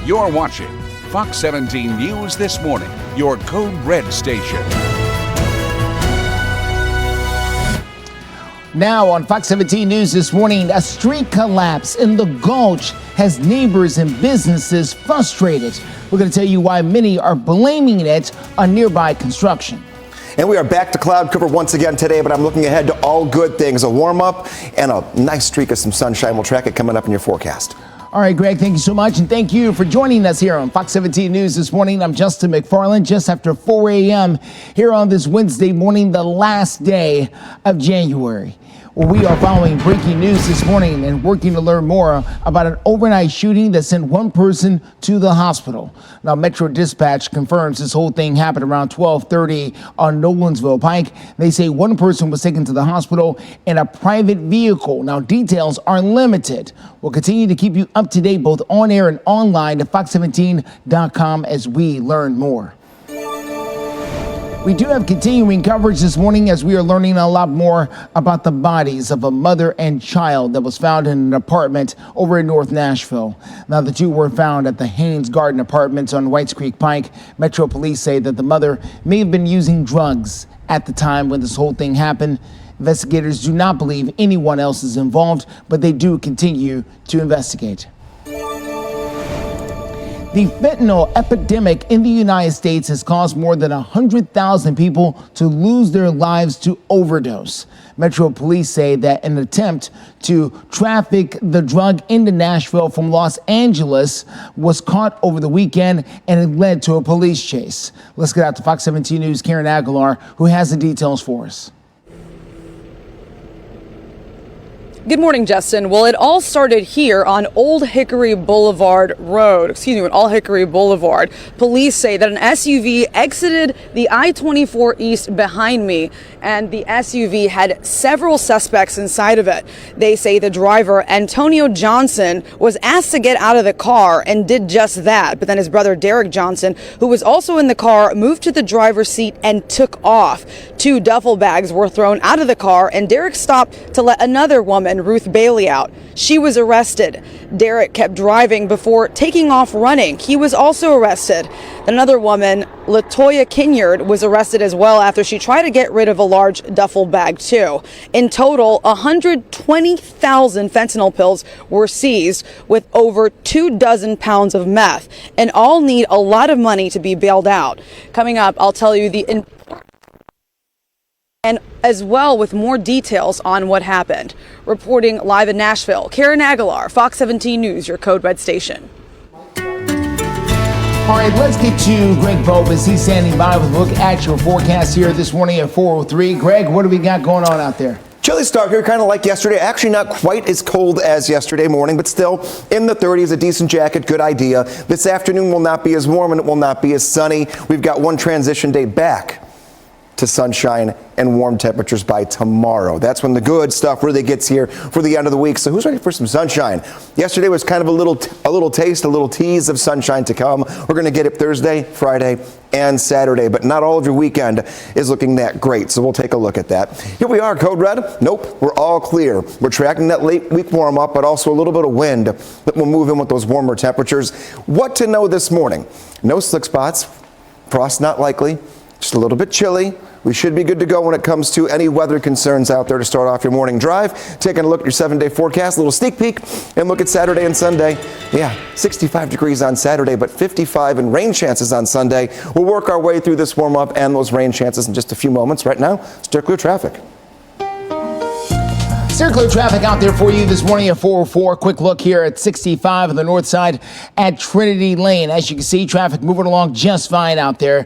You're watching Fox 17 News This Morning, your Code Red station. Now on Fox 17 News This Morning, a street collapse in the Gulch has neighbors and businesses frustrated. We're going to tell you why many are blaming it on nearby construction. And we are back to cloud cover once again today, but I'm looking ahead to all good things, a warm up and a nice streak of some sunshine. We'll track it coming up in your forecast. All right, Greg, thank you so much. And thank you for joining us here on Fox 17 News This Morning. I'm Justin McFarland, just after 4 a.m. here on this Wednesday morning, the last day of January. Well, we are following breaking news this morning and working to learn more about an overnight shooting that sent one person to the hospital. Now, Metro Dispatch confirms this whole thing happened around 12:30 on Nolensville Pike. They say one person was taken to the hospital in a private vehicle. Now, details are limited. We'll continue to keep you up to date both on air and online at fox17.com as we learn more. We do have continuing coverage this morning as we are learning a lot more about the bodies of a mother and child that was found in an apartment over in North Nashville. Now, the two were found at the Haynes Garden Apartments on Whites Creek Pike. Metro Police say that the mother may have been using drugs at the time when this whole thing happened. Investigators do not believe anyone else is involved, but they do continue to investigate. The fentanyl epidemic in the United States has caused more than 100,000 people to lose their lives to overdose. Metro Police say that an attempt to traffic the drug into Nashville from Los Angeles was caught over the weekend, and it led to a police chase. Let's get out to Fox 17 News' Karen Aguilar, who has the details for us. Good morning, Justin. Well, it all started here on Old Hickory Boulevard Road. Old Hickory Boulevard. Police say that an SUV exited the I-24 East behind me, and the SUV had several suspects inside of it. They say the driver, Antonio Johnson, was asked to get out of the car and did just that. But then his brother, Derek Johnson, who was also in the car, moved to the driver's seat and took off. 2 duffel bags were thrown out of the car, and Derek stopped to let another woman, Ruth Bailey, out. She was arrested. Derek kept driving before taking off running. He was also arrested. Another woman, Latoya Kinyard, was arrested as well after she tried to get rid of a large duffel bag too. In total, 120,000 fentanyl pills were seized with over 24 pounds of meth, and all need a lot of money to be bailed out. Coming up, I'll tell you and as well with more details on what happened. Reporting live in Nashville, Karen Aguilar, Fox 17 News, your Code Red station. All right, let's get to Greg Bobus. He's standing by with a look at your forecast here this morning at 4:03. Greg, what do we got going on out there? Chilly start here, kind of like yesterday. Actually not quite as cold as yesterday morning, but still in the 30s, a decent jacket, good idea. This afternoon will not be as warm and it will not be as sunny. We've got one transition day back to sunshine and warm temperatures by tomorrow. That's when the good stuff really gets here for the end of the week. So who's ready for some sunshine? Yesterday was kind of a little taste, a little tease of sunshine to come. We're going to get it Thursday, Friday, and Saturday, but not all of your weekend is looking that great. So we'll take a look at that. Here we are, Code Red. Nope, we're all clear. We're tracking that late week warm up, but also a little bit of wind that will move in with those warmer temperatures. What to know this morning? No slick spots, frost not likely. Just a little bit chilly. We should be good to go when it comes to any weather concerns out there to start off your morning drive. Taking a look at your 7-day forecast, a little sneak peek, and look at Saturday and Sunday. Yeah, 65 degrees on Saturday, but 55 and rain chances on Sunday. We'll work our way through this warm up and those rain chances in just a few moments. Right now, steer clear traffic. Steer-clear traffic out there for you this morning at 404. Quick look here at 65 on the north side at Trinity Lane. As you can see, traffic moving along just fine out there.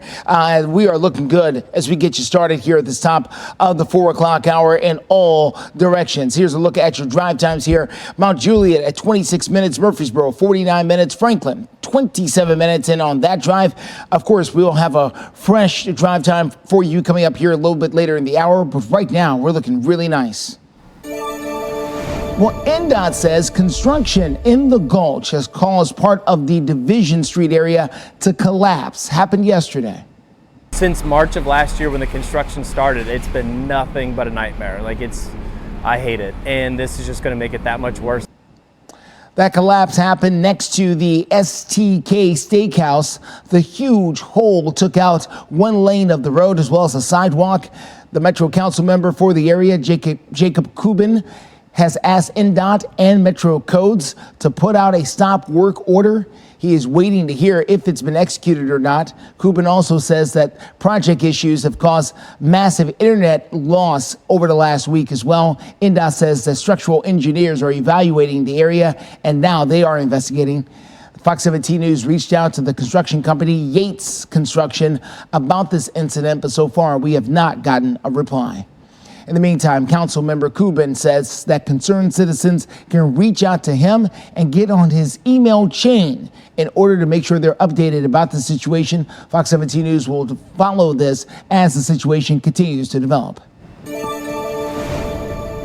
We are looking good as we get you started here at the top of the 4 o'clock hour in all directions. Here's a look at your drive times here. Mount Juliet at 26 minutes, Murfreesboro 49 minutes, Franklin 27 minutes. And on that drive, of course, we'll have a fresh drive time for you coming up here a little bit later in the hour. But right now, we're looking really nice. Well, NDOT says construction in the Gulch has caused part of the Division Street area to collapse. Happened yesterday. Since March of last year when the construction started, it's been nothing but a nightmare. I hate it. And this is just going to make it that much worse. That collapse happened next to the STK Steakhouse. The huge hole took out one lane of the road as well as a sidewalk. The Metro Council member for the area, Jacob Kubin, has asked NDOT and Metro Codes to put out a stop work order. He is waiting to hear if it's been executed or not. Kubin also says that project issues have caused massive internet loss over the last week as well. NDOT says that structural engineers are evaluating the area and now they are investigating. Fox 17 News reached out to the construction company Yates Construction about this incident, but so far we have not gotten a reply. In the meantime, Council Member Kubin says that concerned citizens can reach out to him and get on his email chain in order to make sure they're updated about the situation. Fox 17 News will follow this as the situation continues to develop.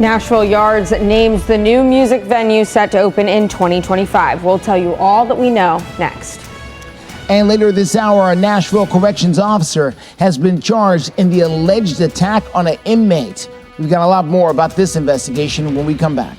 Nashville Yards names the new music venue set to open in 2025. We'll tell you all that we know next. And later this hour, a Nashville corrections officer has been charged in the alleged attack on an inmate. We've got a lot more about this investigation when we come back.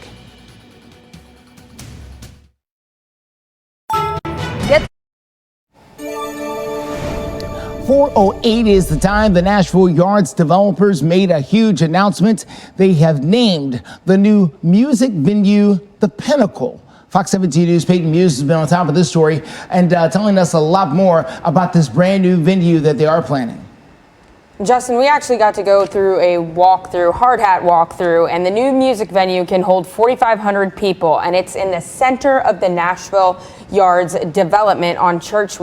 4:08 is the time. The Nashville Yards developers made a huge announcement. They have named the new music venue the Pinnacle. Fox 17 News' Peyton Muse has been on top of this story and telling us a lot more about this brand new venue that they are planning. Justin, we actually got to go through a hard hat walkthrough, and the new music venue can hold 4,500 people, and it's in the center of the Nashville Yards development on Church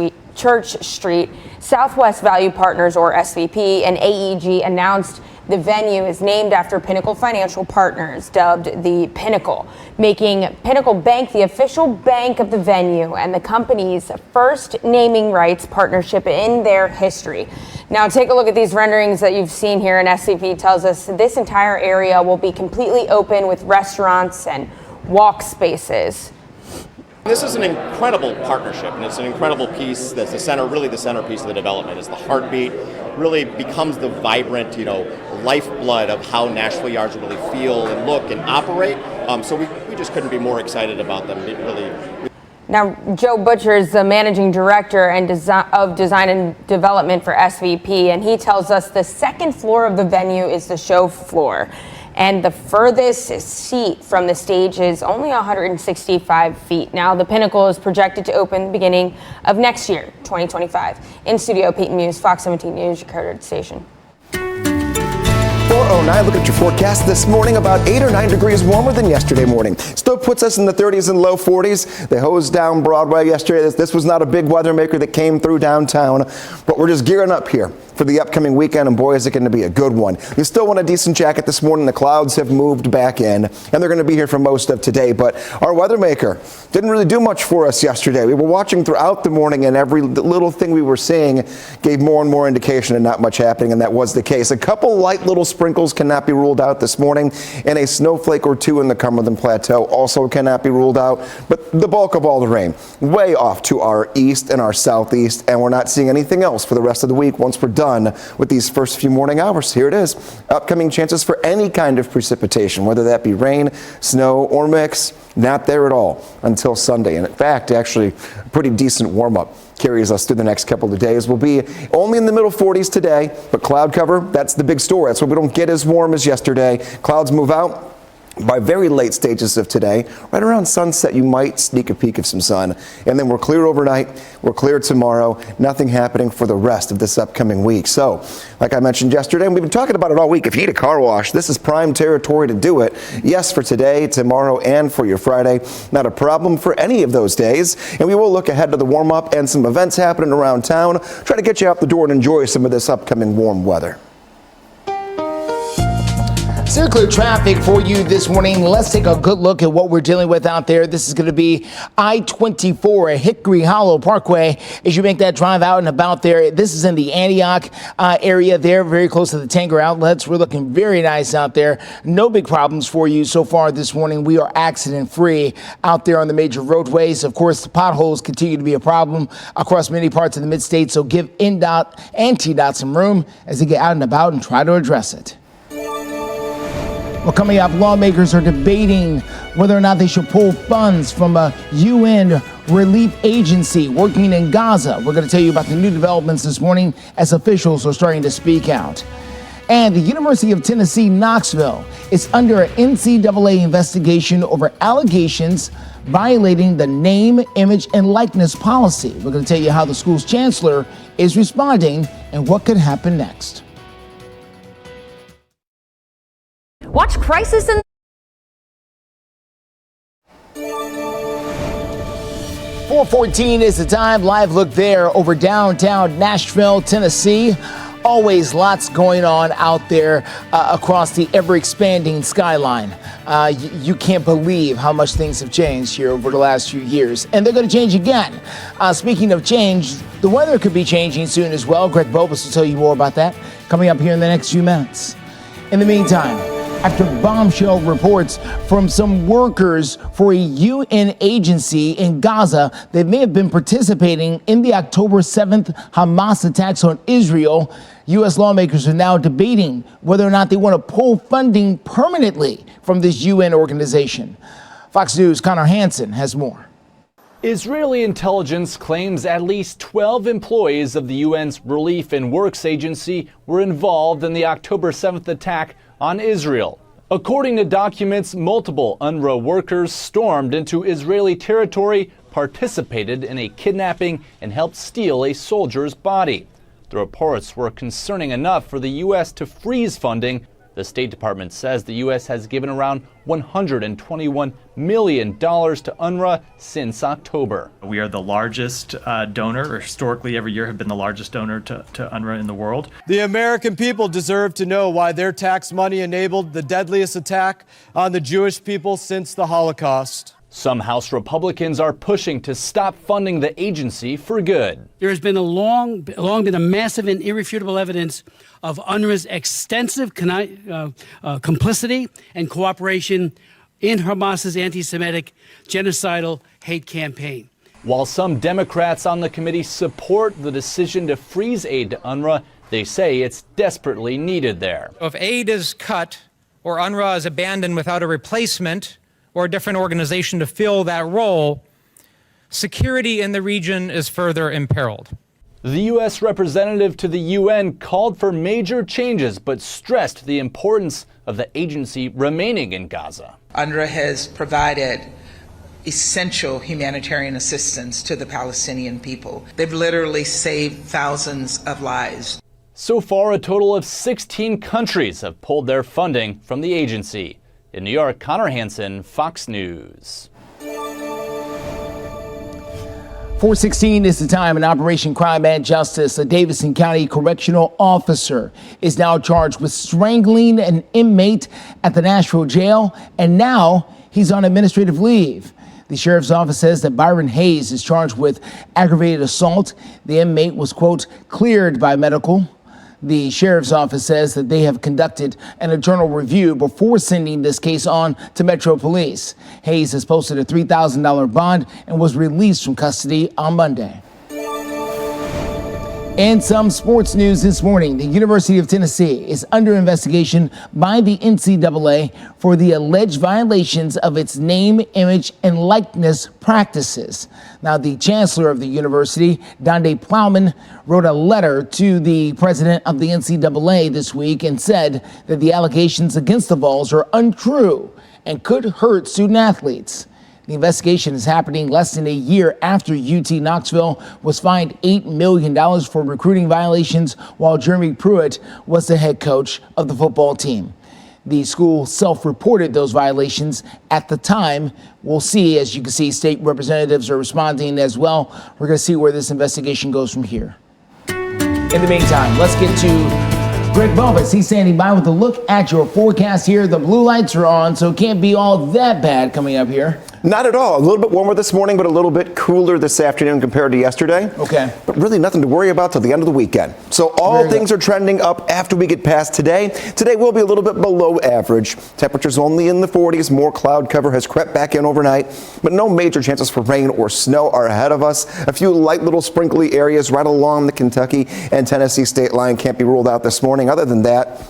Street. Southwest Value Partners, or SVP, and AEG announced the venue is named after Pinnacle Financial Partners, dubbed the Pinnacle, making Pinnacle Bank the official bank of the venue and the company's first naming rights partnership in their history. Now take a look at these renderings that you've seen here, and SVP tells us this entire area will be completely open with restaurants and walk spaces. This is an incredible partnership, and it's an incredible piece that's the centerpiece of the development. Is the heartbeat, really becomes the vibrant, lifeblood of how Nashville Yards really feel and look and operate. So we just couldn't be more excited about them. Now, Joe Butcher is the managing director of design and development for SVP, and he tells us the second floor of the venue is the show floor. And the furthest seat from the stage is only 165 feet. Now, the Pinnacle is projected to open the beginning of next year, 2025. In studio, Peyton Muse, Fox 17 News, your Carter station. 4:09, look at your forecast this morning, about 8 or 9 degrees warmer than yesterday morning. Still puts us in the 30s and low 40s. They hosed down Broadway yesterday. This was not a big weather maker that came through downtown, but we're just gearing up here for the upcoming weekend, and boy, is it going to be a good one. You still want a decent jacket this morning. The clouds have moved back in, and they're going to be here for most of today, but our weather maker didn't really do much for us yesterday. We were watching throughout the morning, and every little thing we were seeing gave more and more indication of not much happening, and that was the case. A couple light little sprinkles cannot be ruled out this morning, and a snowflake or two in the Cumberland Plateau also cannot be ruled out, but the bulk of all the rain way off to our east and our southeast, and we're not seeing anything else for the rest of the week once we're done with these first few morning hours. Here it is. Upcoming chances for any kind of precipitation, whether that be rain, snow, or mix, not there at all until Sunday. And in fact, actually, a pretty decent warm-up carries us through the next couple of days. We'll be only in the middle 40s today, but cloud cover, that's the big story. That's why we don't get as warm as yesterday. Clouds move out by very late stages of today. Right around sunset, you might sneak a peek of some sun. And then we're clear overnight. We're clear tomorrow. Nothing happening for the rest of this upcoming week. So, like I mentioned yesterday, and we've been talking about it all week, if you need a car wash, this is prime territory to do it. Yes, for today, tomorrow, and for your Friday. Not a problem for any of those days. And we will look ahead to the warm-up and some events happening around town. Try to get you out the door and enjoy some of this upcoming warm weather. Circular traffic for you this morning. Let's take a good look at what we're dealing with out there. This is going to be I-24 at Hickory Hollow Parkway. As you make that drive out and about there, this is in the Antioch area there, very close to the Tanger outlets. We're looking very nice out there. No big problems for you so far this morning. We are accident free out there on the major roadways. Of course, the potholes continue to be a problem across many parts of the mid-state. So give NDOT and TDOT some room as they get out and about and try to address it. Well, coming up, lawmakers are debating whether or not they should pull funds from a UN relief agency working in Gaza. We're going to tell you about the new developments this morning as officials are starting to speak out. And the University of Tennessee, Knoxville is under an NCAA investigation over allegations violating the name, image, and likeness policy. We're going to tell you how the school's chancellor is responding and what could happen next. Watch Crisis in 4:14 is the time. Live look there over downtown Nashville, Tennessee. Always lots going on out there across the ever-expanding skyline. You can't believe how much things have changed here over the last few years, and they're going to change again. Speaking of change, the weather could be changing soon as well. Greg Bobus will tell you more about that coming up here in the next few minutes. In the meantime, after bombshell reports from some workers for a UN agency in Gaza that may have been participating in the October 7th Hamas attacks on Israel, U.S. lawmakers are now debating whether or not they want to pull funding permanently from this UN organization. Fox News' Connor Hansen has more. Israeli intelligence claims at least 12 employees of the UN's Relief and Works Agency were involved in the October 7th attack on Israel. According to documents, multiple UNRWA workers stormed into Israeli territory, participated in a kidnapping, and helped steal a soldier's body. The reports were concerning enough for the U.S. to freeze funding. The State Department says the U.S. has given around $121 million to UNRWA since October. We are the largest donor, or historically every year have been the largest donor to UNRWA in the world. The American people deserve to know why their tax money enabled the deadliest attack on the Jewish people since the Holocaust. Some House Republicans are pushing to stop funding the agency for good. There has been long been a massive and irrefutable evidence of UNRWA's extensive complicity and cooperation in Hamas's anti-Semitic, genocidal hate campaign. While some Democrats on the committee support the decision to freeze aid to UNRWA, they say it's desperately needed there. If aid is cut or UNRWA is abandoned without a replacement or a different organization to fill that role, security in the region is further imperiled. The U.S. representative to the UN called for major changes, but stressed the importance of the agency remaining in Gaza. UNRWA has provided essential humanitarian assistance to the Palestinian people. They've literally saved thousands of lives. So far, a total of 16 countries have pulled their funding from the agency. In New York, Connor Hansen, Fox News. 4:16 is the time. In Operation Crime and Justice, a Davidson County correctional officer is now charged with strangling an inmate at the Nashville jail, and now he's on administrative leave. The sheriff's office says that Byron Hayes is charged with aggravated assault. The inmate was, quote, cleared by medical. The sheriff's office says that they have conducted an internal review before sending this case on to Metro Police. Hayes has posted a $3,000 bond and was released from custody on Monday. And some sports news this morning. The University of Tennessee is under investigation by the NCAA for the alleged violations of its name, image, and likeness practices. Now, the chancellor of the university, Donde Plowman, wrote a letter to the president of the NCAA this week and said that the allegations against the Vols are untrue and could hurt student athletes. The investigation is happening less than a year after UT Knoxville was fined $8 million for recruiting violations while Jeremy Pruitt was the head coach of the football team. The school self-reported those violations at the time. We'll see. As you can see, state representatives are responding as well. We're going to see where this investigation goes from here. In the meantime, let's get to Greg Bobus. He's standing by with a look at your forecast here. The blue lights are on, so it can't be all that bad coming up here. Not at all. A little bit warmer this morning, but a little bit cooler this afternoon compared to yesterday. Okay. But really nothing to worry about till the end of the weekend. So all things are trending up after we get past today. Today will be a little bit below average. Temperatures only in the 40s. More cloud cover has crept back in overnight, but no major chances for rain or snow are ahead of us. A few light little sprinkly areas right along the Kentucky and Tennessee state line can't be ruled out this morning. Other than that,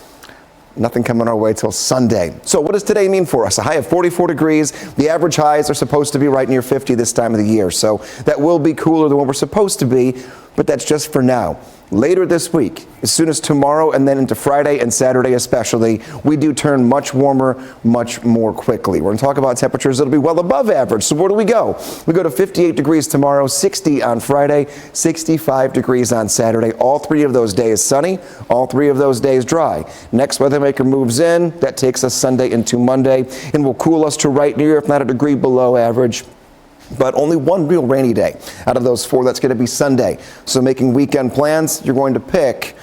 Nothing coming our way till Sunday. So what does today mean for us? A high of 44 degrees. The average highs are supposed to be right near 50 this time of the year. So that will be cooler than what we're supposed to be, but that's just for now. Later this week, as soon as tomorrow and then into Friday and Saturday especially, we do turn much warmer, much more quickly. We're going to talk about temperatures that'll be well above average. So where do we go? We go to 58 degrees tomorrow, 60 on Friday, 65 degrees on Saturday. All 3 of those days sunny, all 3 of those days dry. Next weather maker moves in. That takes us Sunday into Monday and will cool us to right near, if not a degree below average. But only one real rainy day out of those 4. That's going to be Sunday. So making weekend plans, you're going to pick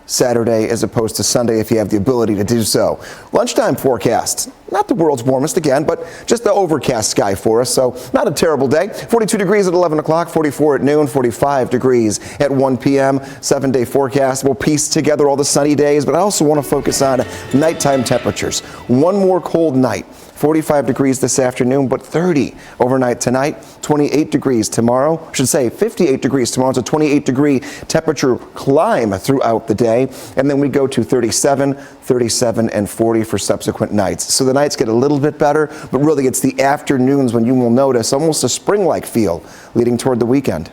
Saturday as opposed to Sunday if you have the ability to do so. Lunchtime forecast. Not the world's warmest again, but just the overcast sky for us. So not a terrible day. 42 degrees at 11 o'clock, 44 at noon, 45 degrees at 1 p.m. 7-day forecast. We'll piece together all the sunny days, but I also want to focus on nighttime temperatures. One more cold night. 45 degrees this afternoon, but 30 overnight tonight, 28 degrees tomorrow. I should say 58 degrees tomorrow. It's a 28-degree temperature climb throughout the day. And then we go to 37, 37, and 40 for subsequent nights. So the nights get a little bit better, but really it's the afternoons when you will notice almost a spring-like feel leading toward the weekend.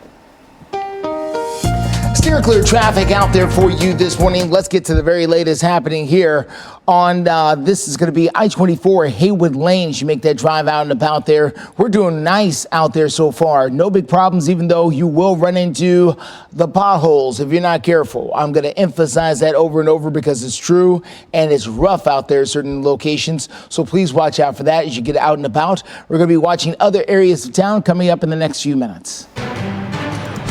Steer clear traffic out there for you this morning. Let's get to the very latest happening here on this is going to be I-24 Haywood Lane. You make that drive out and about there. We're doing nice out there so far. No big problems, even though you will run into the potholes if you're not careful. I'm going to emphasize that over and over because it's true and it's rough out there at certain locations. So please watch out for that as you get out and about. We're going to be watching other areas of town coming up in the next few minutes.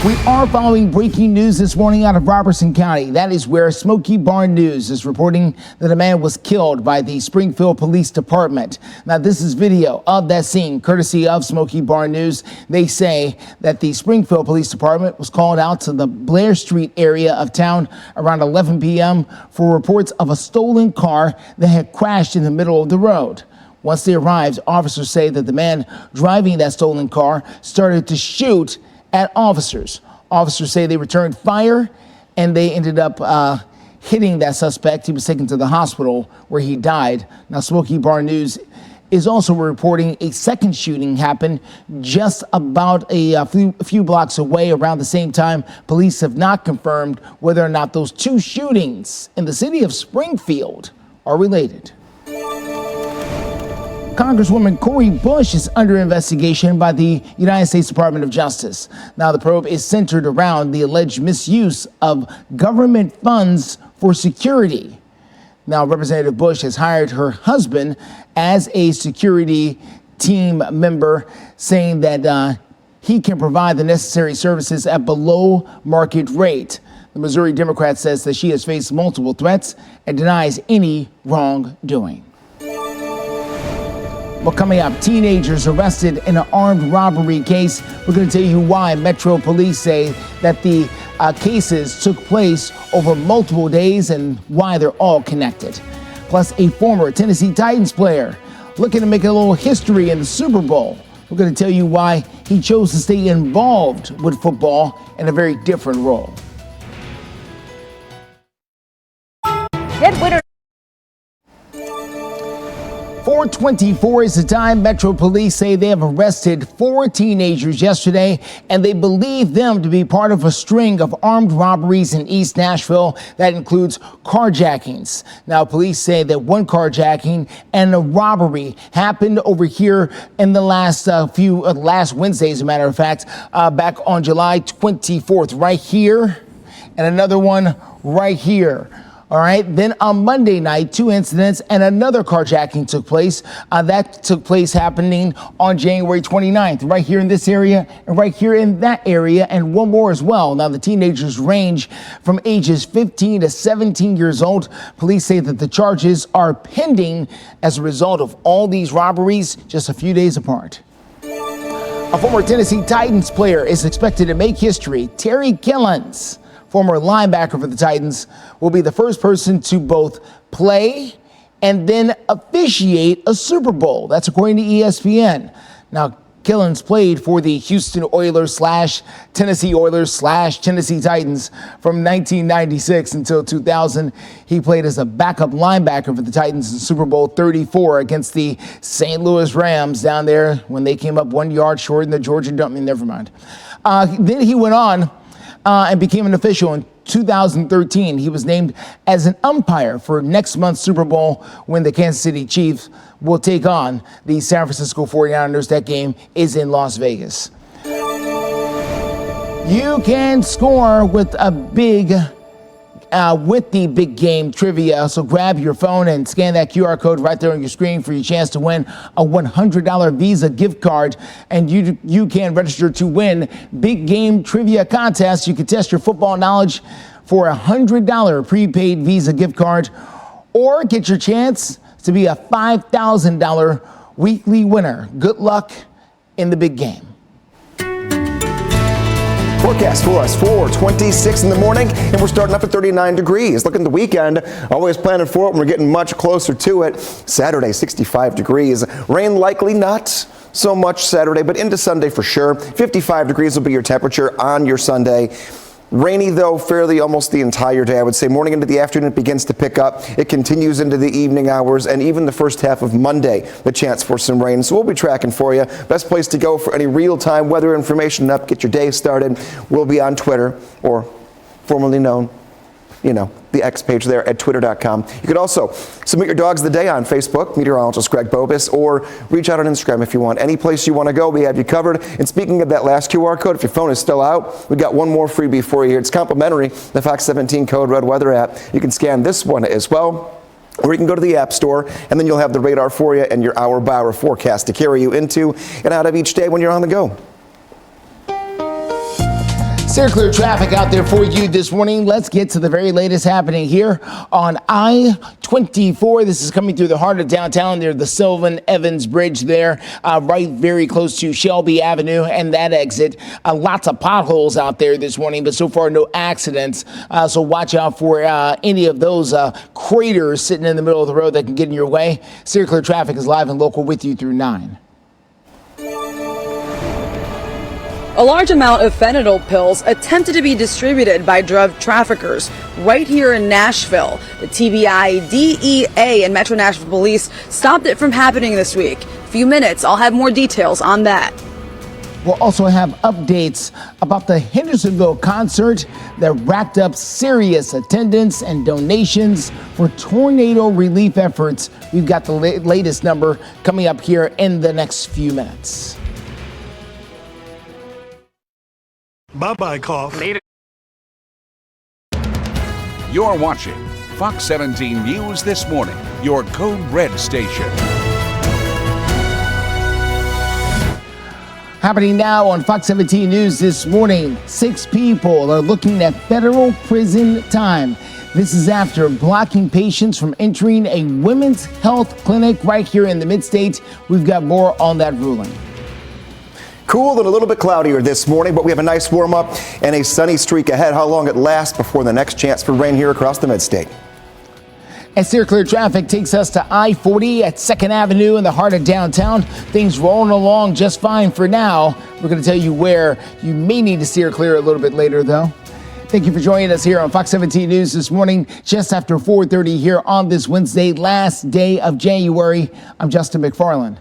We are following breaking news this morning out of Robertson County. That is where Smoky Barn News is reporting that a man was killed by the Springfield Police Department. Now, this is video of that scene, courtesy of Smoky Barn News. They say that the Springfield Police Department was called out to the Blair Street area of town around 11 p.m. for reports of a stolen car that had crashed in the middle of the road. Once they arrived, officers say that the man driving that stolen car started to shoot at officers. Officers say they returned fire and they ended up hitting that suspect. He was taken to the hospital where he died. Now, Smoky Barn News is also reporting a second shooting happened just about a few blocks away around the same time. Police have not confirmed whether or not those 2 shootings in the city of Springfield are related. Congresswoman Cori Bush is under investigation by the United States Department of Justice. Now, the probe is centered around the alleged misuse of government funds for security. Now, Representative Bush has hired her husband as a security team member, saying that he can provide the necessary services at below market rate. The Missouri Democrat says that she has faced multiple threats and denies any wrongdoing. Well, coming up, teenagers arrested in an armed robbery case. We're going to tell you why Metro Police say that the cases took place over multiple days and why they're all connected. Plus, a former Tennessee Titans player looking to make a little history in the Super Bowl. We're going to tell you why he chose to stay involved with football in a very different role. Dead winner. 4:24 is the time. Metro Police say they have arrested 4 teenagers yesterday, and they believe them to be part of a string of armed robberies in East Nashville that includes carjackings. Now, police say that one carjacking and a robbery happened over here in the last Wednesday, as a matter of fact, back on July 24th, right here, and another one right here. All right. Then on Monday night, 2 incidents and another carjacking took place. That took place happening on January 29th, right here in this area and right here in that area, and one more as well. Now, the teenagers range from ages 15 to 17 years old. Police say that the charges are pending as a result of all these robberies just a few days apart. A former Tennessee Titans player is expected to make history. Terry Killens, former linebacker for the Titans, will be the first person to both play and then officiate a Super Bowl. That's according to ESPN. Now, Killens played for the Houston Oilers / Tennessee Oilers / Tennessee Titans from 1996 until 2000. He played as a backup linebacker for the Titans in Super Bowl 34 against the St. Louis Rams down there when they came up 1 yard short in the Georgia Dome. Never mind. Then he went on and became an official in 2013. He was named as an umpire for next month's Super Bowl when the Kansas City Chiefs will take on the San Francisco 49ers. That game is in Las Vegas. You can score with the big game trivia. So grab your phone and scan that QR code right there on your screen for your chance to win a $100 Visa gift card. And you can register to win big game trivia contest. You can test your football knowledge for a $100 prepaid Visa gift card, or get your chance to be a $5,000 weekly winner. Good luck in the big game. Forecast for us, 4:26 in the morning, and we're starting up at 39 degrees. Look at the weekend, always planning for it, and we're getting much closer to it. Saturday, 65 degrees. Rain likely, not so much Saturday, but into Sunday for sure. 55 degrees will be your temperature on your Sunday. Rainy, though, fairly almost the entire day. I would say morning into the afternoon it begins to pick up. It continues into the evening hours and even the first half of Monday, the chance for some rain. So we'll be tracking for you. Best place to go for any real-time weather information up, get your day started, will be on Twitter, or formerly known, the X page there at twitter.com. You could also submit your dogs of the day on Facebook, meteorologist Greg Bobus, or reach out on Instagram if you want. Any place you want to go, we have you covered. And speaking of that last QR code, if your phone is still out, we've got one more freebie for you here. It's complimentary, the Fox 17 Code Red Weather app. You can scan this one as well, or you can go to the App Store, and then you'll have the radar for you and your hour-by-hour forecast to carry you into and out of each day when you're on the go. Steer clear traffic out there for you this morning. Let's get to the very latest happening here on I-24. This is coming through the heart of downtown. There's the Sylvan Evans Bridge there, right very close to Shelby Avenue and that exit. Lots of potholes out there this morning, but so far no accidents. So watch out for any of those craters sitting in the middle of the road that can get in your way. Steer clear traffic is live and local with you through 9. A large amount of fentanyl pills attempted to be distributed by drug traffickers right here in Nashville. The TBI, DEA, and Metro Nashville Police stopped it from happening this week. A few minutes, I'll have more details on that. We'll also have updates about the Hendersonville concert that racked up serious attendance and donations for tornado relief efforts. We've got the latest number coming up here in the next few minutes. Bye-bye, cough. Later. You're watching Fox 17 News This Morning, your Code Red station. Happening now on Fox 17 News This Morning, 6 people are looking at federal prison time. This is after blocking patients from entering a women's health clinic right here in the mid-state. We've got more on that ruling. Cool and a little bit cloudier this morning, but we have a nice warm-up and a sunny streak ahead. How long it lasts before the next chance for rain here across the mid-state. And steer clear traffic takes us to I-40 at 2nd Avenue in the heart of downtown. Things rolling along just fine for now. We're going to tell you where you may need to steer clear a little bit later, though. Thank you for joining us here on Fox 17 News this morning, just after 4:30 here on this Wednesday, last day of January. I'm Justin McFarland.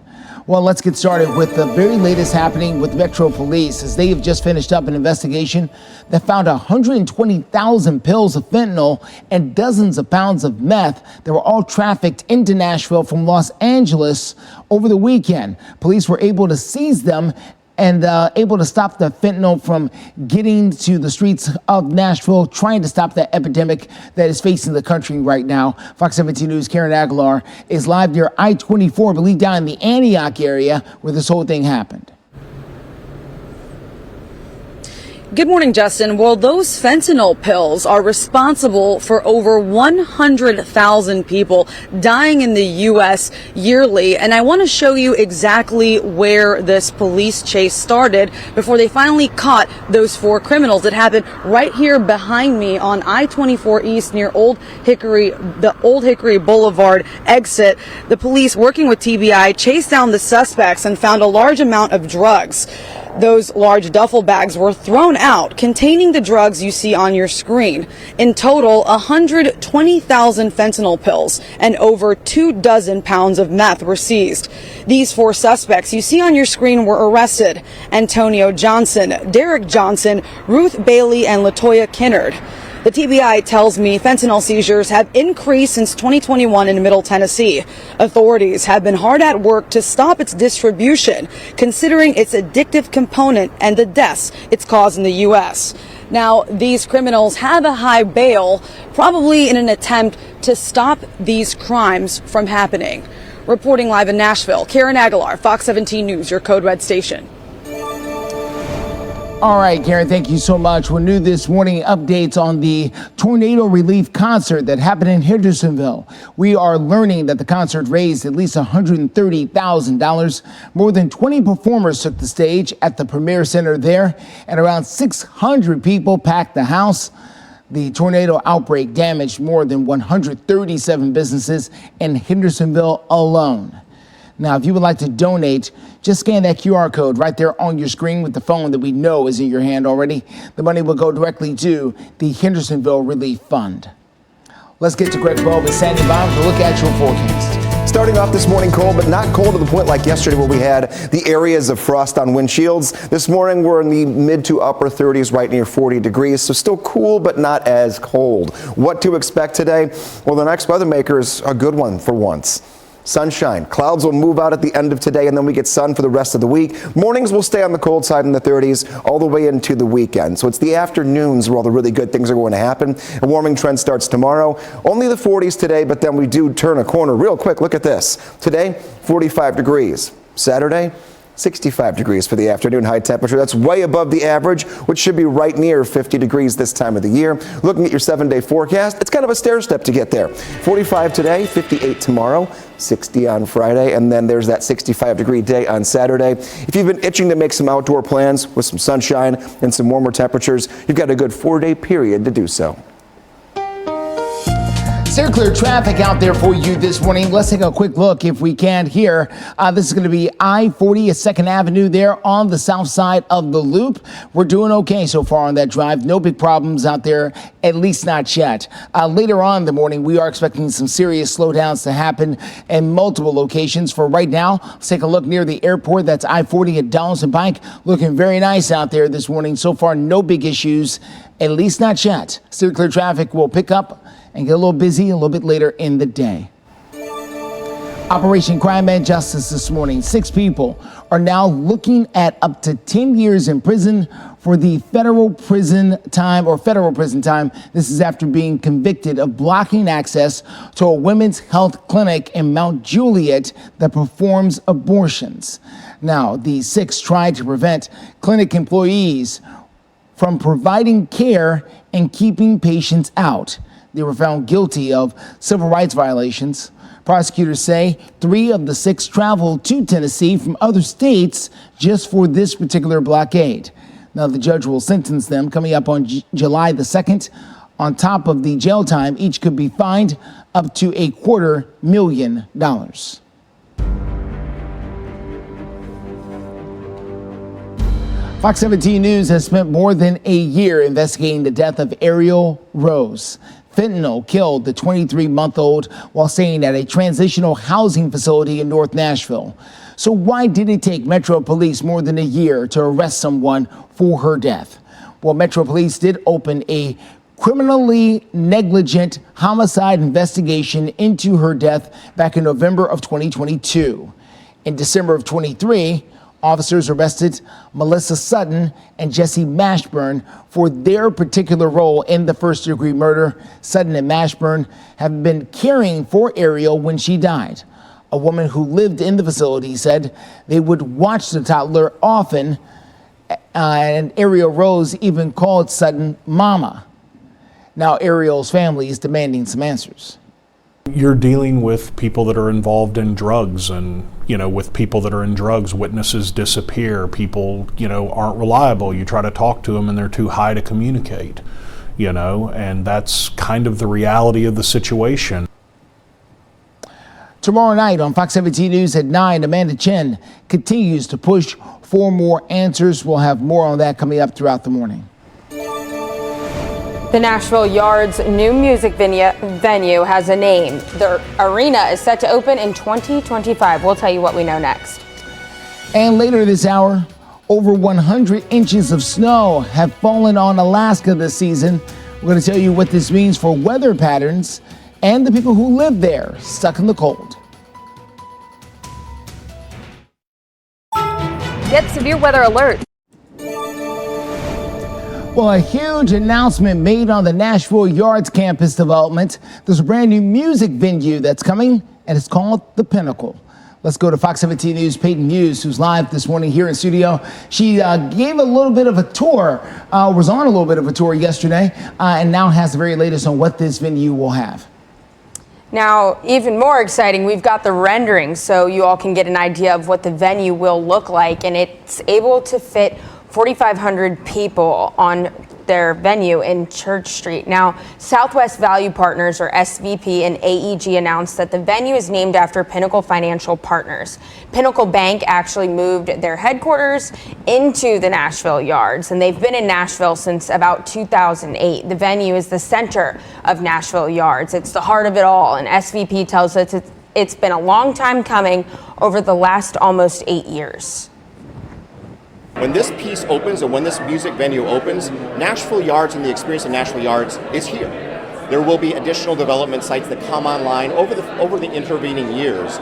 Well, let's get started with the very latest happening with Metro Police, as they have just finished up an investigation that found 120,000 pills of fentanyl and dozens of pounds of meth that were all trafficked into Nashville from Los Angeles over the weekend. Police were able to seize them and able to stop the fentanyl from getting to the streets of Nashville, trying to stop that epidemic that is facing the country right now. Fox 17 News' Karen Aguilar is live near I-24, I believe down in the Antioch area where this whole thing happened. Good morning, Justin. Well, those fentanyl pills are responsible for over 100,000 people dying in the U.S. yearly. And I want to show you exactly where this police chase started before they finally caught those 4 criminals. It happened right here behind me on I-24 East near the Old Hickory Boulevard exit. The police, working with TBI, chased down the suspects and found a large amount of drugs. Those large duffel bags were thrown out containing the drugs you see on your screen. In total, 120,000 fentanyl pills and over 24 pounds of meth were seized. These 4 suspects you see on your screen were arrested: Antonio Johnson, Derek Johnson, Ruth Bailey, and Latoya Kinnard. The TBI tells me fentanyl seizures have increased since 2021 in Middle Tennessee. Authorities have been hard at work to stop its distribution, considering its addictive component and the deaths it's caused in the U.S. Now, these criminals have a high bail, probably in an attempt to stop these crimes from happening. Reporting live in Nashville, Karen Aguilar, Fox 17 News, your Code Red station. All right, Karen, thank you so much. We're new this morning. Updates on the tornado relief concert that happened in Hendersonville. We are learning that the concert raised at least $130,000. More than 20 performers took the stage at the Premier Center there, and around 600 people packed the house. The tornado outbreak damaged more than 137 businesses in Hendersonville alone. Now, if you would like to donate, just scan that QR code right there on your screen with the phone that we know is in your hand already. The money will go directly to the Hendersonville Relief Fund. Let's get to Greg Bob and Sandy Bob to look at your forecast. Starting off this morning cold, but not cold to the point like yesterday where we had the areas of frost on windshields. This morning we're in the mid to upper 30s, right near 40 degrees. So still cool, but not as cold. What to expect today? Well, the next weather maker is a good one for once. Sunshine. Clouds will move out at the end of today, and then we get sun for the rest of the week. Mornings will stay on the cold side in the 30s all the way into the weekend. So it's the afternoons where all the really good things are going to happen. A warming trend starts tomorrow. Only the 40s today, but then we do turn a corner real quick. Look at this. Today, 45 degrees. Saturday, 65 degrees for the afternoon high temperature. That's way above the average, which should be right near 50 degrees this time of the year. Looking at your 7-day forecast, it's kind of a stair step to get there. 45 today, 58 tomorrow, 60 on Friday, and then there's that 65-degree day on Saturday. If you've been itching to make some outdoor plans with some sunshine and some warmer temperatures, you've got a good 4-day period to do so. Clear, clear traffic out there for you this morning. Let's take a quick look if we can here. This is going to be I-40 at 2nd Avenue there on the south side of the loop. We're doing okay so far on that drive. No big problems out there, at least not yet. Later on in the morning, we are expecting some serious slowdowns to happen in multiple locations. For right now, let's take a look near the airport. That's I-40 at Donaldson Pike. Looking very nice out there this morning. So far, no big issues, at least not yet. Still clear traffic will pick up and get a little busy a little bit later in the day. Operation Crime and Justice this morning. 6 people are now looking at up to 10 years in prison for the federal prison time. This is after being convicted of blocking access to a women's health clinic in Mount Juliet that performs abortions. Now, the 6 tried to prevent clinic employees from providing care and keeping patients out. They were found guilty of civil rights violations. Prosecutors say 3 of the 6 traveled to Tennessee from other states just for this particular blockade. Now, the judge will sentence them coming up on July the 2nd. On top of the jail time, each could be fined up to $250,000. Fox 17 News has spent more than a year investigating the death of Ariel Rose. Fentanyl killed the 23-month-old while staying at a transitional housing facility in North Nashville. So why did it take Metro Police more than a year to arrest someone for her death? Well, Metro Police did open a criminally negligent homicide investigation into her death back in November of 2022. In December of 23, officers arrested Melissa Sutton and Jesse Mashburn for their particular role in the first-degree murder. Sutton and Mashburn have been caring for Ariel when she died. A woman who lived in the facility said they would watch the toddler often And Ariel Rose even called Sutton Mama. Now Ariel's family is demanding some answers. You're dealing with people that are involved in drugs, and with people that are in drugs, witnesses disappear, people aren't reliable. You try to talk to them and they're too high to communicate, and that's kind of the reality of the situation. Tomorrow night on Fox 17 News at 9, Amanda Chen continues to push for more answers. We'll have more on that coming up throughout the morning. The Nashville Yards new music venue has a name. The arena is set to open in 2025. We'll tell you what we know next. And later this hour, over 100 inches of snow have fallen on Alaska this season. We're going to tell you what this means for weather patterns and the people who live there stuck in the cold. Get severe weather alert. Well, a huge announcement made on the Nashville Yards campus development. There's a brand new music venue that's coming, and it's called The Pinnacle. Let's go to Fox 17 News' Peyton Hughes, who's live this morning here in studio. She gave a little bit of a tour, was on a little bit of a tour yesterday, and now has the very latest on what this venue will have. Now, even more exciting, we've got the renderings so you all can get an idea of what the venue will look like, and it's able to fit 4,500 people on their venue in Church Street. Now, Southwest Value Partners, or SVP, and AEG announced that the venue is named after Pinnacle Financial Partners. Pinnacle Bank actually moved their headquarters into the Nashville Yards, and they've been in Nashville since about 2008. The venue is the center of Nashville Yards. It's the heart of it all, and SVP tells us it's been a long time coming over the last almost 8 years. When this piece opens and when this music venue opens, Nashville Yards and the experience of Nashville Yards is here. There will be additional development sites that come online over the intervening years.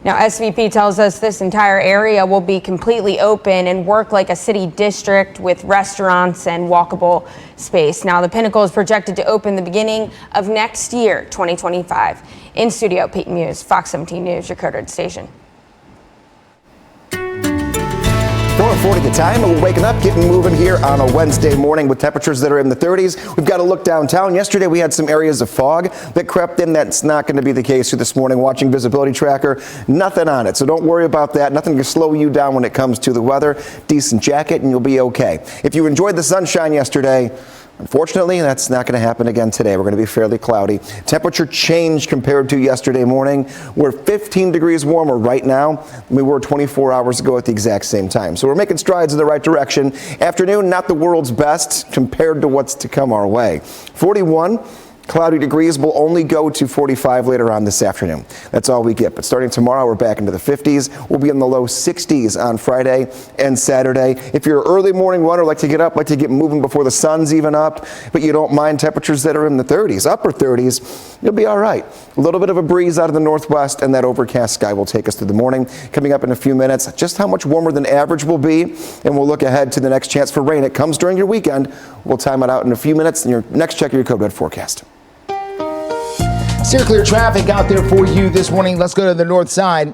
Now, SVP tells us this entire area will be completely open and work like a city district with restaurants and walkable space. Now, the Pinnacle is projected to open the beginning of next year, 2025. In studio, Peyton Hughes, Fox 17 News, your coded station. 4:40 the time, and we're waking up, getting moving here on a Wednesday morning with temperatures that are in the 30s. We've got to look downtown. Yesterday we had some areas of fog that crept in. That's not going to be the case here this morning. Watching visibility tracker, nothing on it. So don't worry about that. Nothing to slow you down when it comes to the weather. Decent jacket and you'll be okay. If you enjoyed the sunshine yesterday, unfortunately, that's not going to happen again today. We're going to be fairly cloudy. Temperature change compared to yesterday morning. We're 15 degrees warmer right now than we were 24 hours ago at the exact same time. So we're making strides in the right direction. Afternoon, not the world's best compared to what's to come our way. 41. Cloudy degrees will only go to 45 later on this afternoon. That's all we get. But starting tomorrow, we're back into the 50s. We'll be in the low 60s on Friday and Saturday. If you're an early morning runner, like to get up, like to get moving before the sun's even up, but you don't mind temperatures that are in the 30s, upper 30s, you'll be all right. A little bit of a breeze out of the northwest, and that overcast sky will take us through the morning. Coming up in a few minutes, just how much warmer than average will be, and we'll look ahead to the next chance for rain. It comes during your weekend. We'll time it out in a few minutes in your next check of your Code Red forecast. Steer clear traffic out there for you this morning. Let's go to the north side.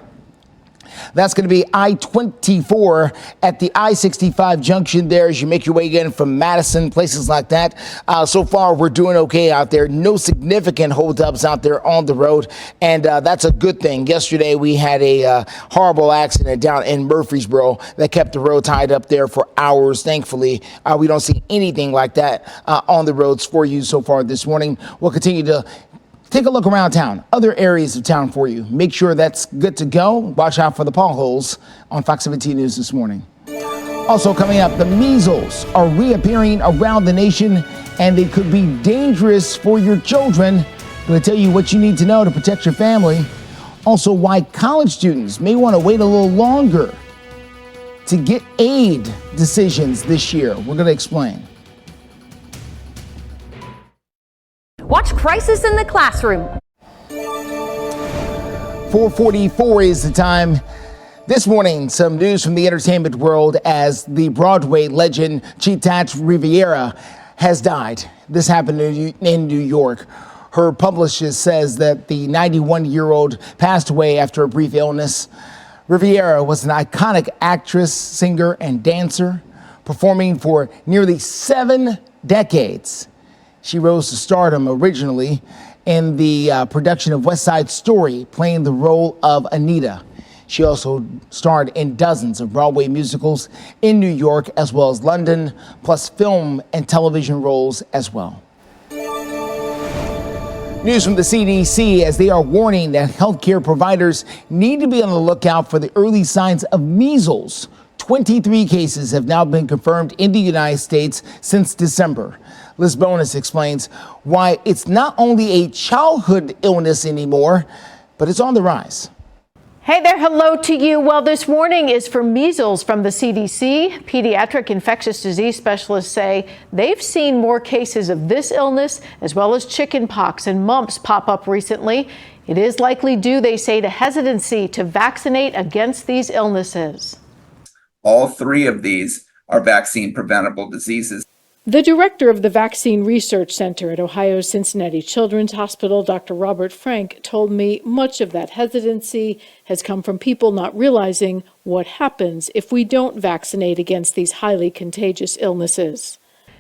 That's going to be I-24 at the I-65 junction there as you make your way in from Madison, places like that. So far, we're doing okay out there. No significant holdups out there on the road, and that's a good thing. Yesterday, we had a horrible accident down in Murfreesboro that kept the road tied up there for hours. Thankfully, we don't see anything like that on the roads for you so far this morning. We'll continue to take a look around town, other areas of town for you. Make sure that's good to go. Watch out for the potholes on Fox 17 News this morning. Also coming up, the measles are reappearing around the nation, and they could be dangerous for your children. I'm going to tell you what you need to know to protect your family. Also, why college students may want to wait a little longer to get aid decisions this year. We're going to explain. Watch Crisis in the Classroom. 4:44 is the time. This morning, some news from the entertainment world as the Broadway legend Chitat Riviera has died. This happened in New York. Her publicist says that the 91-year-old passed away after a brief illness. Riviera was an iconic actress, singer, and dancer. Performing for nearly 7 decades, she rose to stardom originally in the production of West Side Story, playing the role of Anita. She also starred in dozens of Broadway musicals in New York as well as London, plus film and television roles as well. News from the CDC as they are warning that healthcare providers need to be on the lookout for the early signs of measles. 23 cases have now been confirmed in the United States since December. Liz Bonus explains why it's not only a childhood illness anymore, but it's on the rise. Hey there, hello to you. Well, this warning is for measles from the CDC. Pediatric infectious disease specialists say they've seen more cases of this illness as well as chickenpox and mumps pop up recently. It is likely due, they say, to hesitancy to vaccinate against these illnesses. All three of these are vaccine preventable diseases. The director of the Vaccine Research Center at Ohio's Cincinnati Children's Hospital, Dr. Robert Frank, told me much of that hesitancy has come from people not realizing what happens if we don't vaccinate against these highly contagious illnesses.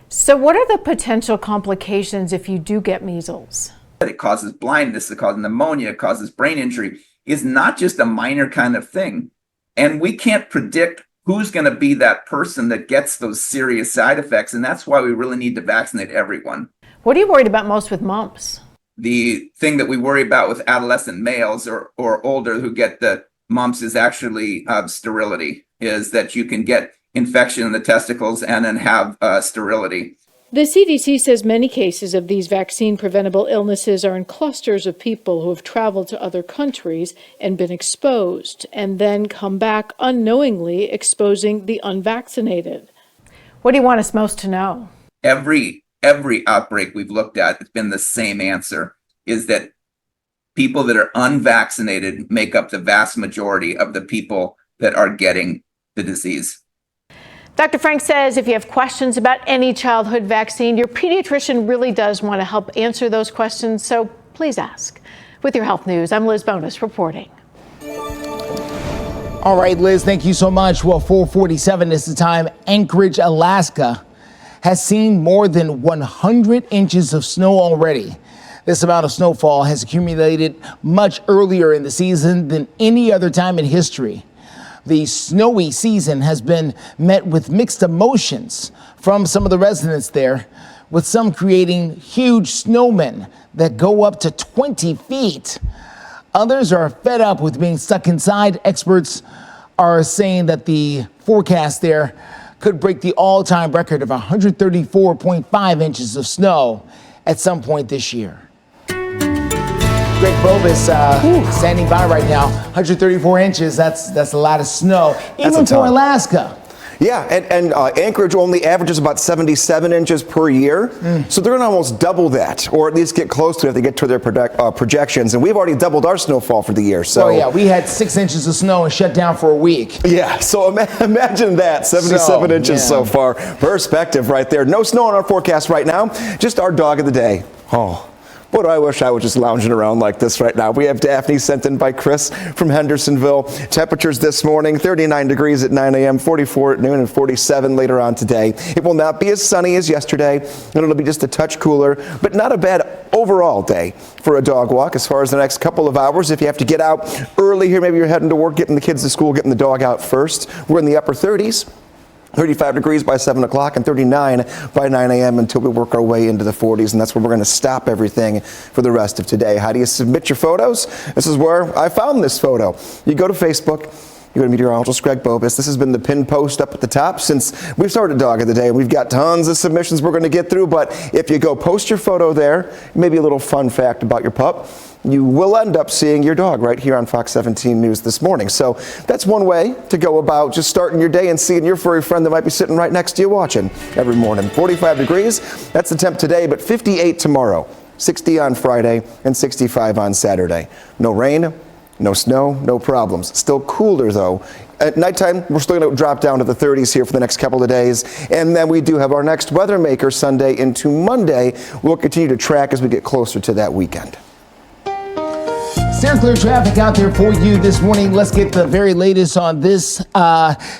So what are the potential complications if you do get measles? It causes blindness, it causes pneumonia, it causes brain injury. It's not just a minor kind of thing. And we can't predict who's going to be that person that gets those serious side effects. And that's why we really need to vaccinate everyone. What are you worried about most with mumps? The thing that we worry about with adolescent males or older who get the mumps is actually sterility, is that you can get infection in the testicles and then have sterility. The CDC says many cases of these vaccine-preventable illnesses are in clusters of people who have traveled to other countries and been exposed, and then come back unknowingly exposing the unvaccinated. What do you want us most to know? Every outbreak we've looked at, it's been the same answer, is that people that are unvaccinated make up the vast majority of the people that are getting the disease. Dr. Frank says if you have questions about any childhood vaccine, your pediatrician really does want to help answer those questions, so please ask. With your health news, I'm Liz Bonus reporting. All right, Liz, thank you so much. Well, 4:47 is the time. Anchorage, Alaska has seen more than 100 inches of snow already. This amount of snowfall has accumulated much earlier in the season than any other time in history. The snowy season has been met with mixed emotions from some of the residents there, with some creating huge snowmen that go up to 20 feet. Others are fed up with being stuck inside. Experts are saying that the forecast there could break the all-time record of 134.5 inches of snow at some point this year. Greg Bobus standing by right now. 134 inches, that's a lot of snow, even for Alaska. Yeah, and Anchorage only averages about 77 inches per year. So they're going to almost double that, or at least get close to it if they get to their projections. And we've already doubled our snowfall for the year. So yeah, we had 6 inches of snow and shut down for a week. Yeah, so imagine that, 77 inches so far. Perspective right there. No snow on our forecast right now, just our dog of the day. Oh. Boy, do I wish I was just lounging around like this right now. We have Daphne sent in by Chris from Hendersonville. Temperatures this morning, 39 degrees at 9 a.m., 44 at noon, and 47 later on today. It will not be as sunny as yesterday, and it'll be just a touch cooler, but not a bad overall day for a dog walk as far as the next couple of hours. If you have to get out early here, maybe you're heading to work, getting the kids to school, getting the dog out first. We're in the upper 30s. 35 degrees by 7 o'clock and 39 by 9 a.m. until we work our way into the 40s, and that's where we're going to stop everything for the rest of today. How do you submit your photos? This is where I found this photo. You go to Facebook, you go to meteorologist Greg Bobus. This has been the pinned post up at the top since we started Dog of the Day. We've got tons of submissions we're going to get through, but if you go post your photo there, maybe a little fun fact about your pup, you will end up seeing your dog right here on Fox 17 News this morning. So that's one way to go about just starting your day and seeing your furry friend that might be sitting right next to you watching every morning. 45 degrees, that's the temp today, but 58 tomorrow, 60 on Friday, and 65 on Saturday. No rain, no snow, no problems. Still cooler though. At nighttime, we're still going to drop down to the 30s here for the next couple of days. And then we do have our next weather maker Sunday into Monday. We'll continue to track as we get closer to that weekend. Steer clear traffic out there for you this morning. Let's get the very latest on this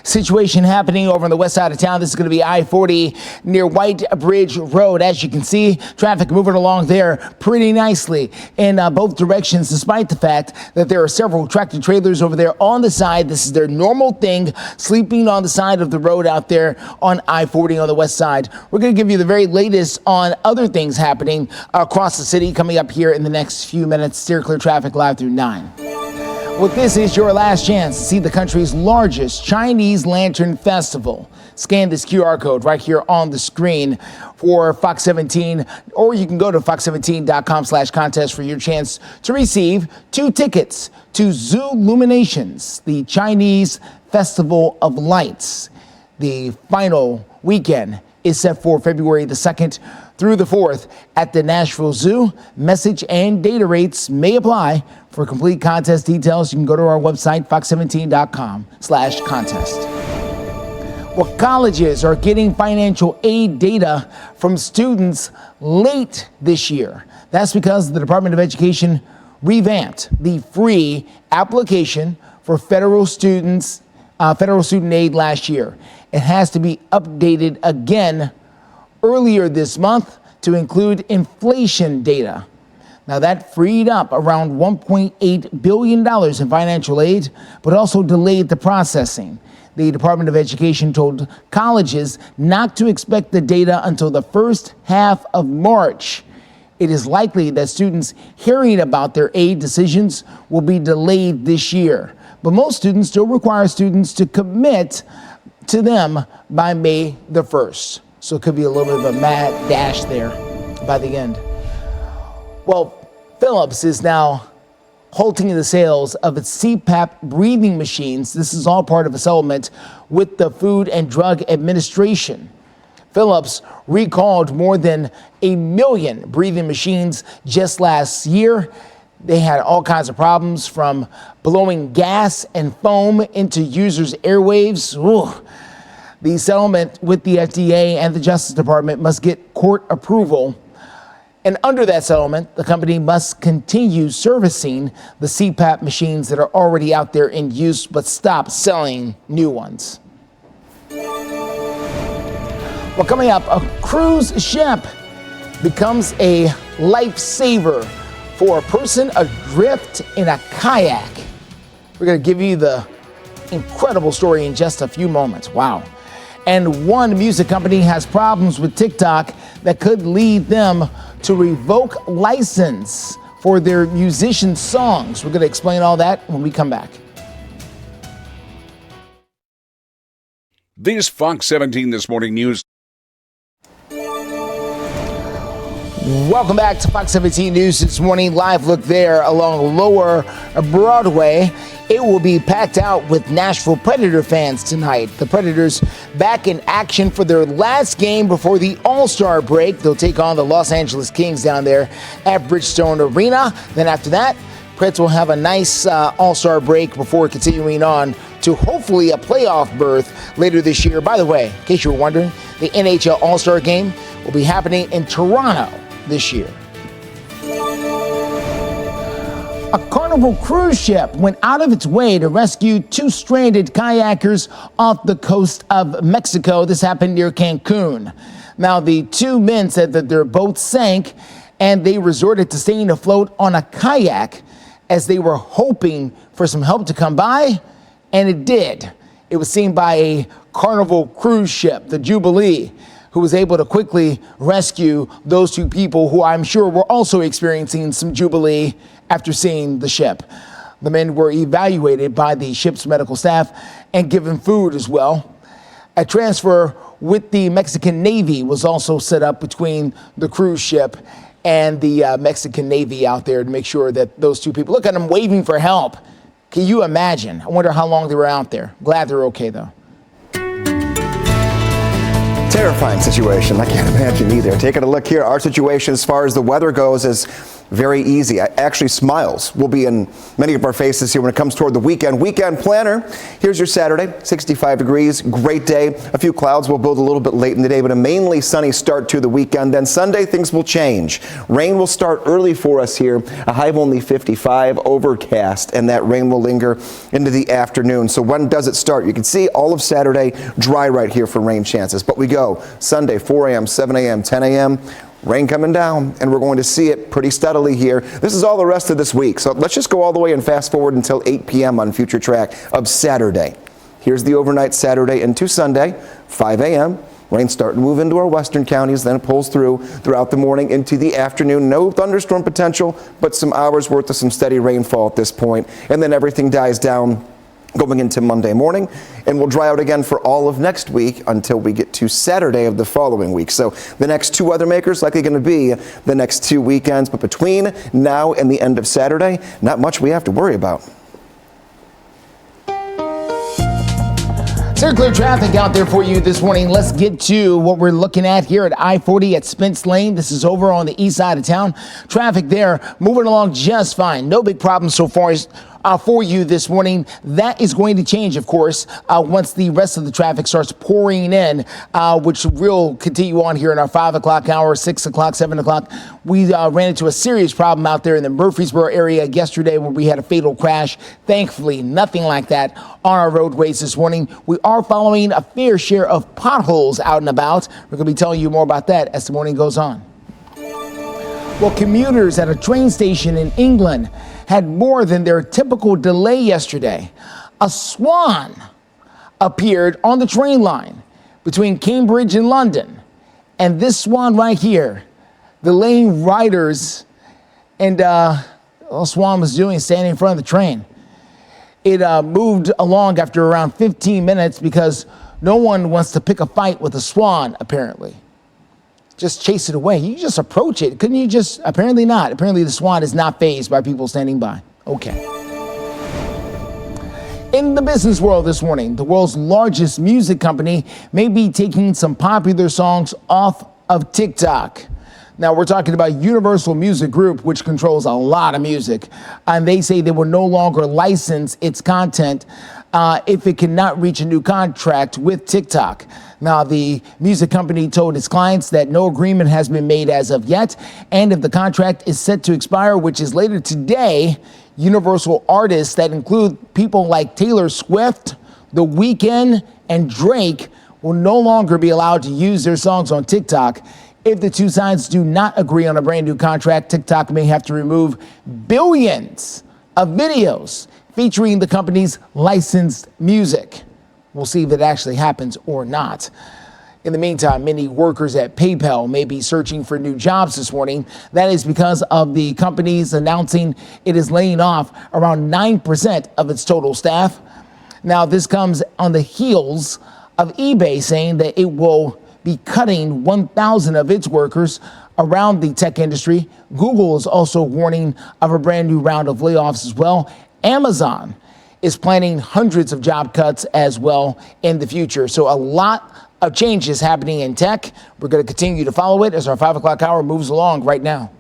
situation happening over on the west side of town. This is going to be I-40 near White Bridge Road. As you can see, traffic moving along there pretty nicely in both directions, despite the fact that there are several tractor trailers over there on the side. This is their normal thing, sleeping on the side of the road out there on I-40 on the west side. We're going to give you the very latest on other things happening across the city coming up here in the next few minutes. Steer clear traffic live through 9. Well, this is your last chance to see the country's largest Chinese Lantern Festival. Scan this QR code right here on the screen for Fox 17, or you can go to fox17.com/contest for your chance to receive 2 tickets to Zooluminations, the Chinese Festival of Lights. The final weekend is set for February the 2nd through the 4th at the Nashville Zoo. Message and data rates may apply. For complete contest details, you can go to our website, fox17.com/contest. Well, colleges are getting financial aid data from students late this year. That's because the Department of Education revamped the free application for federal student aid last year. It has to be updated again earlier this month to include inflation data. Now, that freed up around $1.8 billion in financial aid, but also delayed the processing. The Department of Education told colleges not to expect the data until the first half of March. It is likely that students hearing about their aid decisions will be delayed this year. But most students still require students to commit to them by May the 1st. So it could be a little bit of a mad dash there by the end. Well, Philips is now halting the sales of its CPAP breathing machines. This is all part of a settlement with the Food and Drug Administration. Philips recalled more than 1 million breathing machines just last year. They had all kinds of problems, from blowing gas and foam into users' airwaves. Ooh. The settlement with the FDA and the Justice Department must get court approval. And under that settlement, the company must continue servicing the CPAP machines that are already out there in use, but stop selling new ones. Well, coming up, a cruise ship becomes a lifesaver for a person adrift in a kayak. We're going to give you the incredible story in just a few moments. Wow. And one music company has problems with TikTok that could lead them to revoke license for their musician songs. We're going to explain all that when we come back. This Fox 17 This Morning News. Welcome back to Fox 17 News This Morning. Live look there along Lower Broadway. It will be packed out with Nashville Predator fans tonight. The Predators back in action for their last game before the All-Star break. They'll take on the Los Angeles Kings down there at Bridgestone Arena. Then after that, Preds will have a nice All-Star break before continuing on to hopefully a playoff berth later this year. By the way, in case you were wondering, the NHL All-Star game will be happening in Toronto this year. A Carnival cruise ship went out of its way to rescue 2 stranded kayakers off the coast of Mexico. This happened near Cancun. Now, the 2 men said that their boat sank and they resorted to staying afloat on a kayak as they were hoping for some help to come by, and it did. It was seen by a Carnival cruise ship, the Jubilee, who was able to quickly rescue those 2 people who I'm sure were also experiencing some Jubilee after seeing the ship. The men were evaluated by the ship's medical staff and given food as well. A transfer with the Mexican Navy was also set up between the cruise ship and the Mexican Navy out there to make sure that those 2 people, look at them waving for help. Can you imagine? I wonder how long they were out there. Glad they're okay though. Terrifying situation. I can't imagine either. Taking a look here, our situation as far as the weather goes is Very easy. Actually, smiles will be in many of our faces here when it comes toward the weekend. Weekend planner, here's your Saturday, 65 degrees, great day. A few clouds will build a little bit late in the day, but a mainly sunny start to the weekend. Then Sunday, things will change. Rain will start early for us here, a high of only 55, overcast, and that rain will linger into the afternoon. So when does it start? You can see all of Saturday dry right here for rain chances, but we go Sunday, 4 a.m., 7 a.m., 10 a.m., rain coming down, and we're going to see it pretty steadily here. This is all the rest of this week. So let's just go all the way and fast forward until 8 p.m. on Future Track of Saturday. Here's the overnight Saturday into Sunday, 5 a.m. Rain starting to move into our western counties, then it pulls throughout the morning into the afternoon. No thunderstorm potential, but some hours worth of some steady rainfall at this point. And then everything dies down going into Monday morning, and we'll dry out again for all of next week until we get to Saturday of the following week. So the next two weather makers likely going to be the next 2 weekends, but between now and the end of Saturday, not much we have to worry about. Clear traffic out there for you this morning. Let's get to what we're looking at here at I-40 at Spence Lane. This is over on the east side of town. Traffic there moving along just fine. No big problems so far for you this morning. That is going to change, of course, once the rest of the traffic starts pouring in, which will continue on here in our 5 o'clock hour, 6 o'clock, 7 o'clock. We ran into a serious problem out there in the Murfreesboro area yesterday where we had a fatal crash. Thankfully, nothing like that on our roadways this morning. We are following a fair share of potholes out and about. We're going to be telling you more about that as the morning goes on. Well, commuters at a train station in England had more than their typical delay yesterday. A swan appeared on the train line between Cambridge and London. And this swan right here, delaying riders, and all swan was doing is standing in front of the train. It moved along after around 15 minutes because no one wants to pick a fight with a swan, apparently. Just chase it away. You just approach it. Couldn't you just? Apparently not. Apparently the swan is not fazed by people standing by. Okay. In the business world this morning, the world's largest music company may be taking some popular songs off of TikTok. Now, we're talking about Universal Music Group, which controls a lot of music. And they say they will no longer license its content if it cannot reach a new contract with TikTok. Now, the music company told its clients that no agreement has been made as of yet. And if the contract is set to expire, which is later today, Universal artists that include people like Taylor Swift, The Weeknd, and Drake will no longer be allowed to use their songs on TikTok. If the two sides do not agree on a brand new contract, TikTok may have to remove billions of videos featuring the company's licensed music. We'll see if it actually happens or not. In the meantime, many workers at PayPal may be searching for new jobs this morning. That is because of the company's announcing it is laying off around 9% of its total staff. Now, this comes on the heels of eBay saying that it will be cutting 1,000 of its workers around the tech industry. Google is also warning of a brand new round of layoffs as well. Amazon is planning hundreds of job cuts as well in the future. So a lot of changes happening in tech. We're going to continue to follow it as our 5 o'clock hour moves along right now.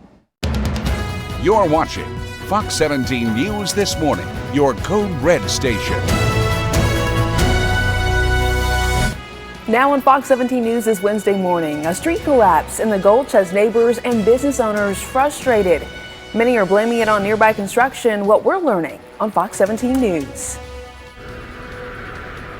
You're watching Fox 17 News This Morning, your Code Red station. Now on Fox 17 News this Wednesday morning, a street collapse in the Gulch has neighbors and business owners frustrated. Many are blaming it on nearby construction. What we're learning on Fox 17 News.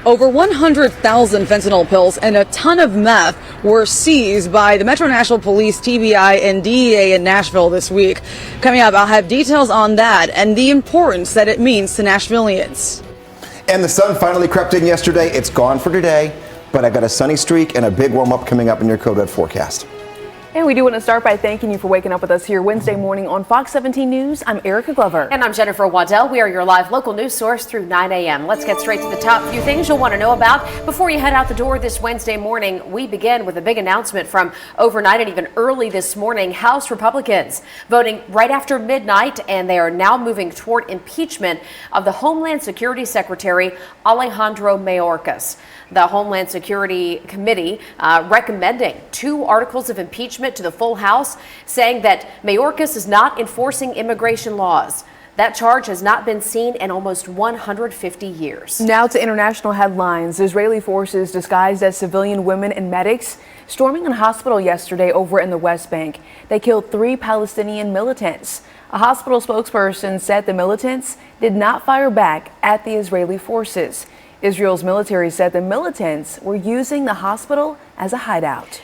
Over 100,000 fentanyl pills and a ton of meth were seized by the Metro Nashville Police, TBI, and DEA in Nashville this week. Coming up, I'll have details on that and the importance that it means to Nashvillians. And the sun finally crept in yesterday. It's gone for today, but I got a sunny streak and a big warm-up coming up in your Code Red forecast. And we do want to start by thanking you for waking up with us here Wednesday morning on Fox 17 News. I'm Erica Glover. And I'm Jennifer Waddell. We are your live local news source through 9 a.m. Let's get straight to the top few things you'll want to know about before you head out the door this Wednesday morning. We begin with a big announcement from overnight and even early this morning. House Republicans voting right after midnight, and they are now moving toward impeachment of the Homeland Security Secretary Alejandro Mayorkas. The Homeland Security Committee recommending 2 articles of impeachment impeachment to the full House, saying that Mayorkas is not enforcing immigration laws. That charge has not been seen in almost 150 years. Now to international headlines. Israeli forces disguised as civilian women and medics storming a hospital yesterday over in the West Bank. They killed 3 Palestinian militants. A hospital spokesperson said the militants did not fire back at the Israeli forces. Israel's military said the militants were using the hospital as a hideout.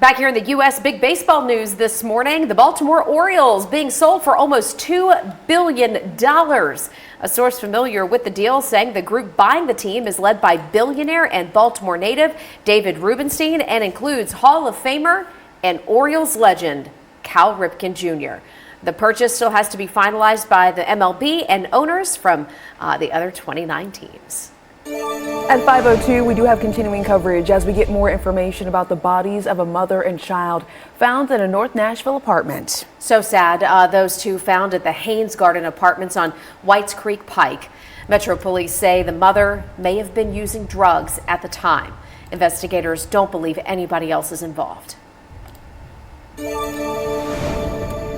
Back here in the U.S., big baseball news this morning. The Baltimore Orioles being sold for almost $2 billion. A source familiar with the deal saying the group buying the team is led by billionaire and Baltimore native David Rubenstein and includes Hall of Famer and Orioles legend Cal Ripken Jr. The purchase still has to be finalized by the MLB and owners from the other 29 teams. At 5:02, we do have continuing coverage as we get more information about the bodies of a mother and child found in a North Nashville apartment. So sad. Those two found at the Haynes Garden Apartments on Whites Creek Pike. Metro Police say the mother may have been using drugs at the time. Investigators don't believe anybody else is involved.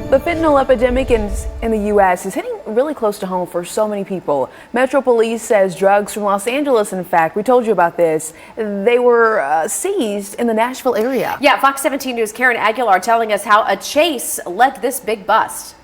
The fentanyl epidemic in the U.S. is hitting really close to home for so many people. Metro Police says drugs from Los Angeles, in fact, we told you about this, they were seized in the Nashville area. Yeah, Fox 17 News' Karen Aguilar telling us how a chase led to this big bust.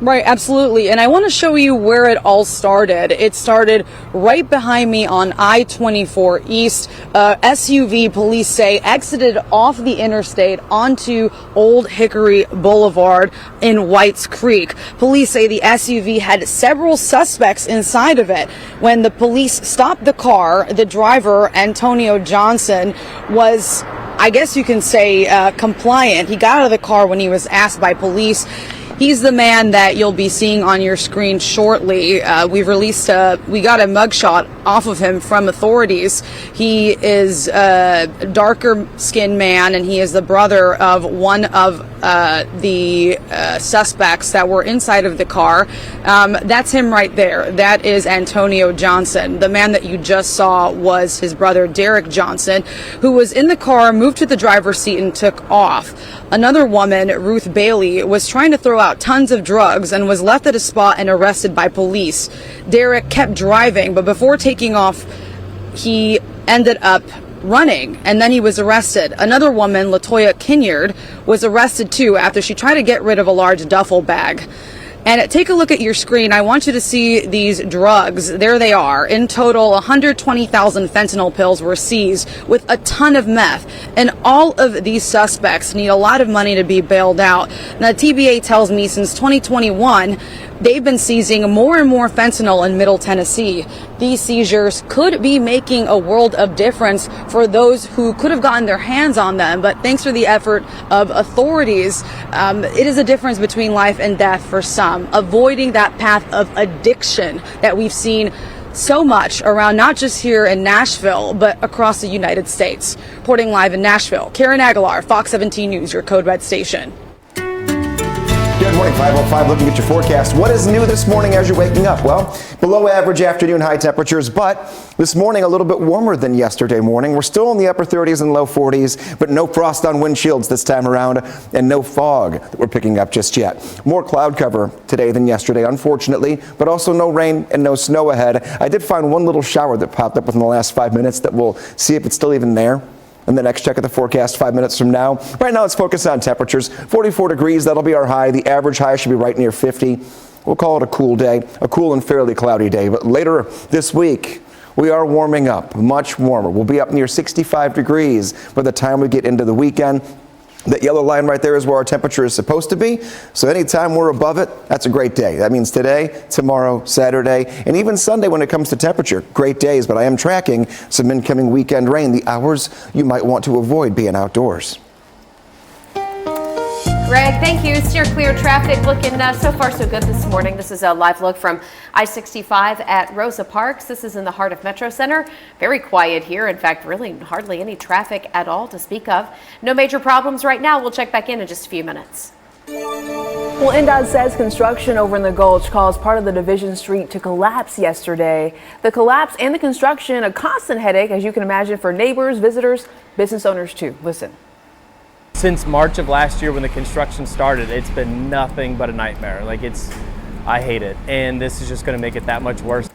Right, absolutely. And I want to show you where it all started. It started right behind me on I-24 East. SUV, police say, exited off the interstate onto Old Hickory Boulevard in Whites Creek. Police say the SUV had several suspects inside of it. When the police stopped the car, the driver, Antonio Johnson, was, I guess you can say, compliant. He got out of the car when he was asked by police. He's the man that you'll be seeing on your screen shortly. We got a mugshot off of him from authorities. He is a darker skinned man, and he is the brother of one of the suspects that were inside of the car. That's him right there. That is Antonio Johnson. The man that you just saw was his brother, Derek Johnson, who was in the car, moved to the driver's seat, and took off. Another woman, Ruth Bailey, was trying to throw out tons of drugs and was left at a spot and arrested by police. Derek kept driving, but before taking off, he ended up running, and then he was arrested. Another woman, Latoya Kinyard, was arrested too after she tried to get rid of a large duffel bag. And take a look at your screen. I want you to see these drugs. There they are. In total, 120,000 fentanyl pills were seized with a ton of meth. And all of these suspects need a lot of money to be bailed out. Now, TBA tells me since 2021, they've been seizing more and more fentanyl in Middle Tennessee. These seizures could be making a world of difference for those who could have gotten their hands on them. But thanks for the effort of authorities, it is a difference between life and death for some. Avoiding that path of addiction that we've seen so much around, not just here in Nashville, but across the United States. Reporting live in Nashville, Karen Aguilar, Fox 17 News, your Code Red station. Good morning, 5:05, looking at your forecast. What is new this morning as you're waking up? Well, below average afternoon high temperatures, but this morning a little bit warmer than yesterday morning. We're still in the upper 30s and low 40s, but no frost on windshields this time around, and no fog that we're picking up just yet. More cloud cover today than yesterday, unfortunately, but also no rain and no snow ahead. I did find one little shower that popped up within the last 5 minutes that we'll see if it's still even there. And the next check of the forecast 5 minutes from now. Right now, let's focus on temperatures. 44 degrees, that'll be our high. The average high should be right near 50. We'll call it a cool day, a cool and fairly cloudy day. But later this week, we are warming up, much warmer. We'll be up near 65 degrees by the time we get into the weekend. That yellow line right there is where our temperature is supposed to be. So anytime we're above it, that's a great day. That means today, tomorrow, Saturday, and even Sunday when it comes to temperature. Great days, but I am tracking some incoming weekend rain, the hours you might want to avoid being outdoors. Greg, thank you. Steer clear traffic looking so far so good this morning. This is a live look from I-65 at Rosa Parks. This is in the heart of Metro Center. Very quiet here. In fact, really hardly any traffic at all to speak of. No major problems right now. We'll check back in just a few minutes. Well, NDOT says construction over in the Gulch caused part of the Division Street to collapse yesterday. The collapse and the construction, a constant headache, as you can imagine, for neighbors, visitors, business owners too. Listen. Since March of last year when the construction started, it's been nothing but a nightmare. I hate it. And this is just going to make it that much worse.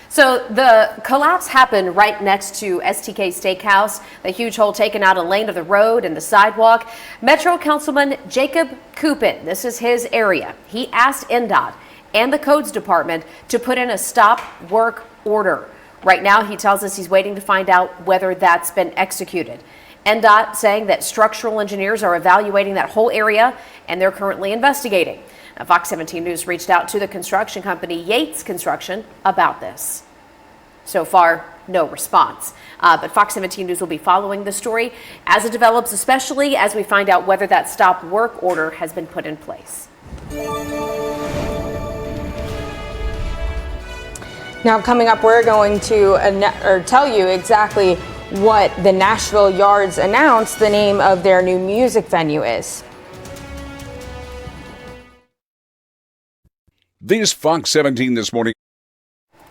So the collapse happened right next to STK Steakhouse, the huge hole taken out a lane of the road and the sidewalk. Metro Councilman Jacob Coopin, this is his area. He asked NDOT and the Codes Department to put in a stop work order. Right now, he tells us he's waiting to find out whether that's been executed. NDOT saying that structural engineers are evaluating that whole area and they're currently investigating. Now, Fox 17 News reached out to the construction company Yates Construction about this. So far, no response. But Fox 17 News will be following the story as it develops, especially as we find out whether that stop work order has been put in place. Now, coming up, we're going to tell you exactly what the Nashville Yards announced the name of their new music venue is. This Fox 17 This Morning.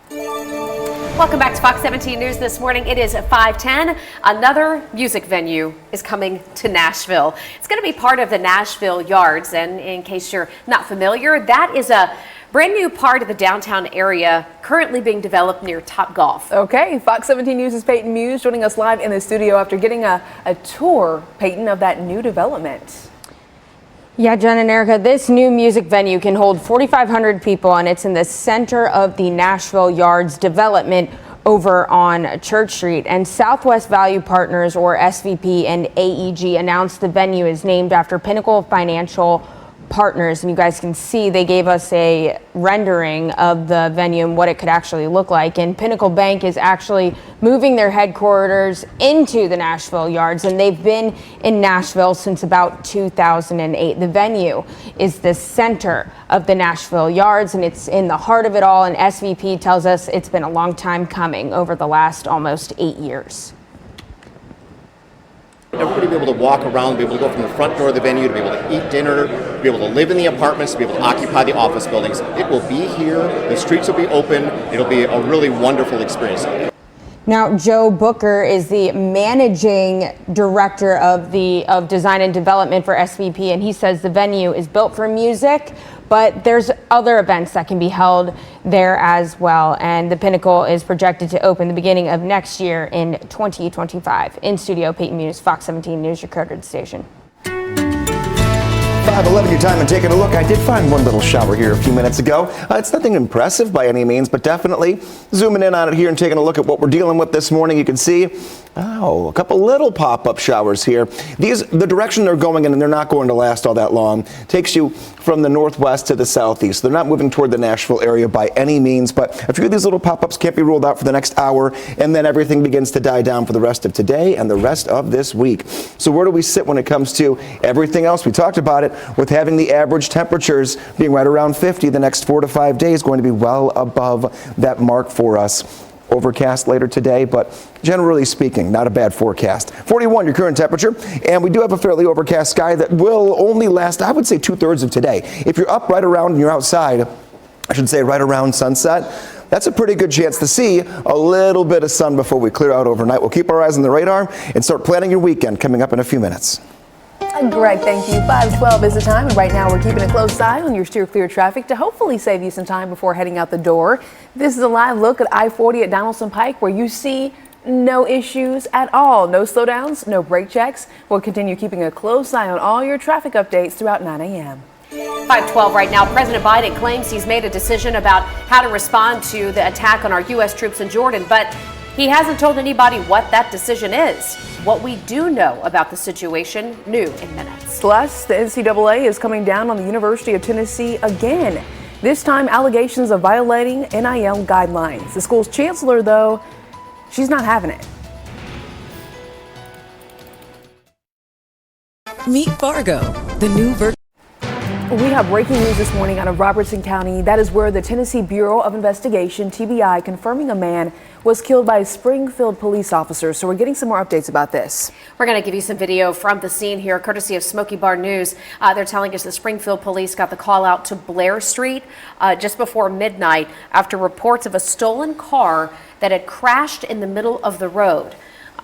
Welcome back to Fox 17 News This Morning. It is 5:10. Another music venue is coming to Nashville. It's going to be part of the Nashville Yards. And in case you're not familiar, that is a brand new part of the downtown area currently being developed near Topgolf. Okay, Fox 17 News' Peyton Muse joining us live in the studio after getting a tour, Peyton, of that new development. Yeah, Jen and Erica, this new music venue can hold 4,500 people, and it's in the center of the Nashville Yards development over on Church Street. And Southwest Value Partners, or SVP, and AEG announced the venue is named after Pinnacle Financial Partners. And you guys can see they gave us a rendering of the venue and what it could actually look like. And Pinnacle Bank is actually moving their headquarters into the Nashville Yards, and they've been in Nashville since about 2008. The venue is the center of the Nashville Yards, and it's in the heart of it all. And SVP tells us it's been a long time coming over the last almost 8 years. Everybody be able to walk around, be able to go from the front door of the venue, to be able to eat dinner, be able to live in the apartments, to be able to occupy the office buildings. It will be here. The streets will be open. It'll be a really wonderful experience. Now, Joe Booker is the managing director of design and development for SVP, and he says the venue is built for music, but there's other events that can be held there as well. And the Pinnacle is projected to open the beginning of next year in 2025. In studio, Peyton Muse, Fox 17 News, your coded station. 5:11 your time and taking a look. I did find one little shower here a few minutes ago. It's nothing impressive by any means, but definitely zooming in on it here and taking a look at what we're dealing with this morning. You can see, a couple little pop-up showers here. The direction they're going in, and they're not going to last all that long, takes you from the northwest to the southeast. They're not moving toward the Nashville area by any means, but a few of these little pop-ups can't be ruled out for the next hour, and then everything begins to die down for the rest of today and the rest of this week. So where do we sit when it comes to everything else? We talked about it with having the average temperatures being right around 50 the next 4 to 5 days, going to be well above that mark for us. Overcast later today, but generally speaking, not a bad forecast. 41 your current temperature, and we do have a fairly overcast sky that will only last, I would say, 2/3 of today. If you're up right around and you're outside, I should say right around sunset, that's a pretty good chance to see a little bit of sun before we clear out overnight. We'll keep our eyes on the radar and start planning your weekend coming up in a few minutes. Greg, thank you. 5:12 is the time, and right now we're keeping a close eye on your steer clear traffic to hopefully save you some time before heading out the door. This is a live look at I-40 at Donaldson Pike, where you see no issues at all. No slowdowns, no brake checks. We'll continue keeping a close eye on all your traffic updates throughout 9 a.m. 5:12 right now. President Biden claims he's made a decision about how to respond to the attack on our U.S. troops in Jordan, but he hasn't told anybody what that decision is. What we do know about the situation, new in minutes. Plus, the NCAA is coming down on the University of Tennessee again. This time, allegations of violating NIL guidelines. The school's chancellor, though, she's not having it. Meet Fargo, the new virtual. We have breaking news this morning out of Robertson County. That is where the Tennessee Bureau of Investigation, TBI, confirming a man was killed by Springfield police officers. So we're getting some more updates about this. We're going to give you some video from the scene here, courtesy of Smoky Bar News. They're telling us the Springfield police got the call out to Blair Street just before midnight after reports of a stolen car that had crashed in the middle of the road.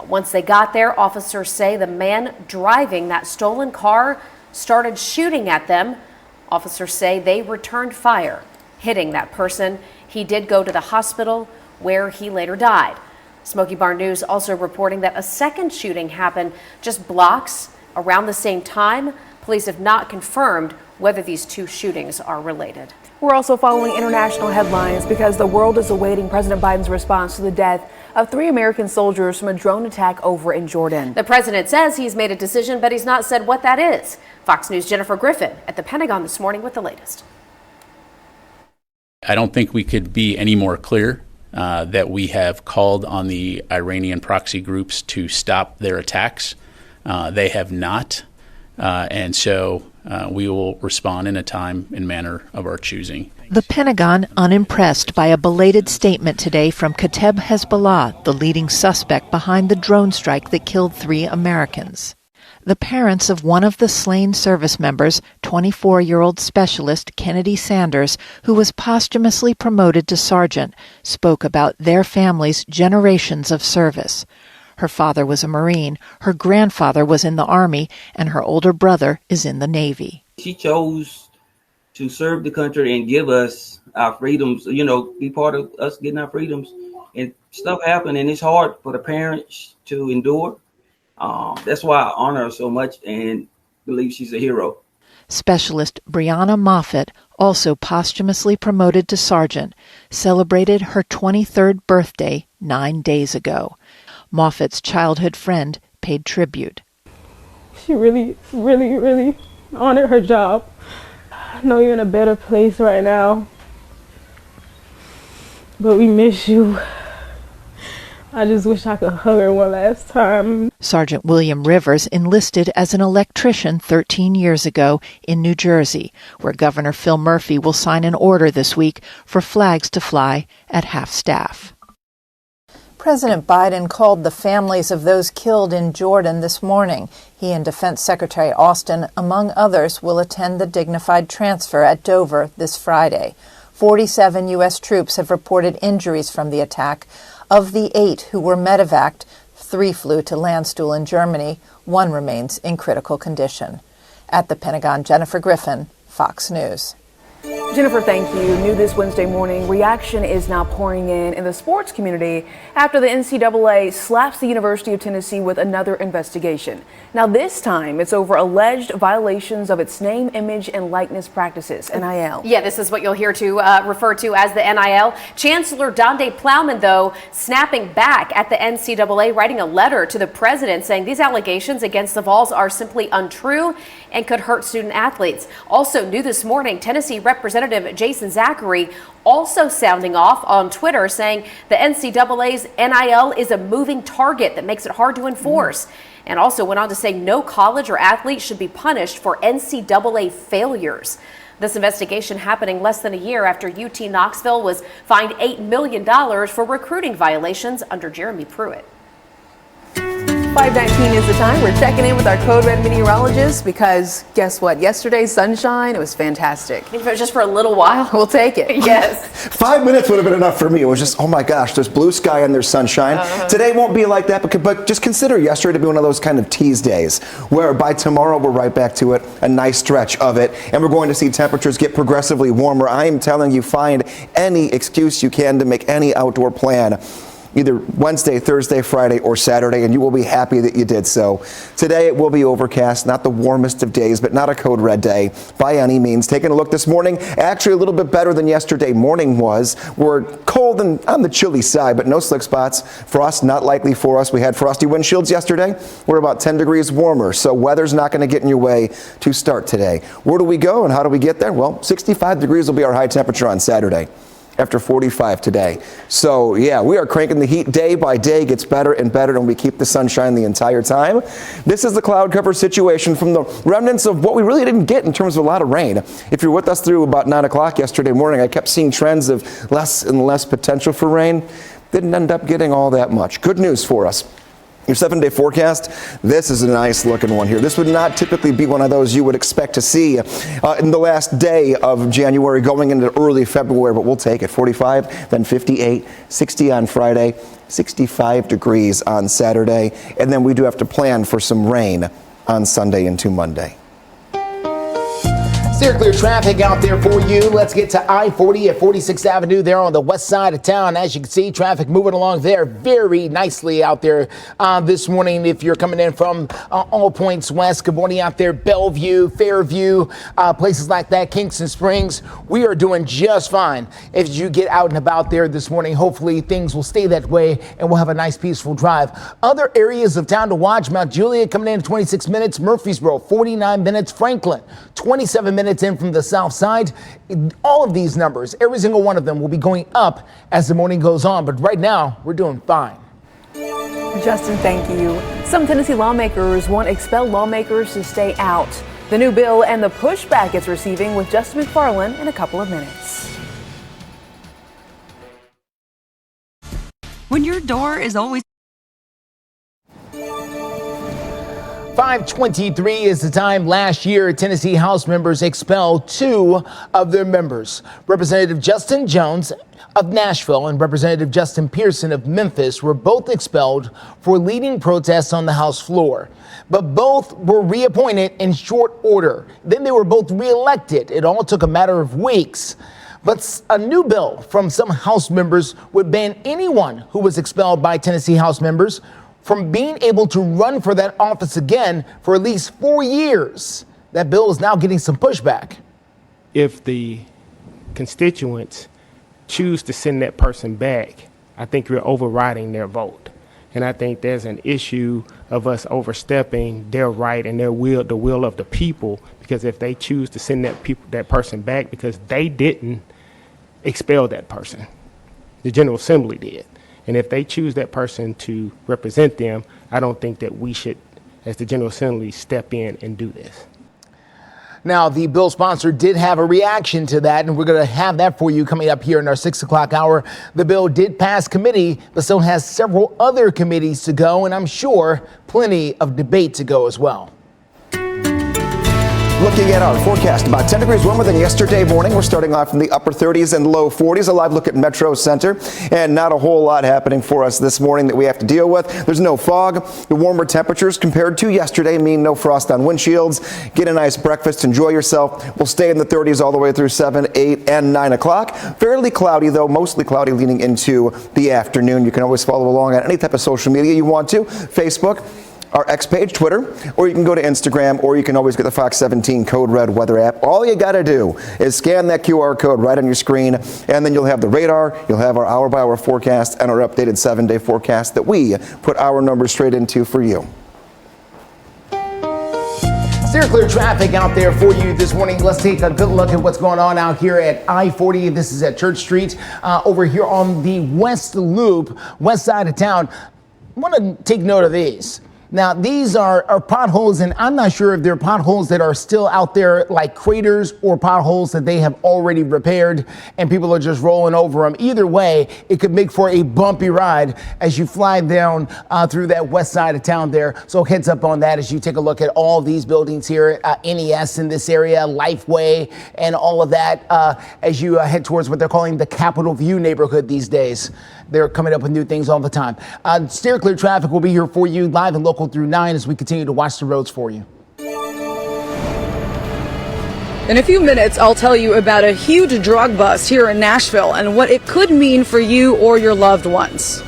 Once they got there, officers say the man driving that stolen car started shooting at them. Officers say they returned fire, hitting that person. He did go to the hospital where he later died. Smoky Bar News also reporting that a second shooting happened just blocks around the same time. Police have not confirmed whether these two shootings are related. We're also following international headlines because the world is awaiting President Biden's response to the death of 3 American soldiers from a drone attack over in Jordan. The president says he's made a decision, but he's not said what that is. Fox News' Jennifer Griffin at the Pentagon this morning with the latest. I don't think we could be any more clear that we have called on the Iranian proxy groups to stop their attacks. They have not, and so we will respond in a time and manner of our choosing. The Pentagon unimpressed by a belated statement today from Kateb Hezbollah, the leading suspect behind the drone strike that killed 3 Americans. The parents of one of the slain service members, 24-year-old specialist Kennedy Sanders, who was posthumously promoted to sergeant, spoke about their family's generations of service. Her father was a Marine, her grandfather was in the Army, and her older brother is in the Navy. She chose to serve the country and give us our freedoms, be part of us getting our freedoms. And stuff happened, and it's hard for the parents to endure. That's why I honor her so much and believe she's a hero. Specialist Brianna Moffitt, also posthumously promoted to sergeant, celebrated her 23rd birthday 9 days ago. Moffitt's childhood friend paid tribute. She really, really, really honored her job. I know you're in a better place right now, but we miss you. I just wish I could hug her one last time. Sergeant William Rivers enlisted as an electrician 13 years ago in New Jersey, where Governor Phil Murphy will sign an order this week for flags to fly at half-staff. President Biden called the families of those killed in Jordan this morning. He and Defense Secretary Austin, among others, will attend the dignified transfer at Dover this Friday. 47 U.S. troops have reported injuries from the attack. Of the 8 who were medevaced, 3 flew to Landstuhl in Germany. 1 remains in critical condition. At the Pentagon, Jennifer Griffin, Fox News. Jennifer, thank you. New this Wednesday morning, reaction is now pouring in the sports community after the NCAA slaps the University of Tennessee with another investigation. Now this time, it's over alleged violations of its name, image, and likeness practices, NIL. Yeah, this is what you'll hear referred to as the NIL. Chancellor Donde Plowman, though, snapping back at the NCAA, writing a letter to the president saying these allegations against the Vols are simply untrue and could hurt student athletes. Also new this morning, Tennessee Representative Jason Zachary also sounding off on Twitter, saying the NCAA's NIL is a moving target that makes it hard to enforce. And also went on to say no college or athlete should be punished for NCAA failures. This investigation happening less than a year after UT Knoxville was fined $8 million for recruiting violations under Jeremy Pruitt. 5:19 is the time. We're checking in with our Code Red meteorologist because guess what? Yesterday's sunshine, it was fantastic. If it was just for a little while, we'll take it. Yes. 5 minutes would have been enough for me. It was just, oh my gosh, there's blue sky and there's sunshine. Today won't be like that, but just consider yesterday to be one of those kind of tease days where by tomorrow we're right back to it, a nice stretch of it, and we're going to see temperatures get progressively warmer. I am telling you, find any excuse you can to make any outdoor plan, either Wednesday, Thursday, Friday, or Saturday, and you will be happy that you did so. Today it will be overcast, not the warmest of days, but not a code red day by any means. Taking a look this morning, actually a little bit better than yesterday morning was. We're cold and on the chilly side, but no slick spots. Frost not likely for us. We had frosty windshields yesterday. We're about 10 degrees warmer, so weather's not going to get in your way to start today. Where do we go and how do we get there? Well, 65 degrees will be our high temperature on Saturday, after 45 today. So yeah, we are cranking the heat day by day. Gets better and better, and we keep the sunshine the entire time. This is the cloud cover situation from the remnants of what we really didn't get in terms of a lot of rain. If you're with us through about 9 o'clock yesterday morning, I kept seeing trends of less and less potential for rain. Didn't end up getting all that much. Good news for us. Your 7-day forecast, this is a nice looking one here. This would not typically be one of those you would expect to see in the last day of January going into early February, but we'll take it. 45, then 58, 60 on Friday, 65 degrees on Saturday, and then we do have to plan for some rain on Sunday into Monday. Steer clear traffic out there for you. Let's get to I-40 at 46th Avenue there on the west side of town. As you can see, traffic moving along there very nicely out there this morning. If you're coming in from all points west, good morning out there, Bellevue, Fairview, places like that, Kingston Springs. We are doing just fine if you get out and about there this morning. Hopefully things will stay that way and we'll have a nice peaceful drive. Other areas of town to watch, Mount Juliet coming in 26 minutes, Murfreesboro 49 minutes, Franklin 27 minutes in from the south side. All of these numbers, every single one of them will be going up as the morning goes on. But right now, we're doing fine. Justin, thank you. Some Tennessee lawmakers want expelled lawmakers to stay out. The new bill and the pushback it's receiving with Justin McFarland in a couple of minutes. When your door is always 5:23 is the time. Last year, Tennessee House members expelled 2 of their members. Representative Justin Jones of Nashville and Representative Justin Pearson of Memphis were both expelled for leading protests on the House floor. But both were reappointed in short order. Then they were both reelected. It all took a matter of weeks. But a new bill from some House members would ban anyone who was expelled by Tennessee House members from being able to run for that office again for at least 4 years. That bill is now getting some pushback. If the constituents choose to send that person back, I think you're overriding their vote. And I think there's an issue of us overstepping their right and their will, the will of the people, because if they choose to send that person back because they didn't expel that person, the General Assembly did. And if they choose that person to represent them, I don't think that we should, as the General Assembly, step in and do this. Now, the bill sponsor did have a reaction to that, and we're going to have that for you coming up here in our 6 o'clock hour. The bill did pass committee, but still has several other committees to go, and I'm sure plenty of debate to go as well. Looking at our forecast, about 10 degrees warmer than yesterday morning. We're starting off in the upper 30s and low 40s. A live look at Metro Center, and not a whole lot happening for us this morning that we have to deal with. There's no fog. The warmer temperatures compared to yesterday mean no frost on windshields. Get a nice breakfast. Enjoy yourself. We'll stay in the 30s all the way through 7, 8, and 9 o'clock. Fairly cloudy, though, mostly cloudy leading into the afternoon. You can always follow along on any type of social media you want to. Facebook, our X page, Twitter, or you can go to Instagram, or you can always get the Fox 17 Code Red weather app. All you got to do is scan that QR code right on your screen, and then you'll have the radar, you'll have our hour-by-hour forecast, and our updated 7-day forecast that we put our numbers straight into for you. Steer clear traffic out there for you this morning. Let's take a good look at what's going on out here at I-40. This is at Church Street, over here on the West Loop, west side of town. I want to take note of these. Now, these are potholes, and I'm not sure if they're potholes that are still out there like craters or potholes that they have already repaired and people are just rolling over them. Either way, it could make for a bumpy ride as you fly down through that west side of town there. So heads up on that as you take a look at all these buildings here, NES in this area, Lifeway, and all of that as you head towards what they're calling the Capitol View neighborhood these days. They're coming up with new things all the time. Steer clear traffic will be here for you live and local through 9 as we continue to watch the roads for you. In a few minutes, I'll tell you about a huge drug bust here in Nashville and what it could mean for you or your loved ones.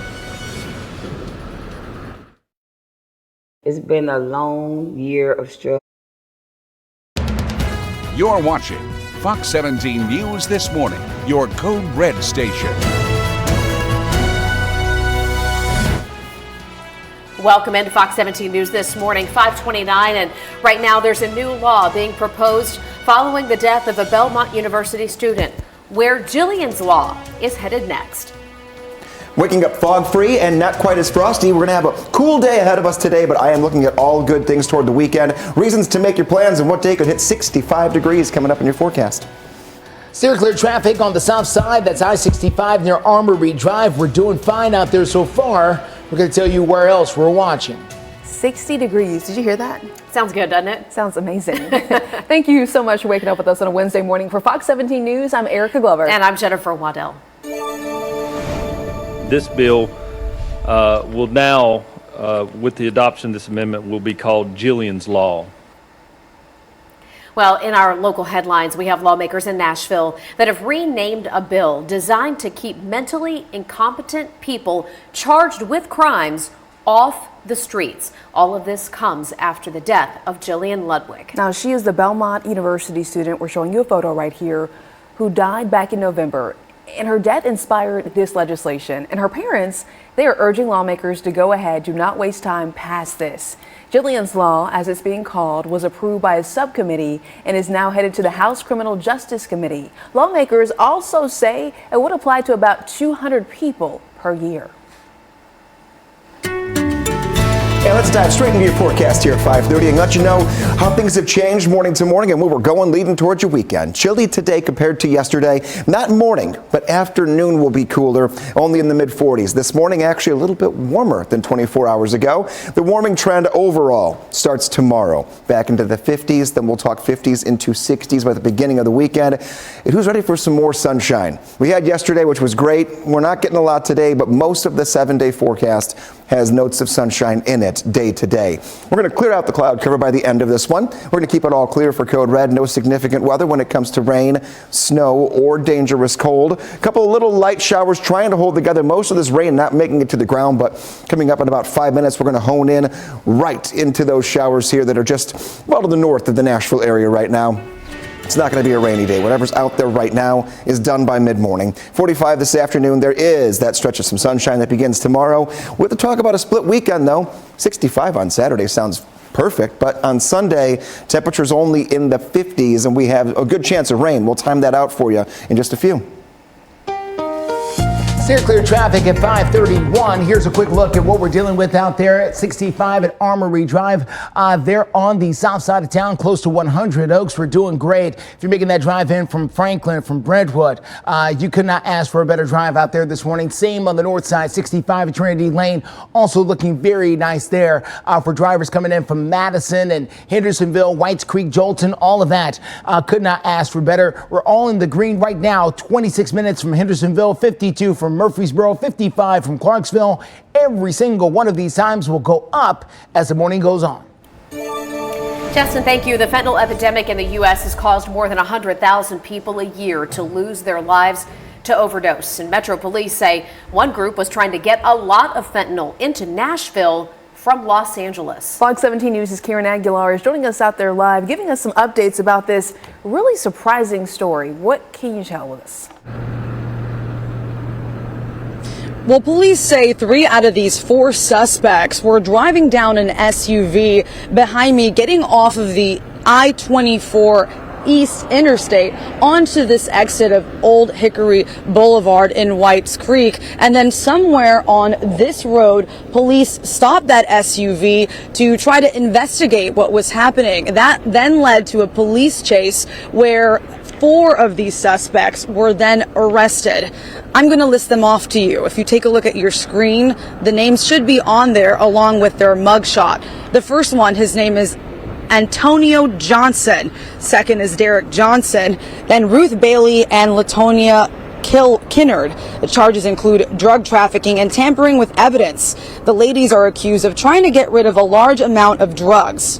It's been a long year of struggle. You're watching Fox 17 News This Morning, your Code Red station. Welcome into Fox 17 News This Morning, 5:29, and right now there's a new law being proposed following the death of a Belmont University student. Where Jillian's law is headed next. Waking up fog-free and not quite as frosty. We're going to have a cool day ahead of us today, but I am looking at all good things toward the weekend. Reasons to make your plans and what day could hit 65 degrees coming up in your forecast. Steer clear traffic on the south side. That's I-65 near Armory Drive. We're doing fine out there so far. We're going to tell you where else we're watching. 60 degrees. Did you hear that? Sounds good, doesn't it? Sounds amazing. Thank you so much for waking up with us on a Wednesday morning. For Fox 17 News, I'm Erica Glover. And I'm Jennifer Waddell. This bill will now, with the adoption of this amendment, will be called Jillian's Law. Well, in our local headlines, we have lawmakers in Nashville that have renamed a bill designed to keep mentally incompetent people charged with crimes off the streets. All of this comes after the death of Jillian Ludwig. Now, she is the Belmont University student, we're showing you a photo right here, who died back in November. And her death inspired this legislation. And her parents, they are urging lawmakers to go ahead, do not waste time past this. Jillian's Law, as it's being called, was approved by a subcommittee and is now headed to the House Criminal Justice Committee. Lawmakers also say it would apply to about 200 people per year. And let's dive straight into your forecast here at 5:30 and let you know how things have changed morning to morning and where we're going leading towards your weekend. Chilly today compared to yesterday. Not morning, but afternoon will be cooler, only in the mid-40s. This morning actually a little bit warmer than 24 hours ago. The warming trend overall starts tomorrow. Back into the 50s, then we'll talk 50s into 60s by the beginning of the weekend. And who's ready for some more sunshine? We had yesterday, which was great. We're not getting a lot today, but most of the 7-day forecast has notes of sunshine in it day to day. We're going to clear out the cloud cover by the end of this one. We're going to keep it all clear for code red. No significant weather when it comes to rain, snow, or dangerous cold. A couple of little light showers trying to hold together most of this rain, not making it to the ground, but coming up in about 5 minutes, we're going to hone in right into those showers here that are just well to the north of the Nashville area right now. It's not going to be a rainy day. Whatever's out there right now is done by mid-morning. 45 this afternoon. There is that stretch of some sunshine that begins tomorrow. With the talk about a split weekend, though. 65 on Saturday sounds perfect, but on Sunday, temperatures only in the 50s, and we have a good chance of rain. We'll time that out for you in just a few. Steer clear traffic at 5:31. Here's a quick look at what we're dealing with out there at 65 at Armory Drive. They're on the south side of town, close to 100 Oaks. We're doing great. If you're making that drive in from Franklin, from Brentwood, you could not ask for a better drive out there this morning. Same on the north side, 65 at Trinity Lane. Also looking very nice there for drivers coming in from Madison and Hendersonville, Whites Creek, Jolton, all of that. Could not ask for better. We're all in the green right now. 26 minutes from Hendersonville, 52 from Murfreesboro, 55 from Clarksville. Every single one of these times will go up as the morning goes on. Justin, thank you. The fentanyl epidemic in the U.S. has caused more than 100,000 people a year to lose their lives to overdose. And Metro Police say one group was trying to get a lot of fentanyl into Nashville from Los Angeles. Fox 17 News' Karen Aguilar is joining us out there live, giving us some updates about this really surprising story. What can you tell us? Well, police say 3 out of these 4 suspects were driving down an SUV behind me, getting off of the I-24 East Interstate onto this exit of Old Hickory Boulevard in Whites Creek. And then somewhere on this road, police stopped that SUV to try to investigate what was happening. That then led to a police chase where 4 of these suspects were then arrested. I'm going to list them off to you. If you take a look at your screen, the names should be on there along with their mugshot. The first one, his name is Antonio Johnson. Second is Derek Johnson. Then Ruth Bailey and Latonia Kinnard. The charges include drug trafficking and tampering with evidence. The ladies are accused of trying to get rid of a large amount of drugs.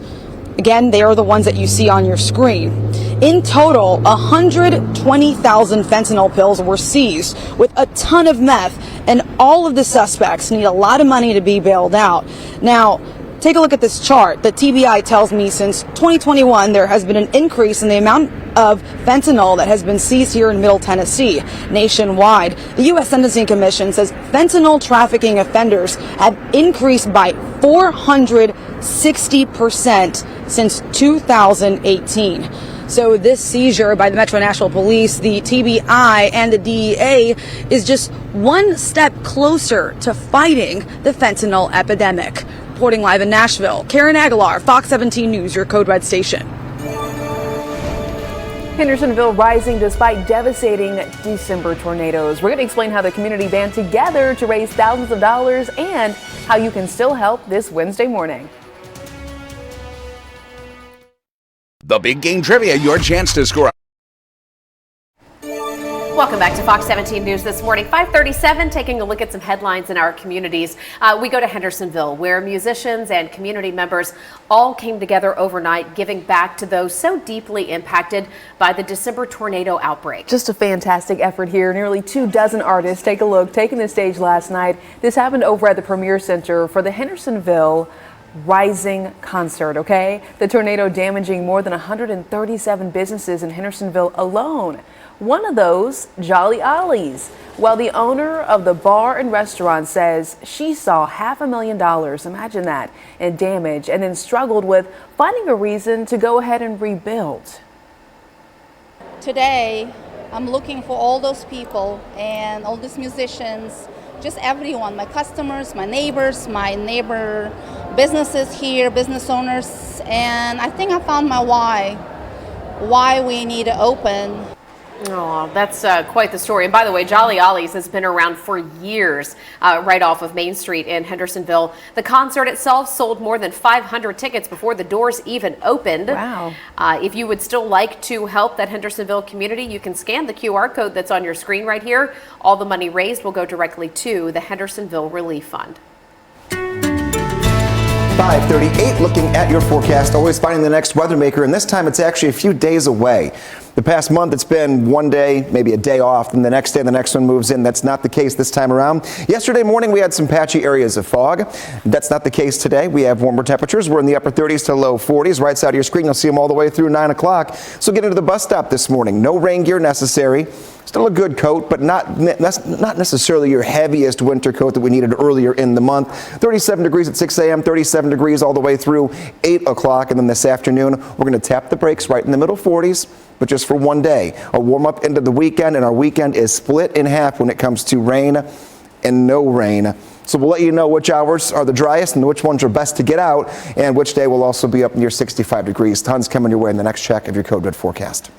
Again, they are the ones that you see on your screen. In total, 120,000 fentanyl pills were seized with a ton of meth, and all of the suspects need a lot of money to be bailed out. Now, take a look at this chart. The TBI tells me since 2021, there has been an increase in the amount of fentanyl that has been seized here in Middle Tennessee. Nationwide, the U.S. Sentencing Commission says fentanyl trafficking offenders have increased by 460% since 2018. So this seizure by the Metro Nashville Police, the TBI, and the DEA is just one step closer to fighting the fentanyl epidemic. Reporting live in Nashville, Karen Aguilar, Fox 17 News, your Code Red station. Hendersonville rising despite devastating December tornadoes. We're going to explain how the community band together to raise thousands of dollars and how you can still help this Wednesday morning. The big game trivia, your chance to score. Welcome back to Fox 17 News this morning. 5:37, taking a look at some headlines in our communities. We go to Hendersonville, where musicians and community members all came together overnight, giving back to those so deeply impacted by the December tornado outbreak. Just a fantastic effort here. Nearly 24 artists, take a look, taking the stage last night. This happened over at the Premier Center for the Hendersonville Rising concert, okay? The tornado damaging more than 137 businesses in Hendersonville alone. One of those, Jolly Ollie's. Well, the owner of the bar and restaurant says she saw $500,000, imagine that, in damage, and then struggled with finding a reason to go ahead and rebuild. Today, I'm looking for all those people and all these musicians, just everyone, my customers, my neighbors, my neighbor businesses here, business owners, and I think I found my why we need to open. Oh, that's quite the story. And by the way, Jolly Ollie's has been around for years, right off of Main Street in Hendersonville. The concert itself sold more than 500 tickets before the doors even opened. Wow. If you would still like to help that Hendersonville community, you can scan the QR code that's on your screen right here. All the money raised will go directly to the Hendersonville Relief Fund. 5:38, looking at your forecast, always finding the next weather maker, and this time it's actually a few days away. The past month it's been one day, maybe a day off, and the next day the next one moves in. That's not the case this time around. Yesterday morning we had some patchy areas of fog. That's not the case today. We have warmer temperatures. We're in the upper 30s to low 40s. Right side of your screen, you'll see them all the way through 9 o'clock. So get into the bus stop this morning. No rain gear necessary. Still a good coat, but not necessarily your heaviest winter coat that we needed earlier in the month. 37 degrees at 6 a.m., 37 degrees all the way through 8 o'clock. And then this afternoon, we're going to tap the brakes right in the middle 40s, but just for one day. A warm up into the weekend, and our weekend is split in half when it comes to rain and no rain. So we'll let you know which hours are the driest and which ones are best to get out, and which day will also be up near 65 degrees. Tons coming your way in the next check of your Code Red forecast.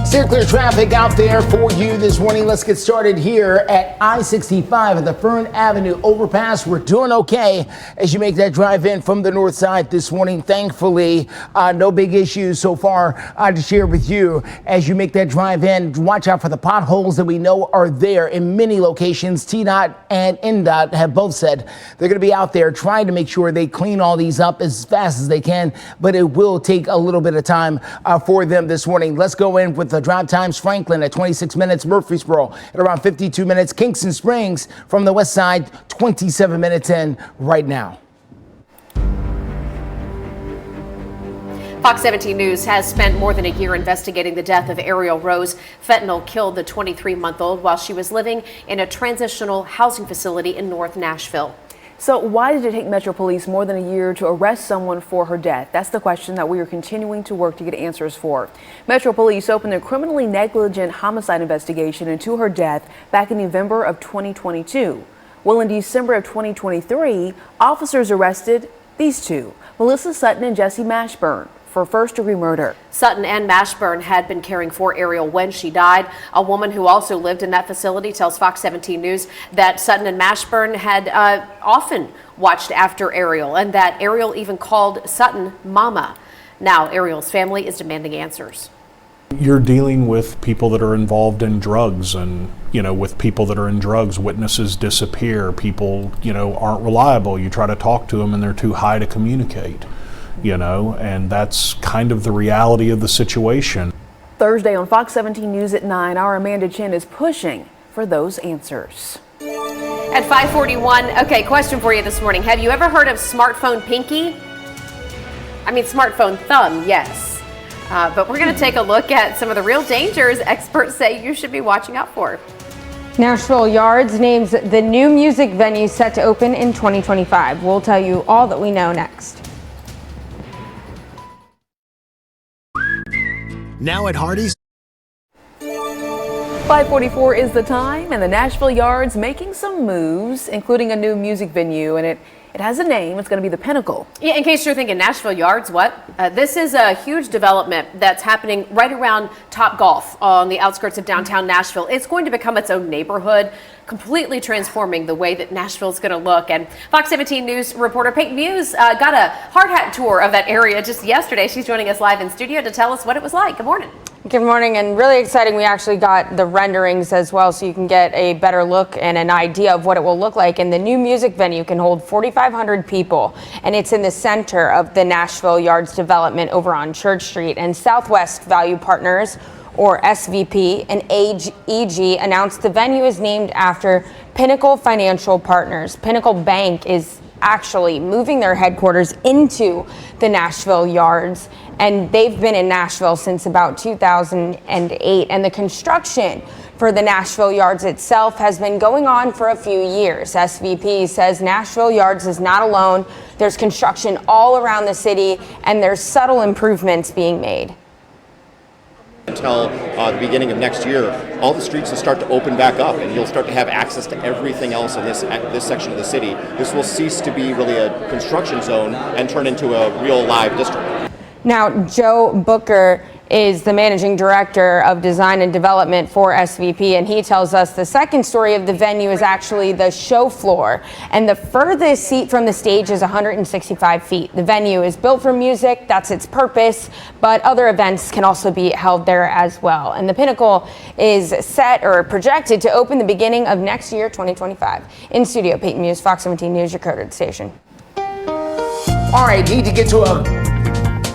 Steer clear traffic out there for you this morning. Let's get started here at I-65 at the Fern Avenue overpass. We're doing okay as you make that drive in from the north side this morning. Thankfully, no big issues so far to share with you as you make that drive in. Watch out for the potholes that we know are there in many locations. TDOT and NDOT have both said they're going to be out there trying to make sure they clean all these up as fast as they can, but it will take a little bit of time for them this morning. Let's go in with the drive times. Franklin at 26 minutes, Murfreesboro at around 52 minutes, Kingston Springs from the west side 27 minutes in right now. Fox 17 News has spent more than a year investigating the death of Ariel Rose. Fentanyl killed the 23-month-old while she was living in a transitional housing facility in North Nashville. So why did it take Metro Police more than a year to arrest someone for her death? That's the question that we are continuing to work to get answers for. Metro Police opened a criminally negligent homicide investigation into her death back in November of 2022. Well, in December of 2023, officers arrested these two, Melissa Sutton and Jesse Mashburn, for first-degree murder. Sutton and Mashburn had been caring for Ariel when she died. A woman who also lived in that facility tells Fox 17 News that Sutton and Mashburn had often watched after Ariel, and that Ariel even called Sutton Mama. Now Ariel's family is demanding answers. You're dealing with people that are involved in drugs, and with people that are in drugs, witnesses disappear, people aren't reliable. You try to talk to them and they're too high to communicate. And that's kind of the reality of the situation. Thursday on Fox 17 News at 9, our Amanda Chin is pushing for those answers. At 5:41, okay, question for you this morning. Have you ever heard of smartphone pinky? I mean, smartphone thumb, yes. But we're going to take a look at some of the real dangers experts say you should be watching out for. Nashville Yards names the new music venue set to open in 2025. We'll tell you all that we know next. Now at Hardee's. 5:44 is the time, and the Nashville Yards making some moves, including a new music venue, and it It has a name. It's going to be the Pinnacle. Yeah, in case you're thinking Nashville Yards, what? This is a huge development that's happening right around Topgolf on the outskirts of downtown Nashville. It's going to become its own neighborhood, completely transforming the way that Nashville is going to look. And Fox 17 News reporter Peyton Muse got a hard hat tour of that area just yesterday. She's joining us live in studio to tell us what it was like. Good morning. Good morning, and really exciting. We actually got the renderings as well, so you can get a better look and an idea of what it will look like. And the new music venue can hold 4,500 people, and it's in the center of the Nashville Yards development over on Church Street. And Southwest Value Partners, or SVP, and AEG announced the venue is named after Pinnacle Financial Partners. Pinnacle Bank is actually moving their headquarters into the Nashville Yards, and they've been in Nashville since about 2008. And the construction for the Nashville Yards itself has been going on for a few years. SVP says Nashville Yards is not alone. There's construction all around the city, and there's subtle improvements being made. Until the beginning of next year, all the streets will start to open back up, and you'll start to have access to everything else in this section of the city. This will cease to be really a construction zone and turn into a real live district. Now, Joe Booker is the managing director of design and development for SVP, and he tells us the second story of the venue is actually the show floor, and the furthest seat from the stage is 165 feet. The venue is built for music, that's its purpose, but other events can also be held there as well. And the Pinnacle is set or projected to open the beginning of next year, 2025. In studio, Peyton Muse, Fox 17 News, your coded station. All right, need to get to a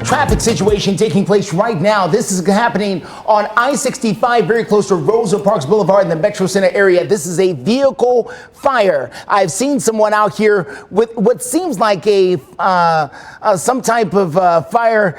traffic situation taking place right now. This is happening on I-65, very close to Rosa Parks Boulevard in the Metro Center area. This is a vehicle fire. I've seen someone out here with what seems like a some type of fire,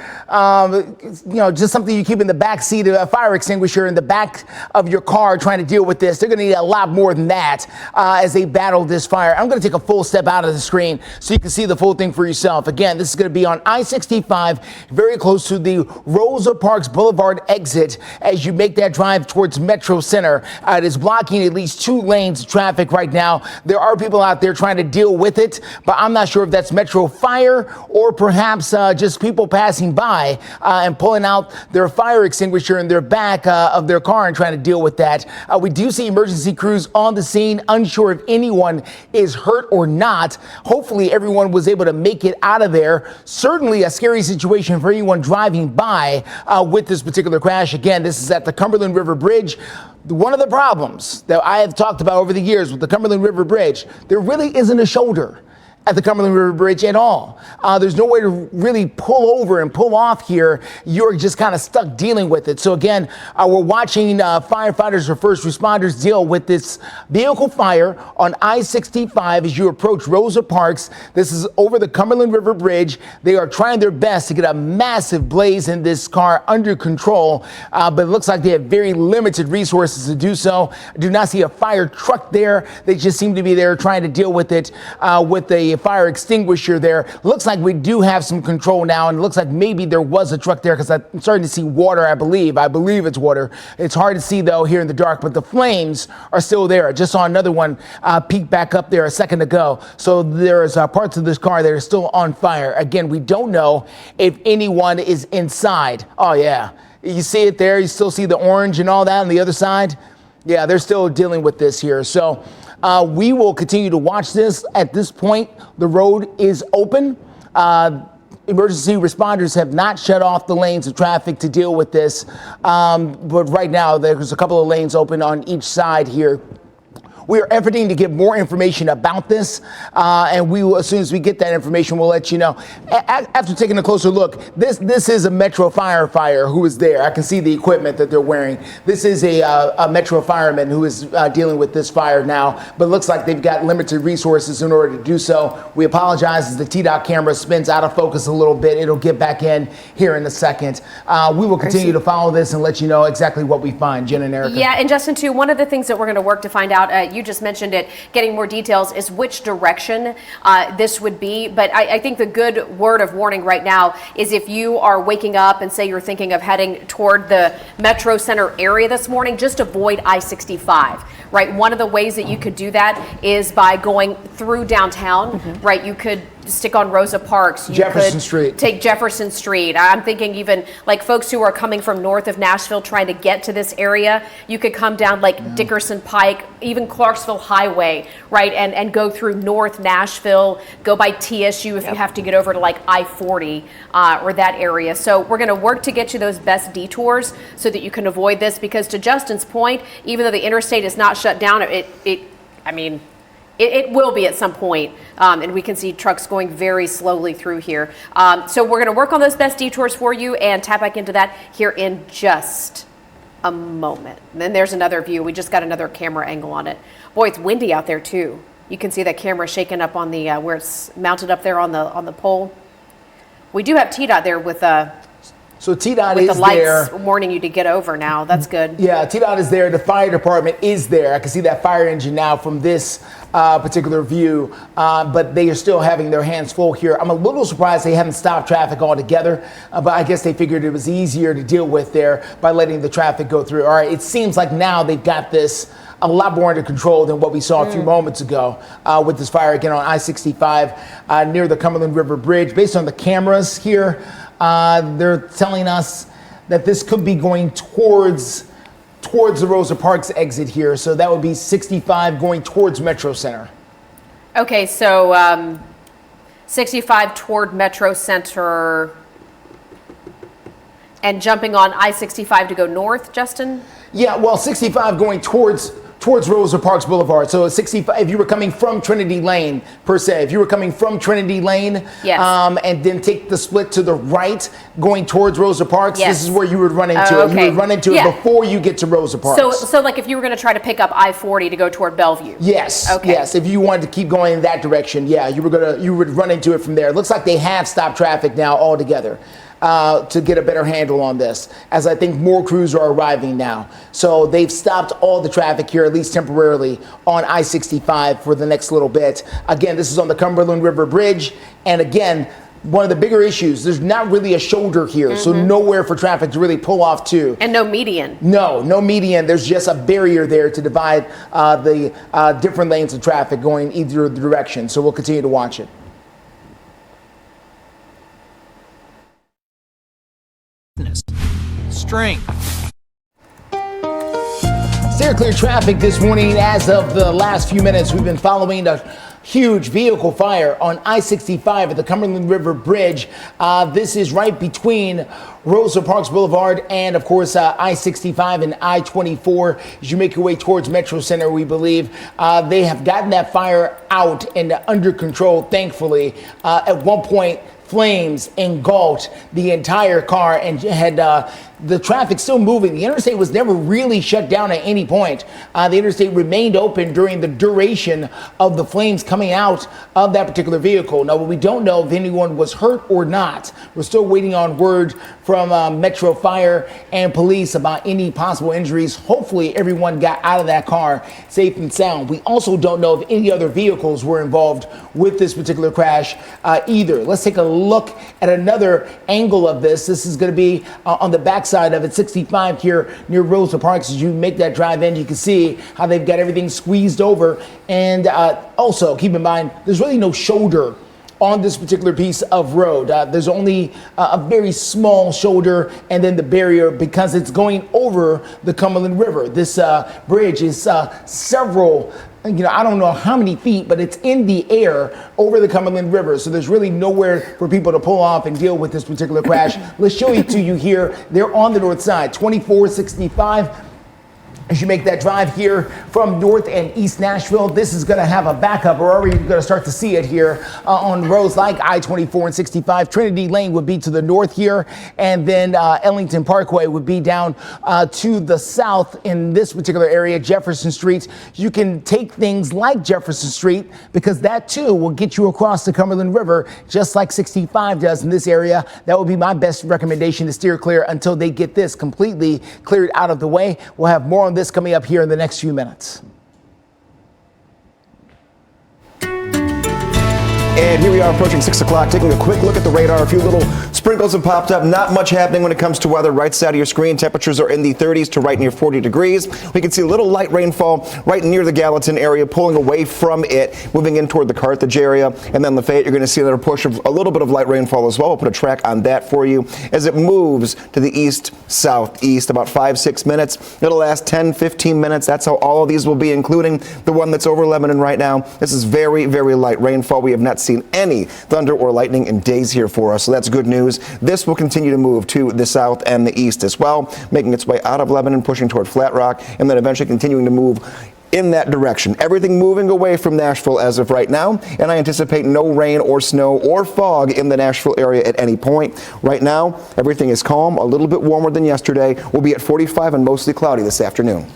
just something you keep in the back seat of a fire extinguisher in the back of your car trying to deal with this. They're going to need a lot more than that as they battle this fire. I'm going to take a full step out of the screen so you can see the full thing for yourself. Again, this is going to be on I-65, very close to the Rosa Parks Boulevard exit as you make that drive towards Metro Center. It is blocking at least 2 lanes of traffic right now. There are people out there trying to deal with it, but I'm not sure if that's Metro Fire or perhaps just people passing by and pulling out their fire extinguisher in their back of their car and trying to deal with that. We do see emergency crews on the scene, unsure if anyone is hurt or not. Hopefully everyone was able to make it out of there. Certainly a scary situation for anyone driving by with this particular crash. Again, this is at the Cumberland River Bridge. One of the problems that I have talked about over the years with the Cumberland River Bridge, there really isn't a shoulder at the Cumberland River Bridge at all. There's no way to really pull over and pull off here. You're just kind of stuck dealing with it. So again, we're watching firefighters or first responders deal with this vehicle fire on I-65 as you approach Rosa Parks. This is over the Cumberland River Bridge. They are trying their best to get a massive blaze in this car under control, but it looks like they have very limited resources to do so. I do not see a fire truck there. They just seem to be there trying to deal with it with a fire extinguisher there. Looks like we do have some control now, and it looks like maybe there was a truck there because I'm starting to see water, I believe it's water. It's hard to see though here in the dark, but the flames are still there. Just saw another one peek back up there a second ago. So there's parts of this car that are still on fire. Again, we don't know if anyone is inside. Oh yeah, you see it there. You still see the orange and all that on the other side. Yeah, they're still dealing with this here. So we will continue to watch this. At this point, the road is open. Emergency responders have not shut off the lanes of traffic to deal with this. But right now, there's a couple of lanes open on each side here. We are efforting to get more information about this, and we will, as soon as we get that information, we'll let you know. After taking a closer look, this is a Metro firefighter who is there. I can see the equipment that they're wearing. This is a Metro fireman who is dealing with this fire now, but it looks like they've got limited resources in order to do so. We apologize as the TDOT camera spins out of focus a little bit. It'll get back in here in a second. We will continue to follow this and let you know exactly what we find. Jen and Erica. Yeah, and Justin, too, one of the things that we're going to work to find out, you just mentioned it, getting more details, is which direction this would be. But I think the good word of warning right now is if you are waking up and say you're thinking of heading toward the Metro Center area this morning, just avoid I-65. Right, one of the ways that you could do that is by going through downtown. Right, you could stick on Rosa Parks. You Jefferson could Street. Take Jefferson Street. I'm thinking even like folks who are coming from north of Nashville trying to get to this area, you could come down like Dickerson Pike, even Clarksville Highway, right, and go through North Nashville, go by TSU if you have to get over to like I-40 or that area. So we're going to work to get you those best detours so that you can avoid this, because to Justin's point, even though the interstate is not shut down, it will be at some point, and we can see trucks going very slowly through here. So we're going to work on those best detours for you and tap back into that here in just a moment. And then there's another view. We just got another camera angle on it. Boy, it's windy out there too. You can see that camera shaking up on the where it's mounted up there on the pole. We do have TDOT there with So TDOT with is the lights there. warning you to get over now. That's good. Yeah, TDOT is there. The fire department is there. I can see that fire engine now from this particular view, but they are still having their hands full here. I'm a little surprised they haven't stopped traffic altogether, but I guess they figured it was easier to deal with there by letting the traffic go through. All right, it seems like now they've got this a lot more under control than what we saw a few moments ago with this fire again on I-65 near the Cumberland River Bridge. Based on the cameras here, they're telling us that this could be going towards the Rosa Parks exit here. So that would be 65 going towards Metro Center. Okay, so 65 toward Metro Center and jumping on I-65 to go north, Justin? Yeah, well, 65 going towards Rosa Parks Boulevard. So 65, if you were coming from Trinity Lane, per se, if you were coming from Trinity Lane, yes. And then take the split to the right, going towards Rosa Parks, yes. This is where you would run into it. You would run into it before you get to Rosa Parks. So like if you were going to try to pick up I-40 to go toward Bellevue? Yes. Okay. Yes. If you wanted to keep going in that direction, yeah, you would run into it from there. It looks like they have stopped traffic now altogether. To get a better handle on this, as I think more crews are arriving now. So they've stopped all the traffic here, at least temporarily, on I-65 for the next little bit. Again, this is on the Cumberland River Bridge. And again, one of the bigger issues, there's not really a shoulder here, so nowhere for traffic to really pull off to. And no median. No median. There's just a barrier there to divide the different lanes of traffic going either direction. So we'll continue to watch it. Strength. Stay clear traffic this morning. As of the last few minutes, we've been following a huge vehicle fire on I-65 at the Cumberland River Bridge. This is right between Rosa Parks Boulevard and, of course, I-65 and I-24. As you make your way towards Metro Center, we believe they have gotten that fire out and under control, thankfully. At one point, flames engulfed the entire car and had the traffic still moving. The interstate was never really shut down at any point. The interstate remained open during the duration of the flames coming out of that particular vehicle. Now, we don't know if anyone was hurt or not. We're still waiting on word from Metro Fire and police about any possible injuries. Hopefully, everyone got out of that car safe and sound. We also don't know if any other vehicles were involved with this particular crash either. Let's take a look at another angle of this. This is going to be on the back side of it, 65 here near Rosa Parks. As you make that drive in, you can see how they've got everything squeezed over. And also keep in mind, there's really no shoulder on this particular piece of road. There's only a very small shoulder and then the barrier because it's going over the Cumberland River. This bridge is several, I don't know how many feet, but it's in the air over the Cumberland River. So there's really nowhere for people to pull off and deal with this particular crash. Let's show it to you here. They're on the north side, 2465. As you make that drive here from North and East Nashville, this is going to have a backup. We're already going to start to see it here on roads like I-24 and 65. Trinity Lane would be to the north here, and then Ellington Parkway would be down to the south in this particular area, Jefferson Street. You can take things like Jefferson Street because that too will get you across the Cumberland River just like 65 does in this area. That would be my best recommendation, to steer clear until they get this completely cleared out of the way. We'll have more on this coming up here in the next few minutes. And here we are approaching 6 o'clock, taking a quick look at the radar. A few little sprinkles have popped up. Not much happening when it comes to weather. Right side of your screen, temperatures are in the 30s to right near 40 degrees. We can see a little light rainfall right near the Gallatin area, pulling away from it, moving in toward the Carthage area. And then Lafayette, you're going to see another push of a little bit of light rainfall as well. We'll put a track on that for you as it moves to the east-southeast, about 5-6 minutes. It'll last 10-15 minutes. That's how all of these will be, including the one that's over Lebanon right now. This is very, very light rainfall. We have not seen any thunder or lightning in days here for us, so that's good news. This will continue to move to the south and the east as well, making its way out of Lebanon, pushing toward Flat Rock, and then eventually continuing to move in that direction. Everything moving away from Nashville as of right now, and I anticipate no rain or snow or fog in the Nashville area at any point. Right now, everything is calm, a little bit warmer than yesterday. We'll be at 45 and mostly cloudy this afternoon.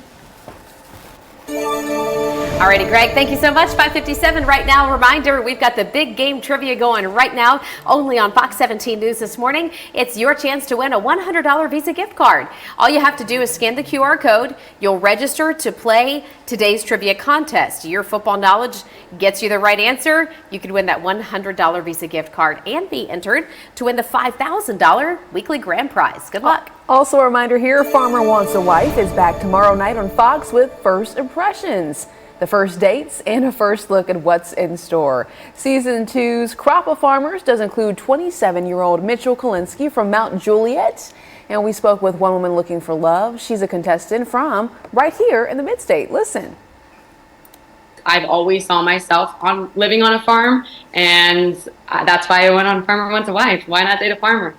Alrighty, Greg, thank you so much. 5:57 right now. Reminder, we've got the big game trivia going right now, only on Fox 17 News this morning. It's your chance to win a $100 Visa gift card. All you have to do is scan the QR code. You'll register to play today's trivia contest. Your football knowledge gets you the right answer. You could win that $100 Visa gift card and be entered to win the $5,000 weekly grand prize. Good luck. Also a reminder here, Farmer Wants a Wife is back tomorrow night on Fox with First Impressions. The first dates and a first look at what's in store. Season 2's Crop of Farmers does include 27-year-old Mitchell Kalinsky from Mount Juliet. And we spoke with one woman looking for love. She's a contestant from right here in the Mid-State. Listen. I've always saw myself living on a farm, and that's why I went on Farmer Wants a Wife. Why not date a farmer?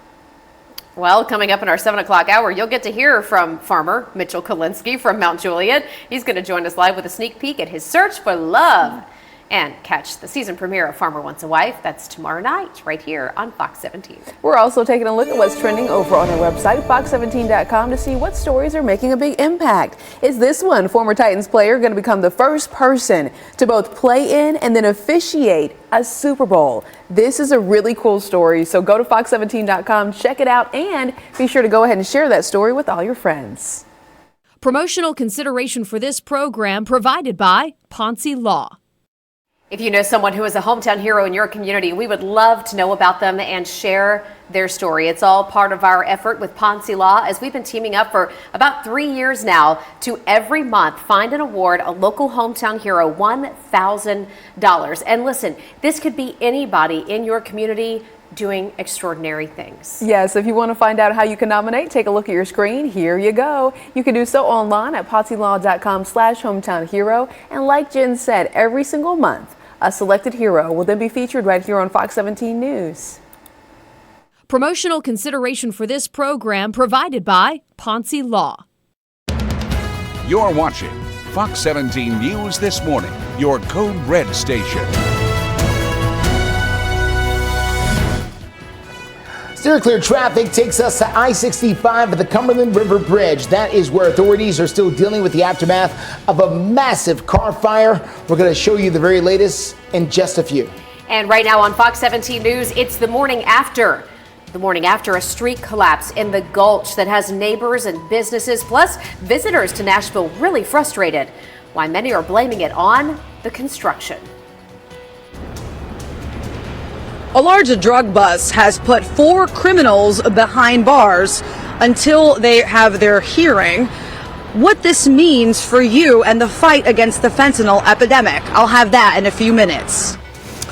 Well, coming up in our 7 o'clock hour, you'll get to hear from farmer Mitchell Kalinsky from Mount Juliet. He's going to join us live with a sneak peek at his search for love. And catch the season premiere of Farmer Wants a Wife. That's tomorrow night, right here on Fox 17. We're also taking a look at what's trending over on our website, fox17.com, to see what stories are making a big impact. Is this one, former Titans player, going to become the first person to both play in and then officiate a Super Bowl? This is a really cool story, so go to fox17.com, check it out, and be sure to go ahead and share that story with all your friends. Promotional consideration for this program provided by Ponce Law. If you know someone who is a hometown hero in your community, we would love to know about them and share their story. It's all part of our effort with Ponce Law, as we've been teaming up for about 3 years now to every month find and award a local hometown hero $1,000. And listen, this could be anybody in your community doing extraordinary things. Yes, if you want to find out how you can nominate, take a look at your screen. Here you go. You can do so online at poncelaw.com/hometownhero. And like Jen said, every single month, a selected hero will then be featured right here on Fox 17 News. Promotional consideration for this program provided by Ponce Law. You're watching Fox 17 News This Morning, your Code Red station. Steer clear traffic takes us to I-65 at the Cumberland River Bridge. That is where authorities are still dealing with the aftermath of a massive car fire. We're going to show you the very latest in just a few. And right now on Fox 17 News, it's the morning after. The morning after a street collapse in the Gulch that has neighbors and businesses, plus visitors to Nashville really frustrated. Why many are blaming it on the construction. A large drug bust has put 4 criminals behind bars until they have their hearing. What this means for you and the fight against the fentanyl epidemic. I'll have that in a few minutes.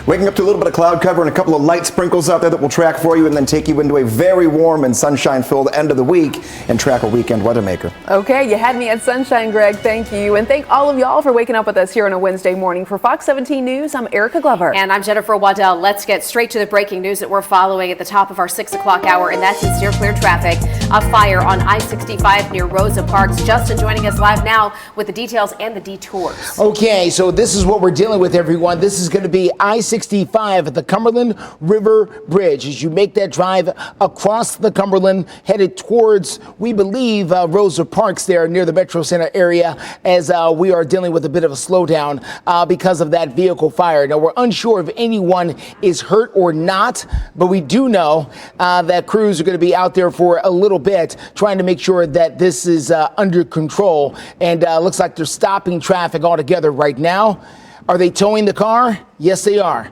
Waking up to a little bit of cloud cover and a couple of light sprinkles out there that will track for you and then take you into a very warm and sunshine-filled end of the week and track a weekend weather maker. Okay, you had me at sunshine, Greg. Thank you. And thank all of y'all for waking up with us here on a Wednesday morning. For Fox 17 News, I'm Erica Glover. And I'm Jennifer Waddell. Let's get straight to the breaking news that we're following at the top of our 6 o'clock hour, and that's in steer clear traffic. A fire on I-65 near Rosa Parks. Justin joining us live now with the details and the detours. Okay, so this is what we're dealing with, everyone. This is going to be I-65 at the Cumberland River Bridge as you make that drive across the Cumberland, headed towards, we believe, Rosa Parks there near the Metro Center area, as we are dealing with a bit of a slowdown because of that vehicle fire. Now, we're unsure if anyone is hurt or not, but we do know that crews are going to be out there for a little bit trying to make sure that this is under control, and looks like they're stopping traffic altogether right now. Are they towing the car? Yes, they are.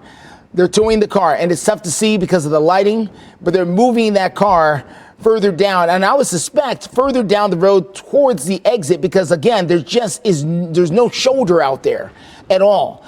They're towing the car, and it's tough to see because of the lighting, but they're moving that car further down, and I would suspect further down the road towards the exit because, again, there's no shoulder out there at all.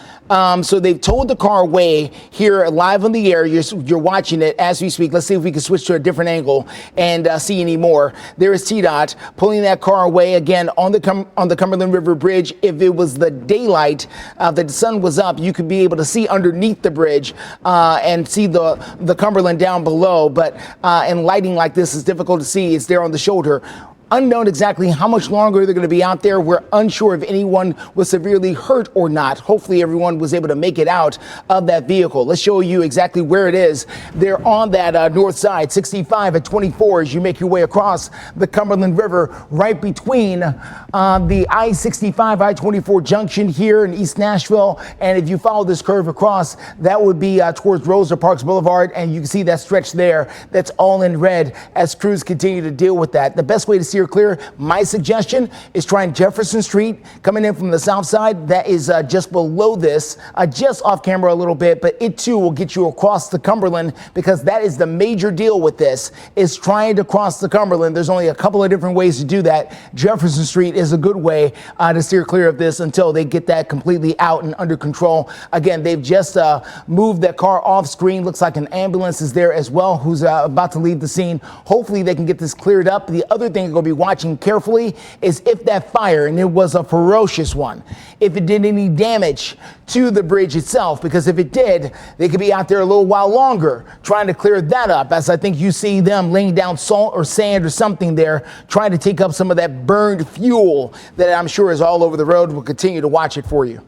So they've towed the car away here live on the air. You're watching it as we speak. Let's see if we can switch to a different angle and see any more. There is TDOT pulling that car away again on the Cumberland River Bridge. If it was the daylight, the sun was up, you could be able to see underneath the bridge and see the Cumberland down below. But in lighting like this, it's difficult to see. It's there on the shoulder. Unknown exactly how much longer they're going to be out there. We're unsure if anyone was severely hurt or not. Hopefully everyone was able to make it out of that vehicle. Let's show you exactly where it is. They're on that north side, 65 at 24 as you make your way across the Cumberland River, right between the I-65, I-24 junction here in East Nashville. And if you follow this curve across, that would be towards Rosa Parks Boulevard. And you can see that stretch there. That's all in red as crews continue to deal with that. The best way to steer clear, my suggestion is trying Jefferson Street coming in from the south side. That is just below this, just off camera a little bit, but it too will get you across the Cumberland because that is the major deal with this, is trying to cross the Cumberland. There's only a couple of different ways to do that. Jefferson Street is a good way to steer clear of this until they get that completely out and under control. Again, they've just moved that car off screen. Looks like an ambulance is there as well who's about to leave the scene. Hopefully they can get this cleared up. The other thing going to be watching carefully is if that fire, and it was a ferocious one, if it did any damage to the bridge itself, because if it did, they could be out there a little while longer trying to clear that up, as I think you see them laying down salt or sand or something there, trying to take up some of that burned fuel that I'm sure is all over the road. We'll continue to watch it for you.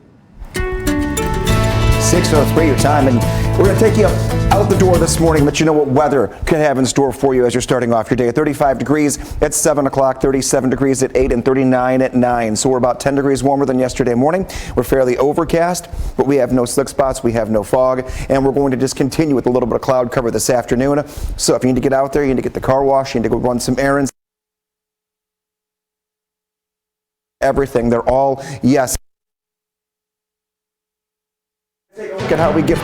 6:03 your time, and we're going to take you out the door this morning, let you know what weather could have in store for you as you're starting off your day. 35 degrees at 7 o'clock, 37 degrees at 8, and 39 at 9. So we're about 10 degrees warmer than yesterday morning. We're fairly overcast, but we have no slick spots, we have no fog, and we're going to just continue with a little bit of cloud cover this afternoon. So if you need to get out there, you need to get the car washed, you need to go run some errands, everything, they're all yes. Look at how we give.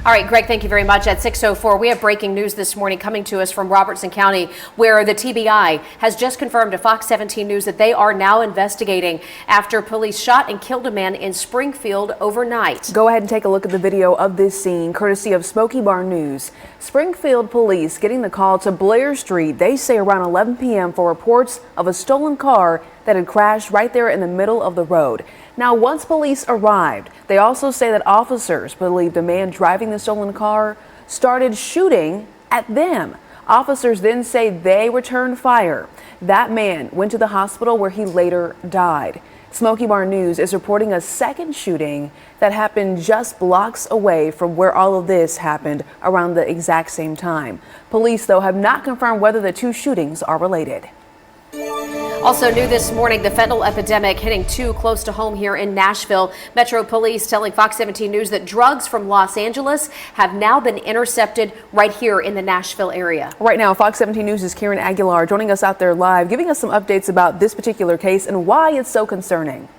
All right, Greg, thank you very much. At 6:04, we have breaking news this morning coming to us from Robertson County, where the TBI has just confirmed to Fox 17 News that they are now investigating after police shot and killed a man in Springfield overnight. Go ahead and take a look at the video of this scene, courtesy of Smoky Bar News. Springfield police getting the call to Blair Street, they say around 11 p.m. for reports of a stolen car that had crashed right there in the middle of the road. Now, once police arrived, they also say that officers believe the man driving the stolen car started shooting at them. Officers then say they returned fire. That man went to the hospital where he later died. Smoky Bar News is reporting a second shooting that happened just blocks away from where all of this happened around the exact same time. Police, though, have not confirmed whether the two shootings are related. Also new this morning, the fentanyl epidemic hitting too close to home here in Nashville. Metro Police telling Fox 17 News that drugs from Los Angeles have now been intercepted right here in the Nashville area. Right now, Fox 17 News' Karen Aguilar joining us out there live, giving us some updates about this particular case and why it's so concerning.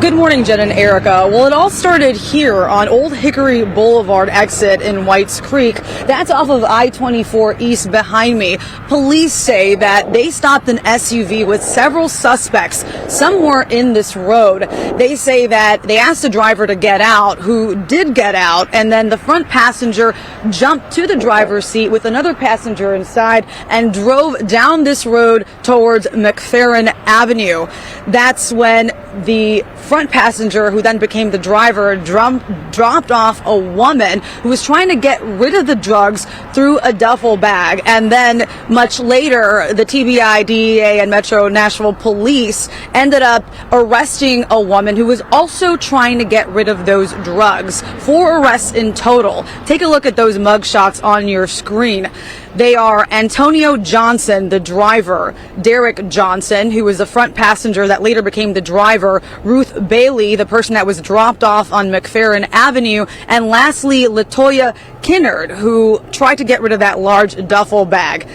Good morning, Jen and Erica. Well, it all started here on Old Hickory Boulevard exit in Whites Creek. That's off of I-24 East behind me. Police say that they stopped an SUV with several suspects somewhere in this road. They say that they asked the driver to get out, who did get out, and then the front passenger jumped to the driver's seat with another passenger inside and drove down this road towards McFerrin Avenue. That's when the front passenger, who then became the driver, dropped off a woman who was trying to get rid of the drugs through a duffel bag. And then much later, the TBI, DEA, and Metro Nashville Police ended up arresting a woman who was also trying to get rid of those drugs. 4 arrests in total. Take a look at those mugshots on your screen. They are Antonio Johnson, the driver, Derek Johnson, who was the front passenger that later became the driver, Ruth Bailey, the person that was dropped off on McFerrin Avenue, and lastly, Latoya Kinnard, who tried to get rid of that large duffel bag.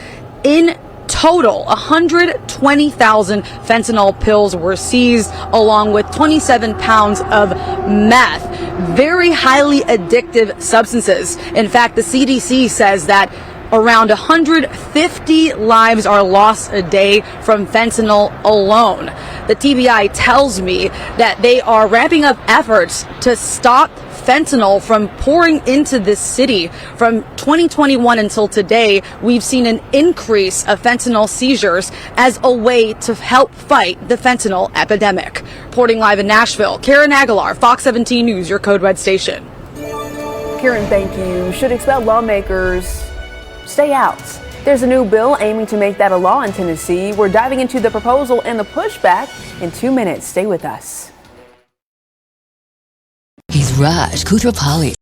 In total, 120,000 fentanyl pills were seized, along with 27 pounds of meth. Very highly addictive substances. In fact, the CDC says that around 150 lives are lost a day from fentanyl alone. The TBI tells me that they are ramping up efforts to stop fentanyl from pouring into this city. From 2021 until today, we've seen an increase of fentanyl seizures as a way to help fight the fentanyl epidemic. Reporting live in Nashville, Karen Aguilar, Fox 17 News, your Code Red station. Karen, thank you. Should expel lawmakers stay out? There's a new bill aiming to make that a law in Tennessee. We're diving into the proposal and the pushback in 2 minutes. Stay with us. He's Raj Kutrapali.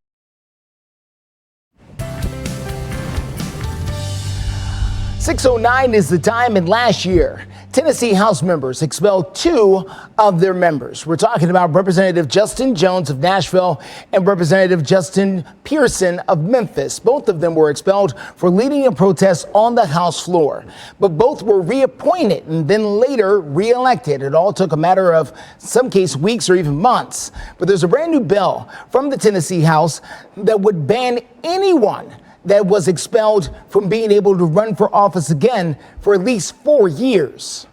6:09 is the time, and last year, Tennessee House members expelled 2 of their members. We're talking about Representative Justin Jones of Nashville and Representative Justin Pearson of Memphis. Both of them were expelled for leading a protest on the House floor, but both were reappointed and then later reelected. It all took a matter of, some case, weeks or even months. But there's a brand new bill from the Tennessee House that would ban anyone that was expelled from being able to run for office again for at least 4 years.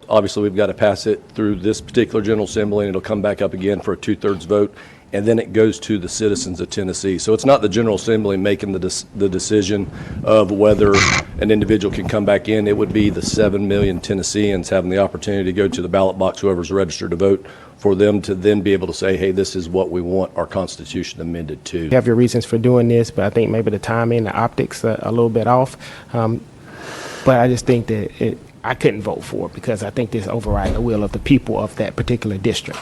Obviously, we've got to pass it through this particular General Assembly, and it'll come back up again for a 2/3 vote, and then it goes to the citizens of Tennessee. So it's not the General Assembly making the decision of whether an individual can come back in. It would be the 7 million Tennesseans having the opportunity to go to the ballot box, whoever's registered to vote, for them to then be able to say, hey, this is what we want our Constitution amended to. You have your reasons for doing this, but I think maybe the timing, the optics are a little bit off. But I just think that I couldn't vote for it because I think this overrides the will of the people of that particular district.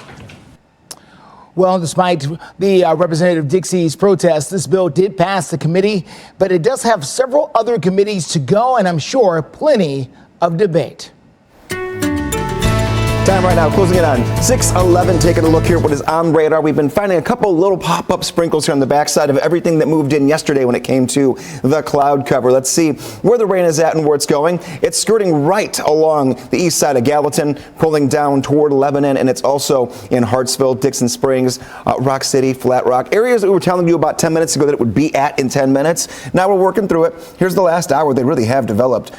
Well, despite the Representative Dixie's protest, this bill did pass the committee, but it does have several other committees to go, and I'm sure plenty of debate. Time right now, closing in on 6:11, taking a look here at what is on radar. We've been finding a couple little pop-up sprinkles here on the backside of everything that moved in yesterday when it came to the cloud cover. Let's see where the rain is at and where it's going. It's skirting right along the east side of Gallatin, pulling down toward Lebanon, and it's also in Hartsville, Dickson Springs, Rock City, Flat Rock. Areas that we were telling you about 10 minutes ago that it would be at in 10 minutes. Now we're working through it. Here's the last hour. They really have developed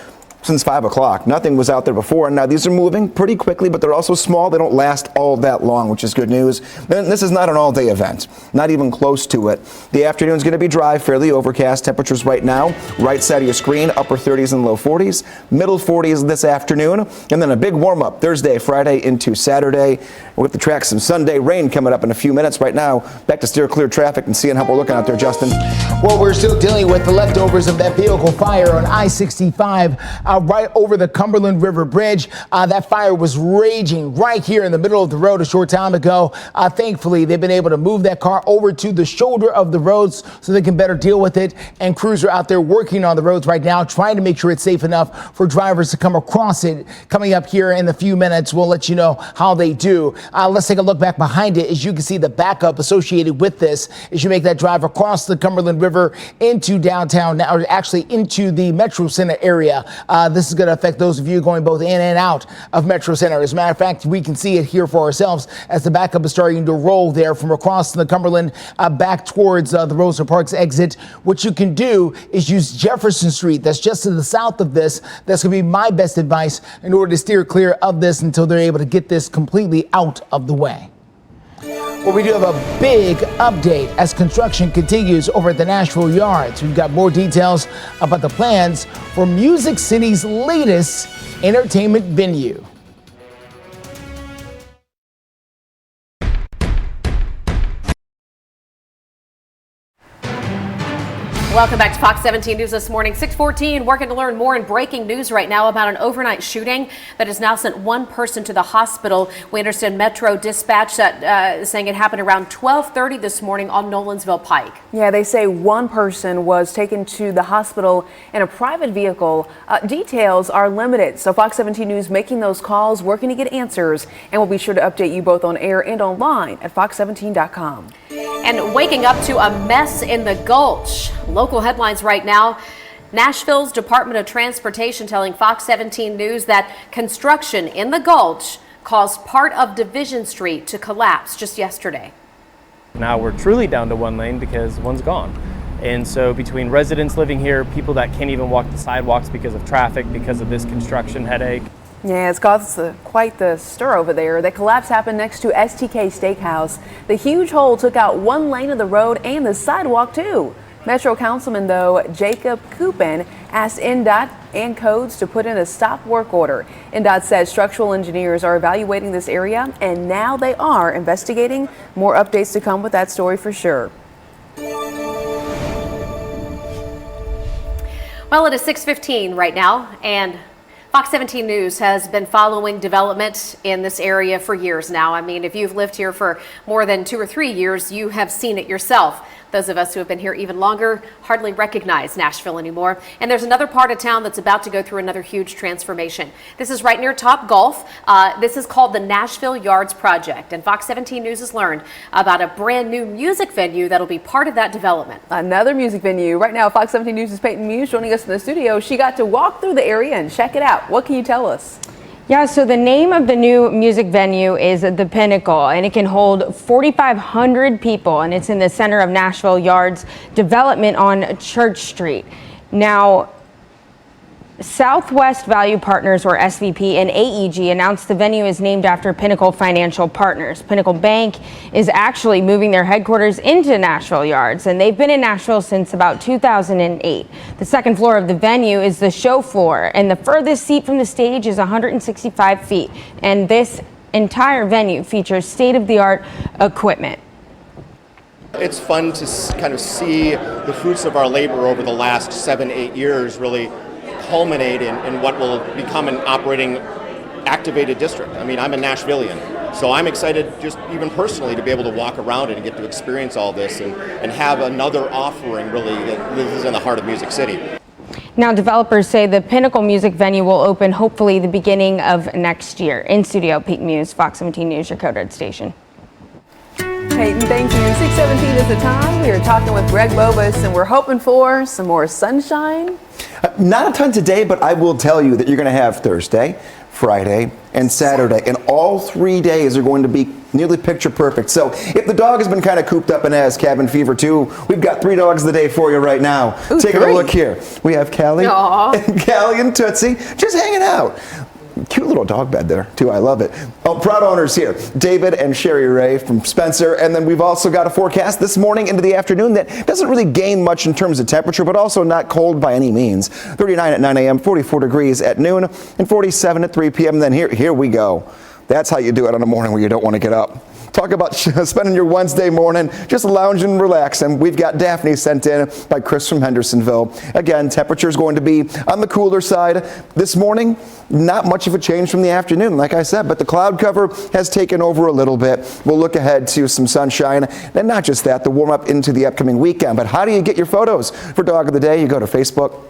since 5 o'clock. Nothing was out there before. Now these are moving pretty quickly, but they're also small. They don't last all that long, which is good news. And this is not an all-day event, not even close to it. The afternoon is going to be dry, fairly overcast. Temperatures right now, right side of your screen, upper 30s and low 40s, middle 40s this afternoon, and then a big warm-up Thursday, Friday into Saturday. With the tracks some Sunday rain coming up in a few minutes. Right now, back to steer clear traffic and seeing how we're looking out there, Justin. Well, we're still dealing with the leftovers of that vehicle fire on I-65 right over the Cumberland River Bridge. That fire was raging right here in the middle of the road a short time ago. Thankfully, they've been able to move that car over to the shoulder of the roads so they can better deal with it. And crews are out there working on the roads right now, trying to make sure it's safe enough for drivers to come across it. Coming up here in a few minutes, we'll let you know how they do. Let's take a look back behind it. As you can see, the backup associated with this as you make that drive across the Cumberland River into downtown, or actually into the Metro Center area. This is going to affect those of you going both in and out of Metro Center. As a matter of fact, we can see it here for ourselves as the backup is starting to roll there from across the Cumberland back towards the Rosa Parks exit. What you can do is use Jefferson Street. That's just to the south of this. That's going to be my best advice in order to steer clear of this until they're able to get this completely out of the way. Well, we do have a big update as construction continues over at the Nashville Yards. We've got more details about the plans for Music City's latest entertainment venue. Welcome back to Fox 17 News this morning. 6:14, working to learn more in breaking news right now about an overnight shooting that has now sent one person to the hospital. We understand Metro Dispatch that saying it happened around 12:30 this morning on Nolensville Pike. Yeah, they say one person was taken to the hospital in a private vehicle. Details are limited, so Fox 17 News making those calls, working to get answers, and we'll be sure to update you both on air and online at fox17.com. And waking up to a mess in the Gulch. Local headlines right now. Nashville's Department of Transportation telling Fox 17 News that construction in the Gulch caused part of Division Street to collapse just yesterday. Now we're truly down to one lane because one's gone. And so between residents living here, people that can't even walk the sidewalks because of traffic, because of this construction headache. Yeah, it's caused quite the stir over there. The collapse happened next to STK Steakhouse. The huge hole took out one lane of the road and the sidewalk too. Metro Councilman, though, Jacob Coupin asked NDOT and codes to put in a stop work order. NDOT says structural engineers are evaluating this area, and now they are investigating. More updates to come with that story for sure. Well, it is 6:15 right now, and Fox 17 News has been following development in this area for years now. I mean, if you've lived here for more than 2 or 3 years, you have seen it yourself. Those of us who have been here even longer hardly recognize Nashville anymore. And there's another part of town that's about to go through another huge transformation. This is right near Top Golf. This is called the Nashville Yards Project. And Fox 17 News has learned about a brand new music venue that'll be part of that development. Another music venue. Right now, Fox 17 News' Peyton Muse joining us in the studio. She got to walk through the area and check it out. What can you tell us? Yeah, so the name of the new music venue is The Pinnacle, and it can hold 4,500 people, and it's in the center of Nashville Yards development on Church Street. Now, Southwest Value Partners, or SVP, and AEG announced the venue is named after Pinnacle Financial Partners. Pinnacle Bank is actually moving their headquarters into Nashville Yards, and they've been in Nashville since about 2008. The second floor of the venue is the show floor, and the furthest seat from the stage is 165 feet. And this entire venue features state-of-the-art equipment. It's fun to kind of see the fruits of our labor over the last 7-8 years really culminate in what will become an operating activated district. I mean, I'm a Nashvilleian, so I'm excited just even personally to be able to walk around it and get to experience all this and have another offering really that lives in the heart of Music City. Now, developers say the Pinnacle Music venue will open hopefully the beginning of next year. In studio, Pete Muse, Fox 17 News, your code red station. Peyton, thank you. 6:17 is the time. We are talking with Greg Bobus, and we're hoping for some more sunshine. Not a ton today, but I will tell you that you're going to have Thursday, Friday, and Saturday, and all 3 days are going to be nearly picture perfect. So if the dog has been kind of cooped up and has cabin fever too, we've got 3 dogs of the day for you right now. Ooh, Take a look here. We have Callie, Aww. Callie and Tootsie just hanging out. Cute little dog bed there, too. I love it. Oh, proud owners here, David and Sherry Ray from Spencer. And then we've also got a forecast this morning into the afternoon that doesn't really gain much in terms of temperature, but also not cold by any means. 39 at 9 a.m., 44 degrees at noon, and 47 at 3 p.m. Then here we go. That's how you do it on a morning where you don't want to get up. Talk about spending your Wednesday morning just lounging and relaxing. We've got Daphne sent in by Chris from Hendersonville. Again, temperature is going to be on the cooler side. This morning, not much of a change from the afternoon, like I said, but the cloud cover has taken over a little bit. We'll look ahead to some sunshine, and not just that, the warm up into the upcoming weekend. But how do you get your photos for Dog of the Day? You go to Facebook.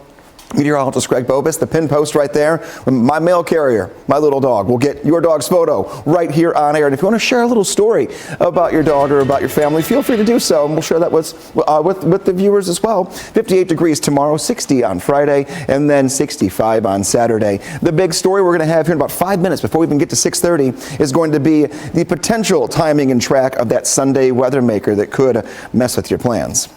Meteorologist Greg Bobus, the pin post right there. My mail carrier, my little dog, will get your dog's photo right here on air. And if you want to share a little story about your dog or about your family, feel free to do so, and we'll share that with the viewers as well. 58 degrees tomorrow, 60 on Friday, and then 65 on Saturday. The big story we're going to have here in about 5 minutes before we even get to 6:30 is going to be the potential timing and track of that Sunday weather maker that could mess with your plans.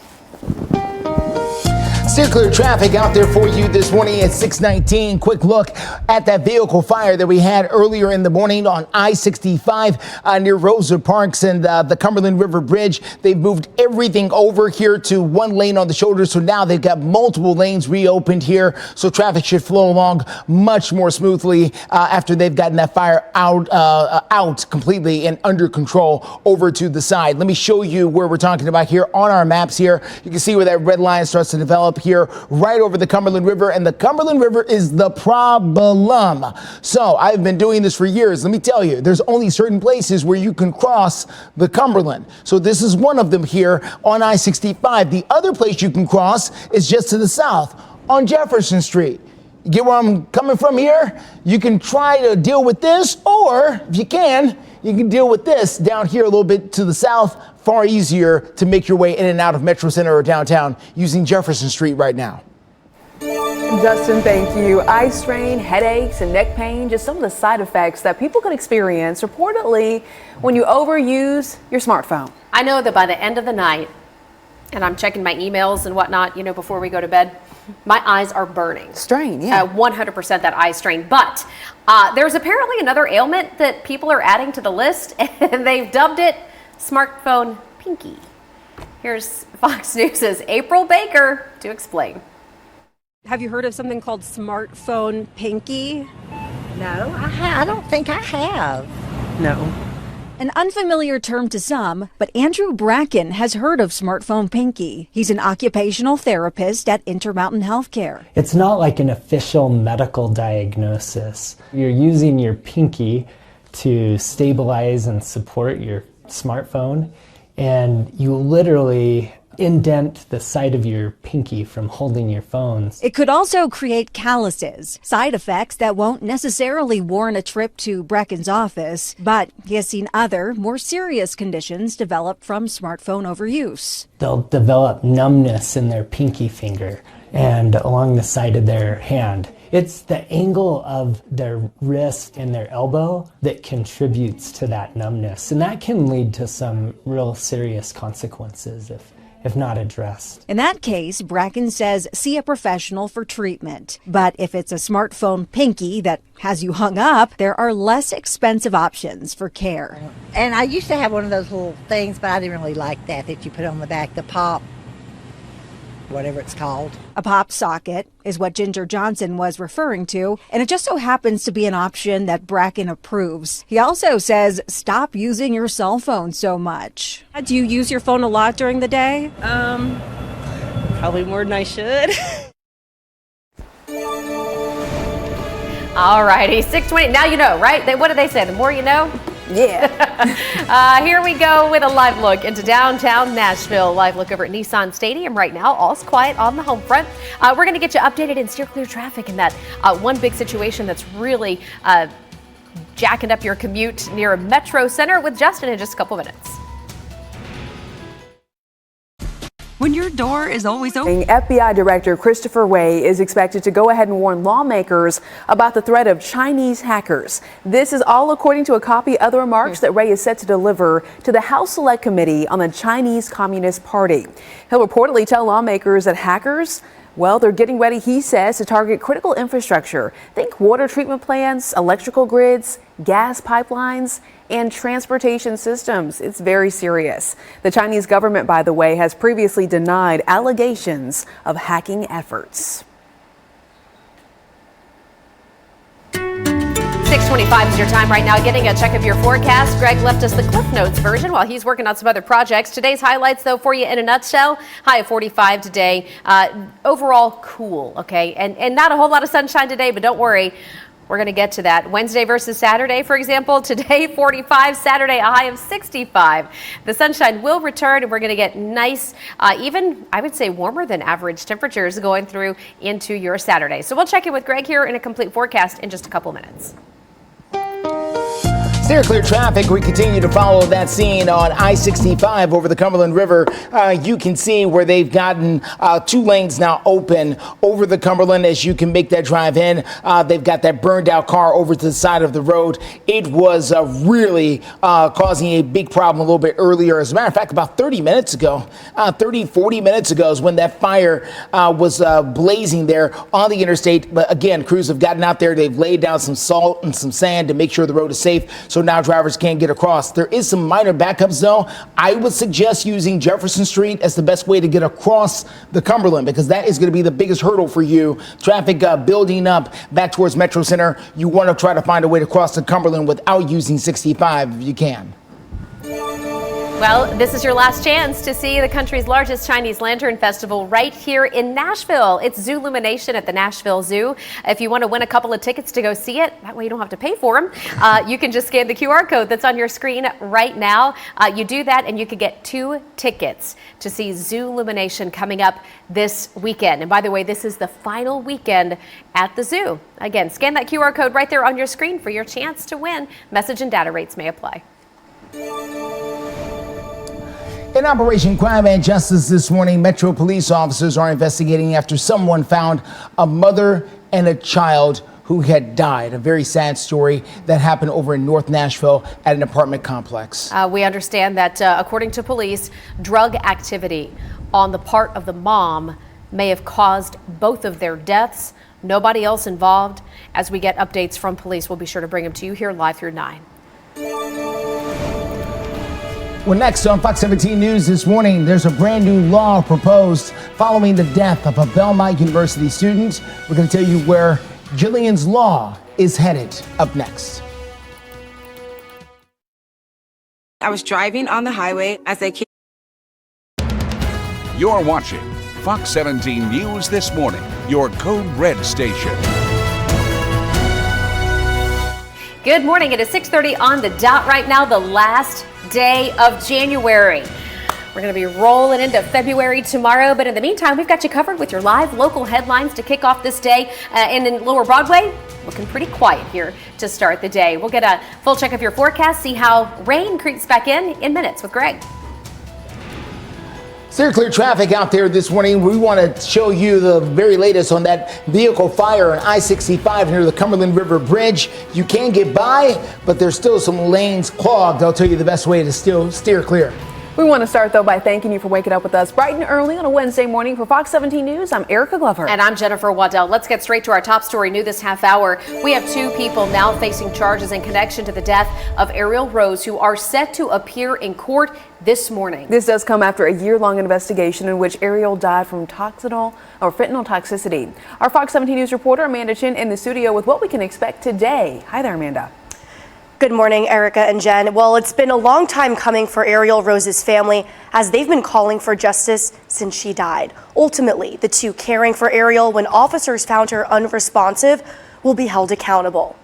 Still clear traffic out there for you this morning at 6:19. Quick look at that vehicle fire that we had earlier in the morning on I-65 near Rosa Parks and the Cumberland River Bridge. They've moved everything over here to one lane on the shoulder, so now they've got multiple lanes reopened here, so traffic should flow along much more smoothly after they've gotten that fire out completely and under control over to the side. Let me show you where we're talking about here on our maps here. You can see where that red line starts to develop here right over the Cumberland River, and the Cumberland River is the problem. So I've been doing this for years. Let me tell you, there's only certain places where you can cross the Cumberland. So this is one of them here on I-65. The other place you can cross is just to the south on Jefferson Street. You get where I'm coming from here? You can try to deal with this, or if you can deal with this down here a little bit to the south. Far easier to make your way in and out of Metro Center or downtown using Jefferson Street right now. Justin, thank you. Eye strain, headaches, and neck pain, just some of the side effects that people can experience reportedly when you overuse your smartphone. I know that by the end of the night, and I'm checking my emails and whatnot, before we go to bed, my eyes are burning. Strain, yeah. 100% that eye strain. But there's apparently another ailment that people are adding to the list, and they've dubbed it smartphone pinky. Here's Fox News' April Baker to explain. Have you heard of something called smartphone pinky? No, I don't think I have. No. An unfamiliar term to some, but Andrew Bracken has heard of smartphone pinky. He's an occupational therapist at Intermountain Healthcare. It's not like an official medical diagnosis. You're using your pinky to stabilize and support your smartphone, and you literally indent the side of your pinky from holding your phones. It could also create calluses, side effects that won't necessarily warrant a trip to Brecken's office, but he has seen other, more serious conditions develop from smartphone overuse. They'll develop numbness in their pinky finger and along the side of their hand. It's the angle of their wrist and their elbow that contributes to that numbness, and that can lead to some real serious consequences if not addressed. In that case, Bracken says see a professional for treatment. But if it's a smartphone pinky that has you hung up, there are less expensive options for care. And I used to have one of those little things, but I didn't really like that you put on the back, the pop, whatever it's called. A pop socket is what Ginger Johnson was referring to, and it just so happens to be an option that Bracken approves. He also says stop using your cell phone so much. Do you use your phone a lot during the day? Probably more than I should. All righty, 6:20. Now you know, right? What do they say? The more you know? Yeah. Here we go with a live look into downtown Nashville. Live look over at Nissan Stadium right now. All's quiet on the home front. We're going to get you updated and steer clear traffic in that one big situation that's really jacking up your commute near Metro Center with Justin in just a couple minutes. When your door is always open. FBI Director Christopher Wray is expected to go ahead and warn lawmakers about the threat of Chinese hackers. This is all according to a copy of the remarks that Wray is set to deliver to the House Select Committee on the Chinese Communist Party. He'll reportedly tell lawmakers that hackers, well, they're getting ready, he says, to target critical infrastructure. Think water treatment plants, electrical grids, gas pipelines, and transportation systems. It's very serious. The Chinese government, by the way, has previously denied allegations of hacking efforts. 6:25 is your time right now. Getting a check of your forecast. Greg left us the Cliff Notes version while he's working on some other projects. Today's highlights, though, for you in a nutshell. High of 45 today. Overall cool, okay? And not a whole lot of sunshine today, but don't worry. We're going to get to that. Wednesday versus Saturday, for example, today 45, Saturday a high of 65. The sunshine will return and we're going to get nice, even I would say warmer than average temperatures going through into your Saturday. So we'll check in with Greg here in a complete forecast in just a couple minutes. Steer clear traffic. We continue to follow that scene on I-65 over the Cumberland River. You can see where they've gotten 2 lanes now open over the Cumberland as you can make that drive in. They've got that burned out car over to the side of the road. It was really causing a big problem a little bit earlier. As a matter of fact, about 40 minutes ago is when that fire was blazing there on the interstate. But again, crews have gotten out there. They've laid down some salt and some sand to make sure the road is safe. So now drivers can't get across. There is some minor backups though. I would suggest using Jefferson Street as the best way to get across the Cumberland because that is going to be the biggest hurdle for you. Traffic building up back towards Metro Center. You want to try to find a way to cross the Cumberland without using 65 if you can. Well, this is your last chance to see the country's largest Chinese Lantern Festival right here in Nashville. It's Zoolumination at the Nashville Zoo. If you want to win a couple of tickets to go see it, that way you don't have to pay for them. You can just scan the QR code that's on your screen right now. You do that and you could get 2 tickets to see Zoolumination coming up this weekend. And by the way, this is the final weekend at the zoo. Again, scan that QR code right there on your screen for your chance to win. Message and data rates may apply. In Operation Crime and Justice this morning, Metro police officers are investigating after someone found a mother and a child who had died. A very sad story that happened over in North Nashville at an apartment complex. We understand that according to police, drug activity on the part of the mom may have caused both of their deaths. Nobody else involved. As we get updates from police, we'll be sure to bring them to you here live through 9. Well, next on Fox 17 News this morning, there's a brand new law proposed following the death of a Belmont University student. We're going to tell you where Jillian's Law is headed up next. I was driving on the highway as I came. You're watching Fox 17 News This Morning, your Code Red station. Good morning. It is 6:30 on the dot right now, the last day of January. We're going to be rolling into February tomorrow, but in the meantime, we've got you covered with your live local headlines to kick off this day. And in Lower Broadway, looking pretty quiet here to start the day. We'll get a full check of your forecast, see how rain creeps back in minutes with Greg. Steer clear traffic out there this morning. We want to show you the very latest on that vehicle fire on I-65 near the Cumberland River Bridge. You can get by, but there's still some lanes clogged. I'll tell you the best way to still steer clear. We want to start, though, by thanking you for waking up with us bright and early on a Wednesday morning. For Fox 17 News, I'm Erica Glover. And I'm Jennifer Waddell. Let's get straight to our top story new this half hour. We have 2 people now facing charges in connection to the death of Ariel Rose, who are set to appear in court this morning. This does come after a year-long investigation in which Ariel died from fentanyl toxicity. Our Fox 17 News reporter Amanda Chin in the studio with what we can expect today. Hi there, Amanda. Good morning, Erica and Jen. Well, it's been a long time coming for Ariel Rose's family as they've been calling for justice since she died. Ultimately, the 2 caring for Ariel when officers found her unresponsive will be held accountable.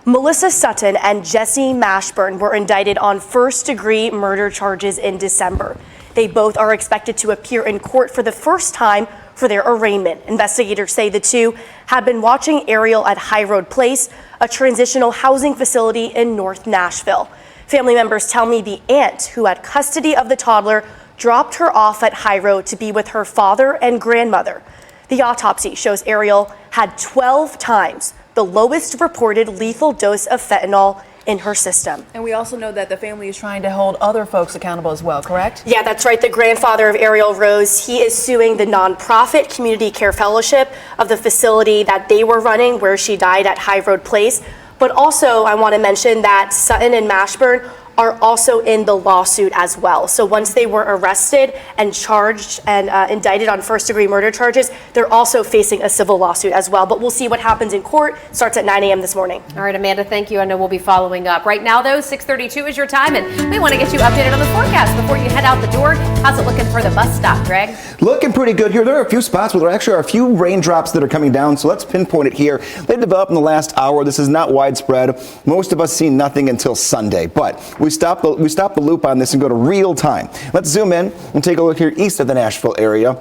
Melissa Sutton and Jesse Mashburn were indicted on first-degree murder charges in December. They both are expected to appear in court for the first time for their arraignment. Investigators say the 2 had been watching Ariel at High Road Place, a transitional housing facility in North Nashville. Family members tell me the aunt who had custody of the toddler dropped her off at High Road to be with her father and grandmother. The autopsy shows Ariel had 12 times the lowest reported lethal dose of fentanyl in her system. And we also know that the family is trying to hold other folks accountable as well, correct? Yeah, that's right. The grandfather of Ariel Rose, he is suing the nonprofit Community Care Fellowship of the facility that they were running where she died at High Road Place. But also, I want to mention that Sutton and Mashburn are also in the lawsuit as well. So once they were arrested and charged and indicted on first-degree murder charges, they're also facing a civil lawsuit as well. But we'll see what happens in court. Starts at 9 a.m. this morning. All right, Amanda, thank you. I know we'll be following up. Right now, though, 6:32 is your time, and we want to get you updated on the forecast before you head out the door. How's it looking for the bus stop, Greg? Looking pretty good here. There are a few spots where there actually are a few raindrops that are coming down, so let's pinpoint it here. They developed in the last hour. This is not widespread. Most of us see nothing until Sunday, but we stop the loop on this and go to real time. Let's zoom in and take a look here east of the Nashville area.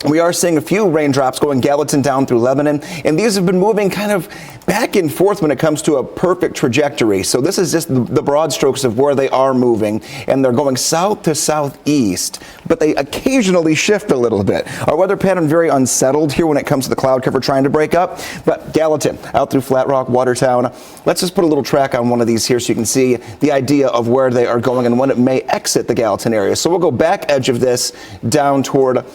We are seeing a few raindrops going Gallatin down through Lebanon, and these have been moving kind of back and forth when it comes to a perfect trajectory. So this is just the broad strokes of where they are moving, and they're going south to southeast, but they occasionally shift a little bit. Our weather pattern very unsettled here when it comes to the cloud cover trying to break up, but Gallatin out through Flat Rock, Watertown. Let's just put a little track on one of these here so you can see the idea of where they are going and when it may exit the Gallatin area. So we'll go back edge of this down toward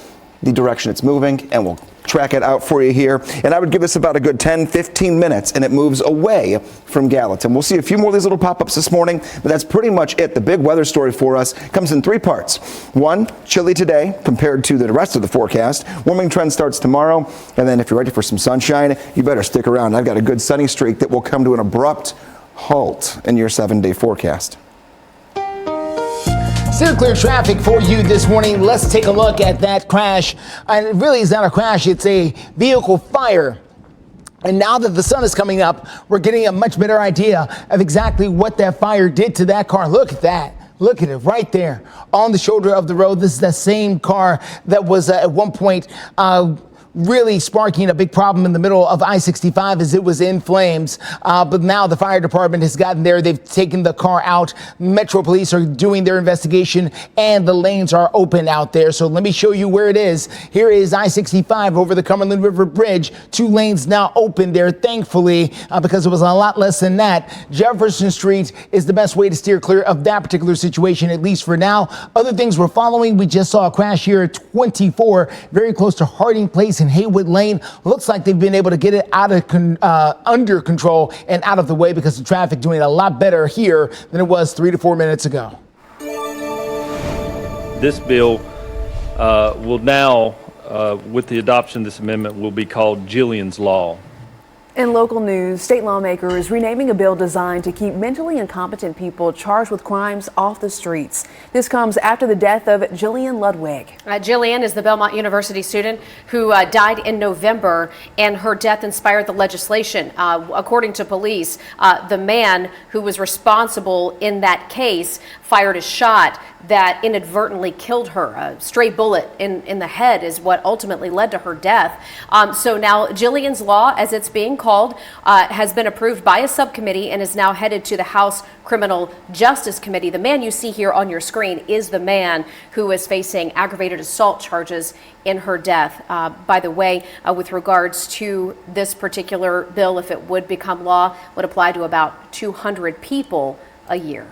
the direction it's moving, and we'll track it out for you here. And I would give this about a good 10-15 minutes, and it moves away from Gallatin. We'll see a few more of these little pop-ups this morning, but that's pretty much it. The big weather story for us comes in 3 parts. 1, chilly today compared to the rest of the forecast. Warming trend starts tomorrow, and then if you're ready for some sunshine, you better stick around. I've got a good sunny streak that will come to an abrupt halt in your 7-day forecast. Still clear traffic for you this morning. Let's take a look at that crash. And it really is not a crash, it's a vehicle fire. And now that the sun is coming up, we're getting a much better idea of exactly what that fire did to that car. Look at that. Look at it right there on the shoulder of the road. This is the same car that was at one point really sparking a big problem in the middle of I-65 as it was in flames. But now the fire department has gotten there. They've taken the car out. Metro Police are doing their investigation and the lanes are open out there. So let me show you where it is. Here is I-65 over the Cumberland River Bridge. 2 lanes now open there, thankfully, because it was a lot less than that. Jefferson Street is the best way to steer clear of that particular situation, at least for now. Other things we're following. We just saw a crash here at 24, very close to Harding Place and Haywood Lane. Looks like they've been able to get it out of under control and out of the way because the traffic doing a lot better here than it was 3 to 4 minutes ago. This bill will now, with the adoption of this amendment, will be called Jillian's Law. In local news, state lawmakers renaming a bill designed to keep mentally incompetent people charged with crimes off the streets. This comes after the death of Jillian Ludwig. Jillian is the Belmont University student who died in November, and her death inspired the legislation. According to police, the man who was responsible in that case fired a shot that inadvertently killed her. A stray bullet in the head is what ultimately led to her death. So now Jillian's Law, as it's being called, has been approved by a subcommittee and is now headed to the House Criminal Justice Committee. The man you see here on your screen is the man who is facing aggravated assault charges in her death. By the way, with regards to this particular bill, if it would become law, would apply to about 200 people a year.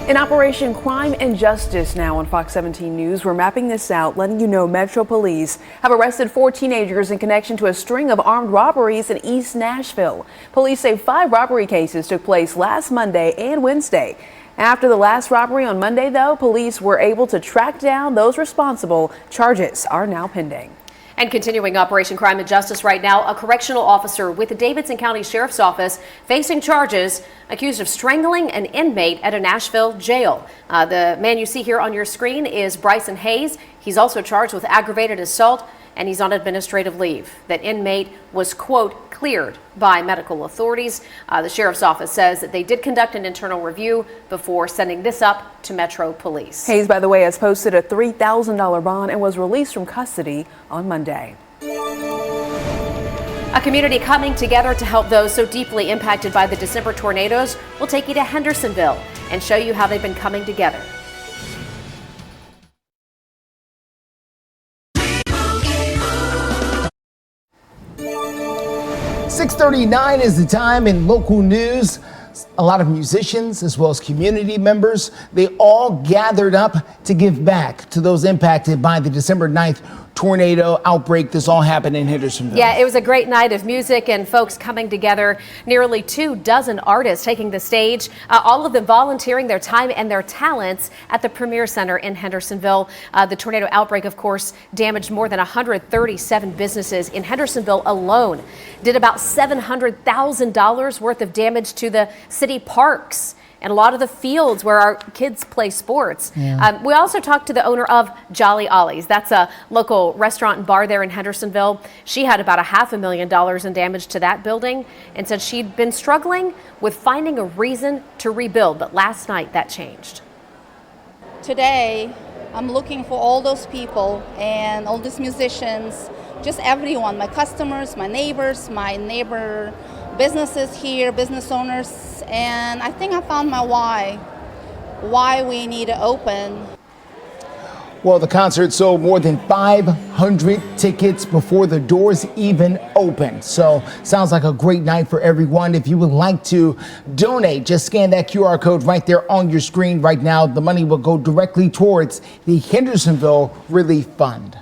In Operation Crime and Justice now on Fox 17 News, we're mapping this out, letting you know Metro Police have arrested 4 teenagers in connection to a string of armed robberies in East Nashville. Police say 5 robbery cases took place last Monday and Wednesday. After the last robbery on Monday, though, police were able to track down those responsible. Charges are now pending. And continuing Operation Crime and Justice right now, a correctional officer with the Davidson County Sheriff's Office facing charges accused of strangling an inmate at a Nashville jail. The man you see here on your screen is Bryson Hayes. He's also charged with aggravated assault, and he's on administrative leave. That inmate was, quote, cleared by medical authorities. The Sheriff's Office says that they did conduct an internal review before sending this up to Metro Police. Hayes, by the way, has posted a $3,000 bond and was released from custody on Monday. A community coming together to help those so deeply impacted by the December tornadoes. We'll take you to Hendersonville and show you how they've been coming together. 6:39 is the time in local news. A lot of musicians as well as community members, they all gathered up to give back to those impacted by the December 9th tornado outbreak. This all happened in Hendersonville. Yeah, it was a great night of music and folks coming together. Nearly 24 artists taking the stage, all of them volunteering their time and their talents at the Premier Center in Hendersonville. The tornado outbreak, of course, damaged more than 137 businesses in Hendersonville alone. Did about $700,000 worth of damage to the city parks and a lot of the fields where our kids play sports. Yeah. We also talked to the owner of Jolly Ollie's. That's a local restaurant and bar there in Hendersonville. She had about $500,000 in damage to that building and said she'd been struggling with finding a reason to rebuild, but last night that changed. Today, I'm looking for all those people and all these musicians, just everyone, my customers, my neighbors, my neighbor businesses here, business owners, and I think I found my why we need to open. Well, the concert sold more than 500 tickets before the doors even opened. So sounds like a great night for everyone. If you would like to donate, just scan that QR code right there on your screen right now. The money will go directly towards the Hendersonville Relief Fund.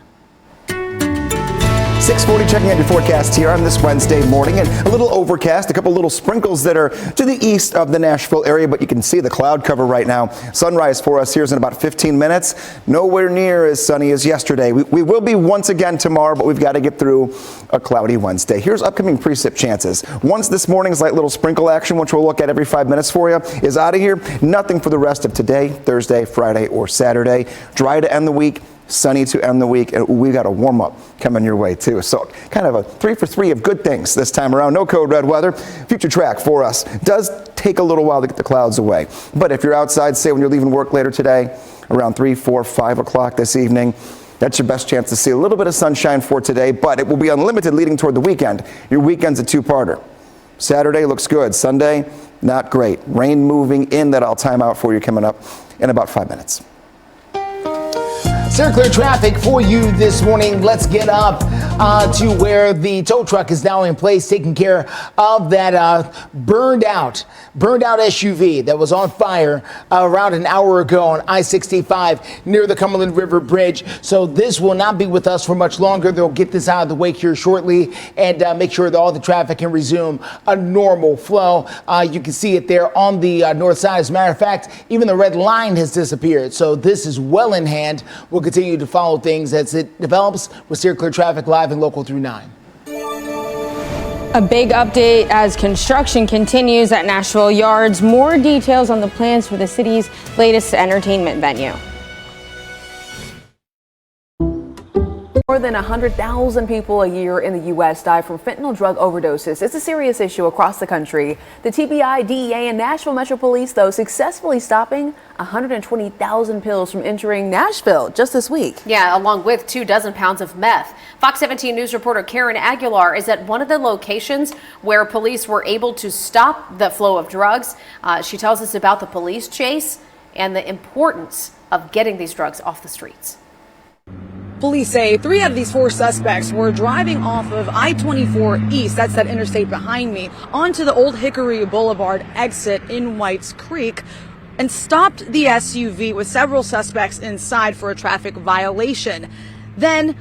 6:40, checking out your forecast here on this Wednesday morning, and a little overcast, a couple little sprinkles that are to the east of the Nashville area, but you can see the cloud cover right now. Sunrise for us here is in about 15 minutes. Nowhere near as sunny as yesterday. We will be once again tomorrow, but we've got to get through a cloudy Wednesday. Here's upcoming precip chances. Once this morning's light little sprinkle action, which we'll look at every 5 minutes for you, is out of here. Nothing for the rest of today, Thursday, Friday, or Saturday. Dry to end the week. Sunny to end the week, and we got a warm up coming your way too. So kind of a 3 for 3 of good things this time around. No code red weather. Future track for us does take a little while to get the clouds away. But if you're outside, say when you're leaving work later today, around 3, 4, 5 o'clock this evening, That's your best chance to see a little bit of sunshine for today, but it will be unlimited leading toward the weekend. Your weekend's a two-parter. Saturday looks good. Sunday, not great. Rain moving in that I'll time out for you coming up in about 5 minutes. Clear traffic for you this morning. Let's get up to where the tow truck is now in place, taking care of that burned out SUV that was on fire around an hour ago on I-65 near the Cumberland River Bridge. So this will not be with us for much longer. They'll get this out of the way here shortly and make sure that all the traffic can resume a normal flow. You can see it there on the north side. As a matter of fact, even the red line has disappeared. So this is well in hand. We'll continue to follow things as it develops with Steer Clear Traffic live in Local Through 9. A big update as construction continues at Nashville Yards. More details on the plans for the city's latest entertainment venue. More than 100,000 people a year in the U.S. die from fentanyl drug overdoses. It's a serious issue across the country. The TBI, DEA, and Nashville Metro Police, though, successfully stopping 120,000 pills from entering Nashville just this week. Yeah, along with 24 pounds of meth. Fox 17 News reporter Karen Aguilar is at one of the locations where police were able to stop the flow of drugs. She tells us about the police chase and the importance of getting these drugs off the streets. Police say 3 out of these 4 suspects were driving off of I-24 East, that's that interstate behind me, onto the Old Hickory Boulevard exit in Whites Creek and stopped the SUV with several suspects inside for a traffic violation. Then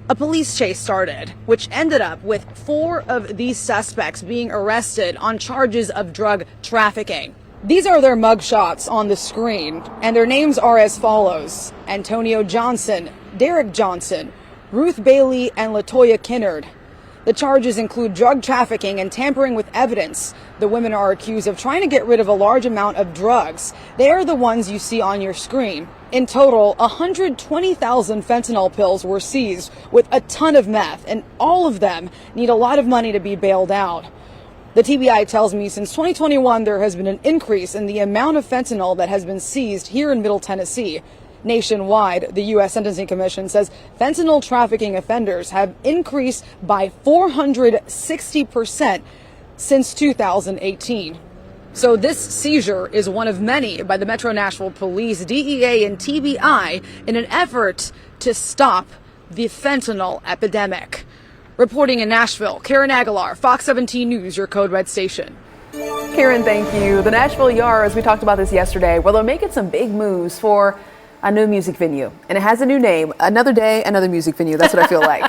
a police chase started, which ended up with 4 of these suspects being arrested on charges of drug trafficking. These are their mugshots on the screen, and their names are as follows: Antonio Johnson, Derek Johnson, Ruth Bailey, and Latoya Kinnard. The charges include drug trafficking and tampering with evidence. The women are accused of trying to get rid of a large amount of drugs. They are the ones you see on your screen. In total, 120,000 fentanyl pills were seized with a ton of meth, and all of them need a lot of money to be bailed out. The TBI tells me since 2021, there has been an increase in the amount of fentanyl that has been seized here in Middle Tennessee. Nationwide, the U.S. Sentencing Commission says fentanyl trafficking offenders have increased by 460% since 2018. So this seizure is one of many by the Metro Nashville Police, DEA, and TBI in an effort to stop the fentanyl epidemic. Reporting in Nashville, Karen Aguilar, Fox 17 News, your Code Red station. Karen, thank you. The Nashville Yards, we talked about this yesterday, well, they're making some big moves for a new music venue, and it has a new name. Another day, another music venue. That's what I feel like.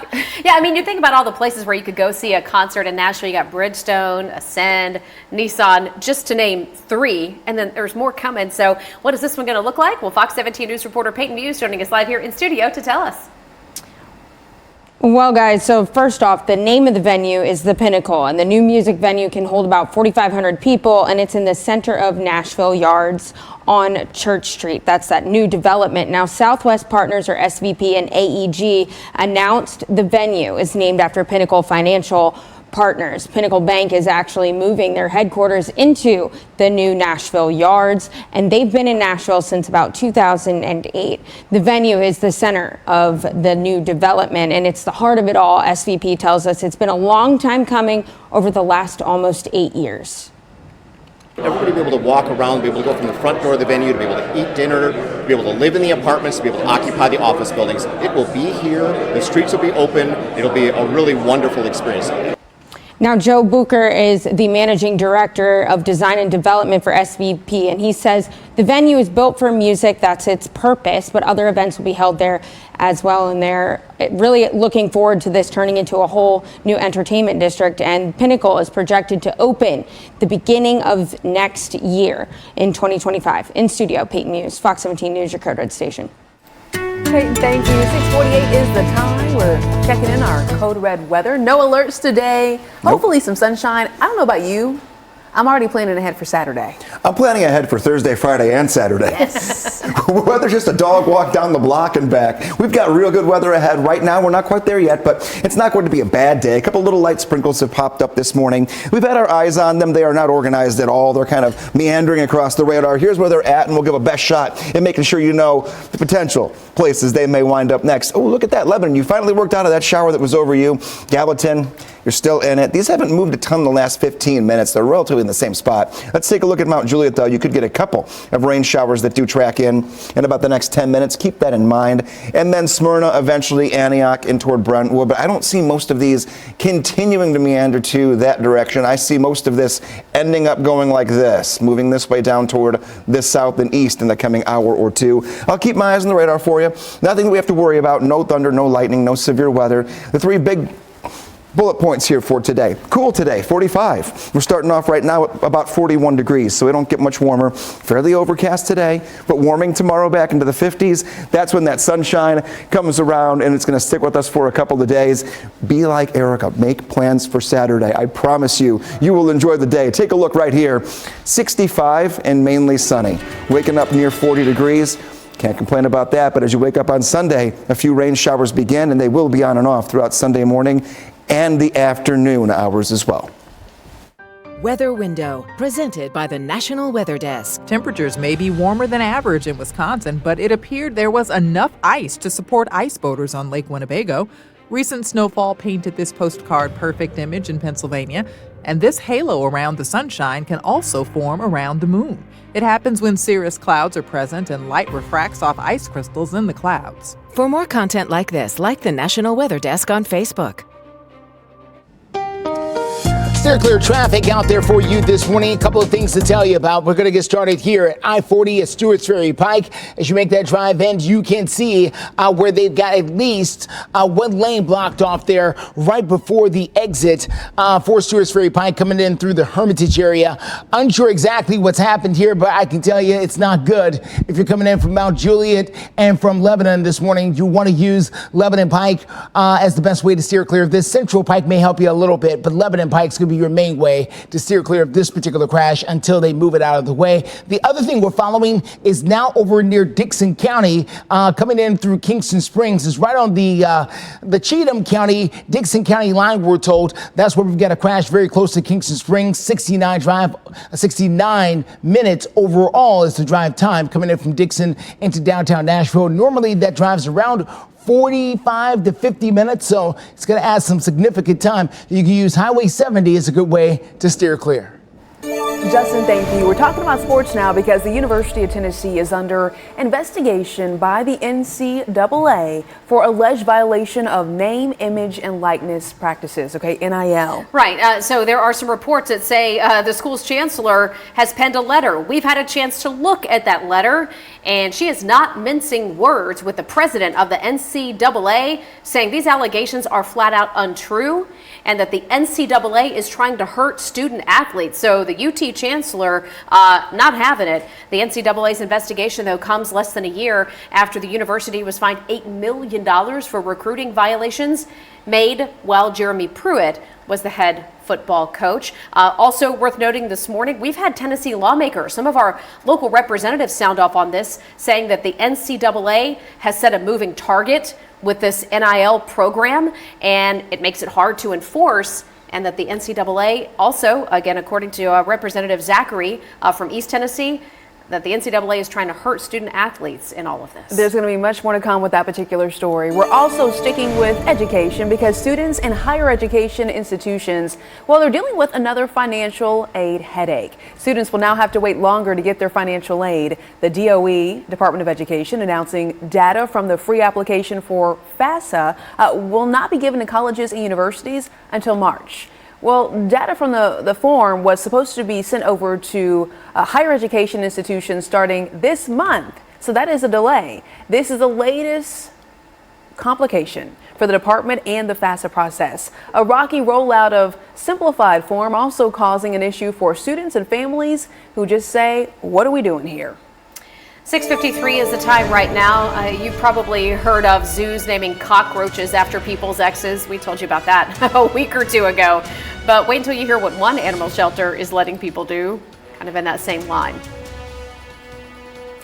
Yeah, I mean, you think about all the places where you could go see a concert in Nashville. You got Bridgestone, Ascend, Nissan, just to name 3, and then there's more coming. So what is this one going to look like? Well, Fox 17 News reporter Peyton Muse joining us live here in studio to tell us. Well, guys, so first off, the name of the venue is The Pinnacle, and the new music venue can hold about 4,500 people, and it's in the center of Nashville Yards on Church Street. That's that new development. Now, Southwest Partners, or SVP, and AEG announced the venue is named after Pinnacle Financial Partners. Pinnacle Bank is actually moving their headquarters into the new Nashville Yards, and they've been in Nashville since about 2008. The venue is the center of the new development, and it's the heart of it all. SVP tells us it's been a long time coming over the last almost 8 years. Everybody be able to walk around, be able to go from the front door of the venue, to be able to eat dinner, to be able to live in the apartments, to be able to occupy the office buildings. It will be here. The streets will be open. It'll be a really wonderful experience. Now, Joe Booker is the managing director of design and development for SVP, and he says the venue is built for music. That's its purpose, but other events will be held there as well. And they're really looking forward to this turning into a whole new entertainment district. And Pinnacle is projected to open the beginning of next year in 2025. In studio, Peyton Muse, Fox 17 News, your Code Red station. Peyton, thank you. 6:48 is the time. We're checking in our Code Red weather. No alerts today. Hopefully some sunshine. I don't know about you, I'm already planning ahead for Saturday. I'm planning ahead for Thursday, Friday, and Saturday. Yes. Weather's just a dog walk down the block and back. We've got real good weather ahead right now. We're not quite there yet, but it's not going to be a bad day. A couple little light sprinkles have popped up this morning. We've had our eyes on them. They are not organized at all. They're kind of meandering across the radar. Here's where they're at, and we'll give a best shot in making sure you know the potential places they may wind up next. Oh, look at that, Lebanon. You finally worked out of that shower that was over you. Gallatin, you're still in it. These haven't moved a ton in the last 15 minutes. They're relatively in the same spot. Let's take a look at Mount Juliet, though. You could get a couple of rain showers that do track in about the next 10 minutes. Keep that in mind. And then Smyrna, eventually Antioch, in toward Brentwood. But I don't see most of these continuing to meander to that direction. I see most of this ending up going like this, moving this way down toward the south and east in the coming hour or two. I'll keep my eyes on the radar for you. Nothing that we have to worry about. No thunder, no lightning, no severe weather. The three big bullet points here for today. Cool today, 45. We're starting off right now at about 41 degrees, so we don't get much warmer. Fairly overcast today, but warming tomorrow back into the 50s. That's when that sunshine comes around, and it's going to stick with us for a couple of days. Be like Erica. Make plans for Saturday. I promise you, you will enjoy the day. Take a look right here. 65 and mainly sunny. Waking up near 40 degrees. Can't complain about that, but as you wake up on Sunday, a few rain showers begin, and they will be on and off throughout Sunday morning and the afternoon hours as well. Weather Window, presented by the National Weather Desk. Temperatures may be warmer than average in Wisconsin, but it appeared there was enough ice to support ice boaters on Lake Winnebago. Recent snowfall painted this postcard perfect image in Pennsylvania, and this halo around the sunshine can also form around the moon. It happens when cirrus clouds are present and light refracts off ice crystals in the clouds. For more content like this, like the National Weather Desk on Facebook. Steer clear traffic out there for you this morning. A couple of things to tell you about. We're going to get started here at I-40 at Stewart's Ferry Pike. As you make that drive in, you can see where they've got at least one lane blocked off there right before the exit for Stewart's Ferry Pike coming in through the Hermitage area. Unsure exactly what's happened here, but I can tell you it's not good. If you're coming in from Mount Juliet and from Lebanon this morning, you want to use Lebanon Pike as the best way to steer clear of this. Central Pike may help you a little bit, but Lebanon Pike's going to be your main way to steer clear of this particular crash until they move it out of the way. The other thing we're following is now over near Dickson County, coming in through Kingston Springs. Is right on the Cheatham County, Dickson County line, we're told. That's where we've got a crash very close to Kingston Springs. 69 minutes overall is the drive time coming in from Dickson into downtown Nashville. Normally that drives around 45 to 50 minutes, so it's going to add some significant time. You can use Highway 70 as a good way to steer clear. Justin, thank you. We're talking about sports now because the University of Tennessee is under investigation by the NCAA for alleged violation of name, image, and likeness practices, okay, NIL. Right. So there are some reports that say the school's chancellor has penned a letter. We've had a chance to look at that letter, and she is not mincing words with the president of the NCAA, saying these allegations are flat out untrue and that the NCAA is trying to hurt student athletes. So the UT chancellor not having it. The NCAA's investigation, though, comes less than a year after the university was fined $8 million for recruiting violations made while Jeremy Pruitt was the head football coach. Also worth noting this morning, we've had Tennessee lawmakers, some of our local representatives sound off on this, saying that the NCAA has set a moving target with this NIL program, and it makes it hard to enforce, and that the NCAA also, again, according to Representative Zachary from East Tennessee, that the NCAA is trying to hurt student athletes in all of this. There's going to be much more to come with that particular story. We're also sticking with education because students in higher education institutions, well, they're dealing with another financial aid headache. Students will now have to wait longer to get their financial aid. The DOE, Department of Education, announcing data from the free application for FAFSA will not be given to colleges and universities until March. Well, data from the form was supposed to be sent over to higher education institutions starting this month. So that is a delay. This is the latest complication for the department and the FAFSA process. A rocky rollout of simplified form also causing an issue for students and families who just say, what are we doing here? 6:53 is the time right now. You've probably heard of zoos naming cockroaches after people's exes. We told you about that a week or two ago. But wait until you hear what one animal shelter is letting people do, kind of in that same line.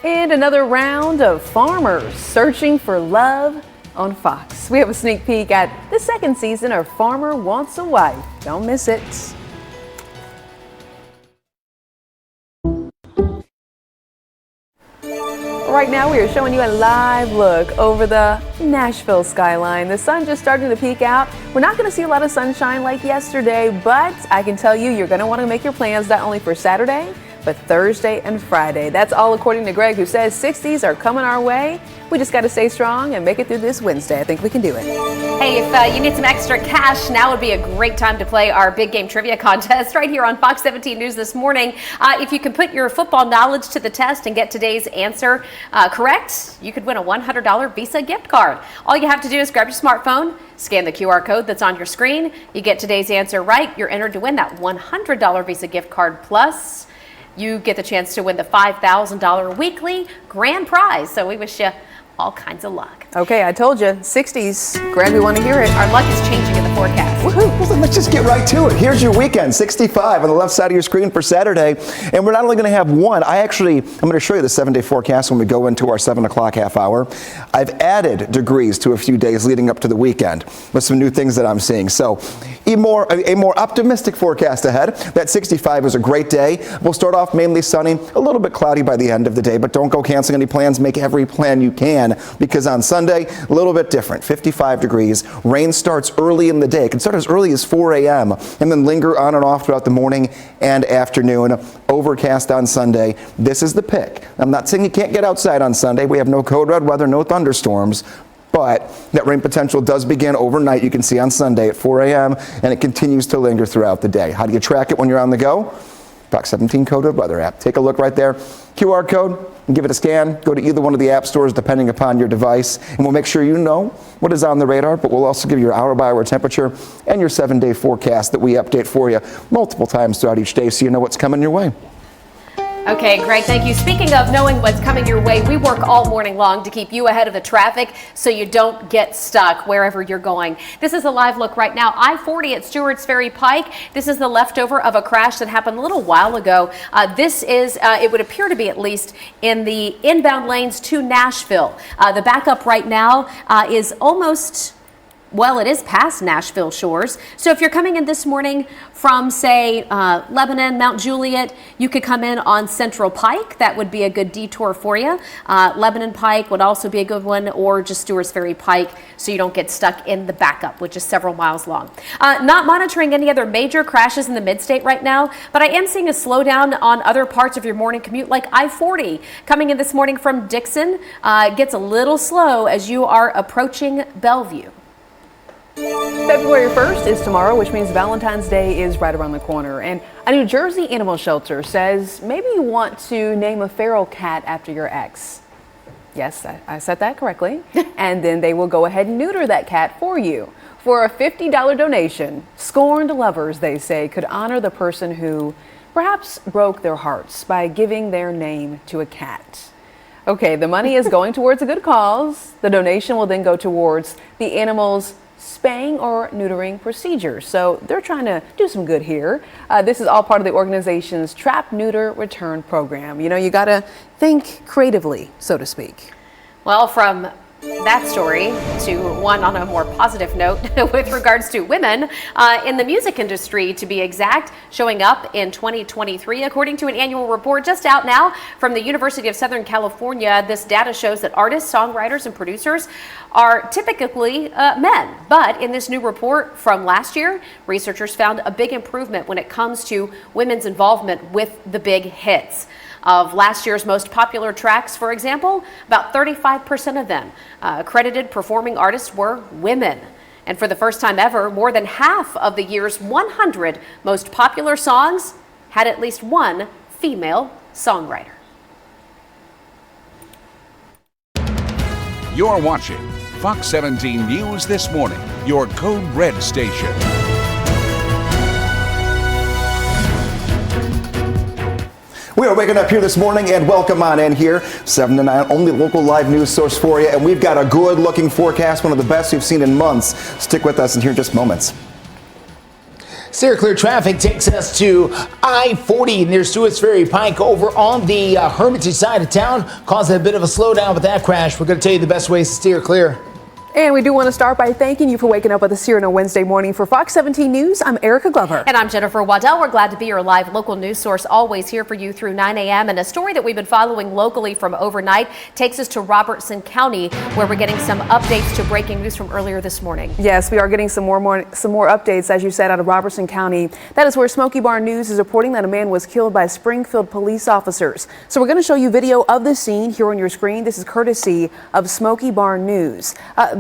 And another round of farmers searching for love on Fox. We have a sneak peek at the second season of Farmer Wants a Wife. Don't miss it. Right now we are showing you a live look over the Nashville skyline. The sun just starting to peek out. We're not going to see a lot of sunshine like yesterday, but I can tell you, you're going to want to make your plans not only for Saturday, but Thursday and Friday. That's all according to Greg, who says 60s are coming our way. We just got to stay strong and make it through this Wednesday. I think we can do it. Hey, if you need some extra cash, now would be a great time to play our big game trivia contest right here on Fox 17 News this morning. If you can put your football knowledge to the test and get today's answer correct, you could win a $100 Visa gift card. All you have to do is grab your smartphone, scan the QR code that's on your screen. You get today's answer right, you're entered to win that $100 Visa gift card. Plus, you get the chance to win the $5,000 weekly grand prize. So we wish you all kinds of luck. Okay, I told you, 60s. Greg, we want to hear it. Our luck is changing in the forecast. Woohoo! Well, let's just get right to it. Here's your weekend, 65 on the left side of your screen for Saturday. And we're not only going to have one, I'm going to show you the 7-day forecast when we go into our 7 o'clock half hour. I've added degrees to a few days leading up to the weekend with some new things that I'm seeing. So a more optimistic forecast ahead. That 65 is a great day. We'll start off mainly sunny, a little bit cloudy by the end of the day, but don't go canceling any plans. Make every plan you can, because on Sunday, a little bit different, 55 degrees. Rain starts early in the day. It can start as early as 4 a.m. and then linger on and off throughout the morning and afternoon. Overcast on Sunday. This is the pick. I'm not saying you can't get outside on Sunday. We have no code red weather, no thunderstorms. But that rain potential does begin overnight, you can see on Sunday at 4 a.m. and it continues to linger throughout the day. How do you track it when you're on the go? Fox 17 Code Red Weather app. Take a look right there. QR code, and give it a scan. Go to either one of the app stores depending upon your device, and we'll make sure you know what is on the radar, but we'll also give you your hour-by-hour temperature and your 7-day forecast that we update for you multiple times throughout each day so you know what's coming your way. Okay, Greg, thank you. Speaking of knowing what's coming your way, we work all morning long to keep you ahead of the traffic so you don't get stuck wherever you're going. This is a live look right now. I-40 at Stewart's Ferry Pike. This is the leftover of a crash that happened a little while ago. This is, it would appear to be at least, in the inbound lanes to Nashville. The backup right now is almost... well, it is past Nashville shores. So if you're coming in this morning from, say, Lebanon, Mount Juliet, you could come in on Central Pike. That would be a good detour for you. Lebanon Pike would also be a good one, or just Stewart's Ferry Pike, so you don't get stuck in the backup, which is several miles long. Not monitoring any other major crashes in the mid-state right now, but I am seeing a slowdown on other parts of your morning commute, like I-40. Coming in this morning from Dickson, gets a little slow as you are approaching Bellevue. February 1st is tomorrow, which means Valentine's Day is right around the corner. And a New Jersey animal shelter says maybe you want to name a feral cat after your ex. Yes, I said that correctly. And then they will go ahead and neuter that cat for you. For a $50 donation, scorned lovers, they say, could honor the person who perhaps broke their hearts by giving their name to a cat. Okay, the money is going towards a good cause. The donation will then go towards the animal's spaying or neutering procedures. So they're trying to do some good here. This is all part of the organization's Trap, Neuter, Return program. You know, you got to think creatively, so to speak. Well, from that story to one on a more positive note with regards to women in the music industry, to be exact, showing up in 2023. According to an annual report just out now from the University of Southern California, this data shows that artists, songwriters, and producers are typically men. But in this new report from last year, researchers found a big improvement when it comes to women's involvement with the big hits. Of last year's most popular tracks, for example, about 35% of them accredited performing artists were women. And for the first time ever, more than half of the year's 100 most popular songs had at least one female songwriter. You're watching Fox 17 News This Morning, your Code Red station. We We are waking up here this morning, and welcome on in here. 7 to 9, only local live news source for you. And we've got a good looking forecast, one of the best we've seen in months. Stick with us in here in just moments. Steer clear traffic takes us to I-40 near Stewart's Ferry Pike over on the Hermitage side of town. Caused a bit of a slowdown with that crash. We're going to tell you the best ways to steer clear. And we do want to start by thanking you for waking up with us here on a Wednesday morning. For Fox 17 News, I'm Erica Glover. And I'm Jennifer Waddell. We're glad to be your live local news source, always here for you through 9 a.m. And a story that we've been following locally from overnight takes us to Robertson County, where we're getting some updates to breaking news from earlier this morning. Yes, we are getting some more updates, as you said, out of Robertson County. That is where Smoky Barn News is reporting that a man was killed by Springfield police officers. So we're going to show you video of the scene here on your screen. This is courtesy of Smoky Barn News.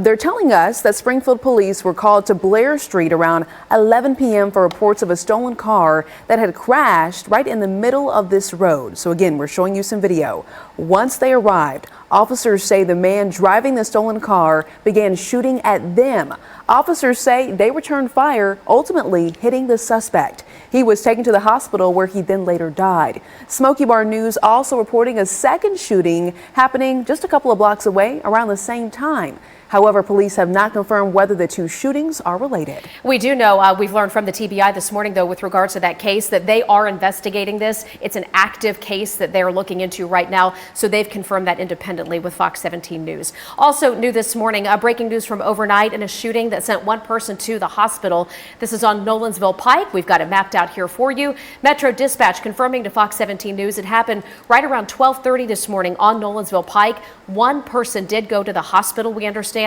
They're telling us that Springfield police were called to Blair Street around 11 p.m. for reports of a stolen car that had crashed right in the middle of this road. So again, we're showing you some video. Once they arrived, officers say the man driving the stolen car began shooting at them. Officers say they returned fire, ultimately hitting the suspect. He was taken to the hospital where he then later died. Smoky Barn News also reporting a second shooting happening just a couple of blocks away around the same time. However, police have not confirmed whether the two shootings are related. We do know, we've learned from the TBI this morning, though, with regards to that case, that they are investigating this. It's an active case that they're looking into right now, so they've confirmed that independently with Fox 17 News. Also new this morning, breaking news from overnight in a shooting that sent one person to the hospital. This is on Nolensville Pike. We've got it mapped out here for you. Metro Dispatch confirming to Fox 17 News it happened right around 12:30 this morning on Nolensville Pike. One person did go to the hospital, we understand,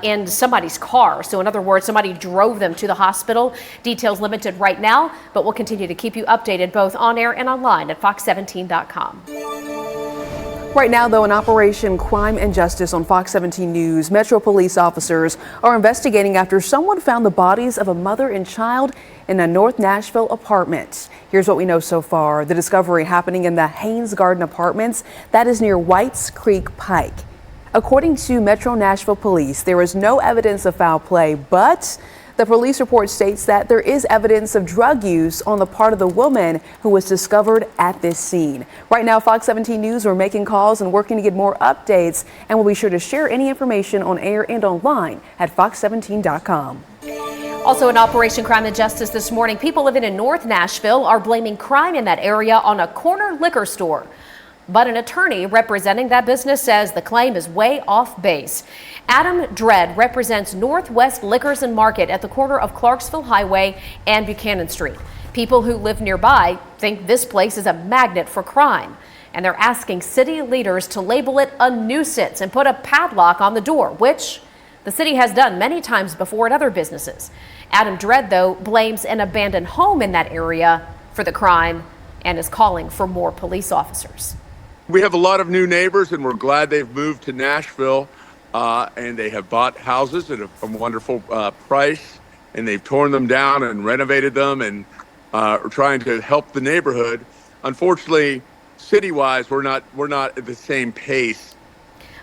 in somebody's car. So in other words, somebody drove them to the hospital. Details limited right now, but we'll continue to keep you updated both on air and online at fox17.com. Right now, though, in Operation Crime and Justice on Fox 17 News, Metro police officers are investigating after someone found the bodies of a mother and child in a North Nashville apartment. Here's what we know so far. The discovery happening in the Haynes Garden Apartments, that is near Whites Creek Pike. According to Metro Nashville Police, there is no evidence of foul play, but the police report states that there is evidence of drug use on the part of the woman who was discovered at this scene. Right now, Fox 17 News are making calls and working to get more updates, and we'll be sure to share any information on air and online at fox17.com. Also in Operation Crime and Justice this morning, people living in North Nashville are blaming crime in that area on a corner liquor store. But an attorney representing that business says the claim is way off base. Adam Dredd represents Northwest Liquors and Market at the corner of Clarksville Highway and Buchanan Street. People who live nearby think this place is a magnet for crime, and they're asking city leaders to label it a nuisance and put a padlock on the door, which the city has done many times before at other businesses. Adam Dredd, though, blames an abandoned home in that area for the crime and is calling for more police officers. We have a lot of new neighbors, and we're glad they've moved to Nashville, and they have bought houses at a wonderful price, and they've torn them down and renovated them, and are trying to help the neighborhood. Unfortunately, city-wise, we're not at the same pace.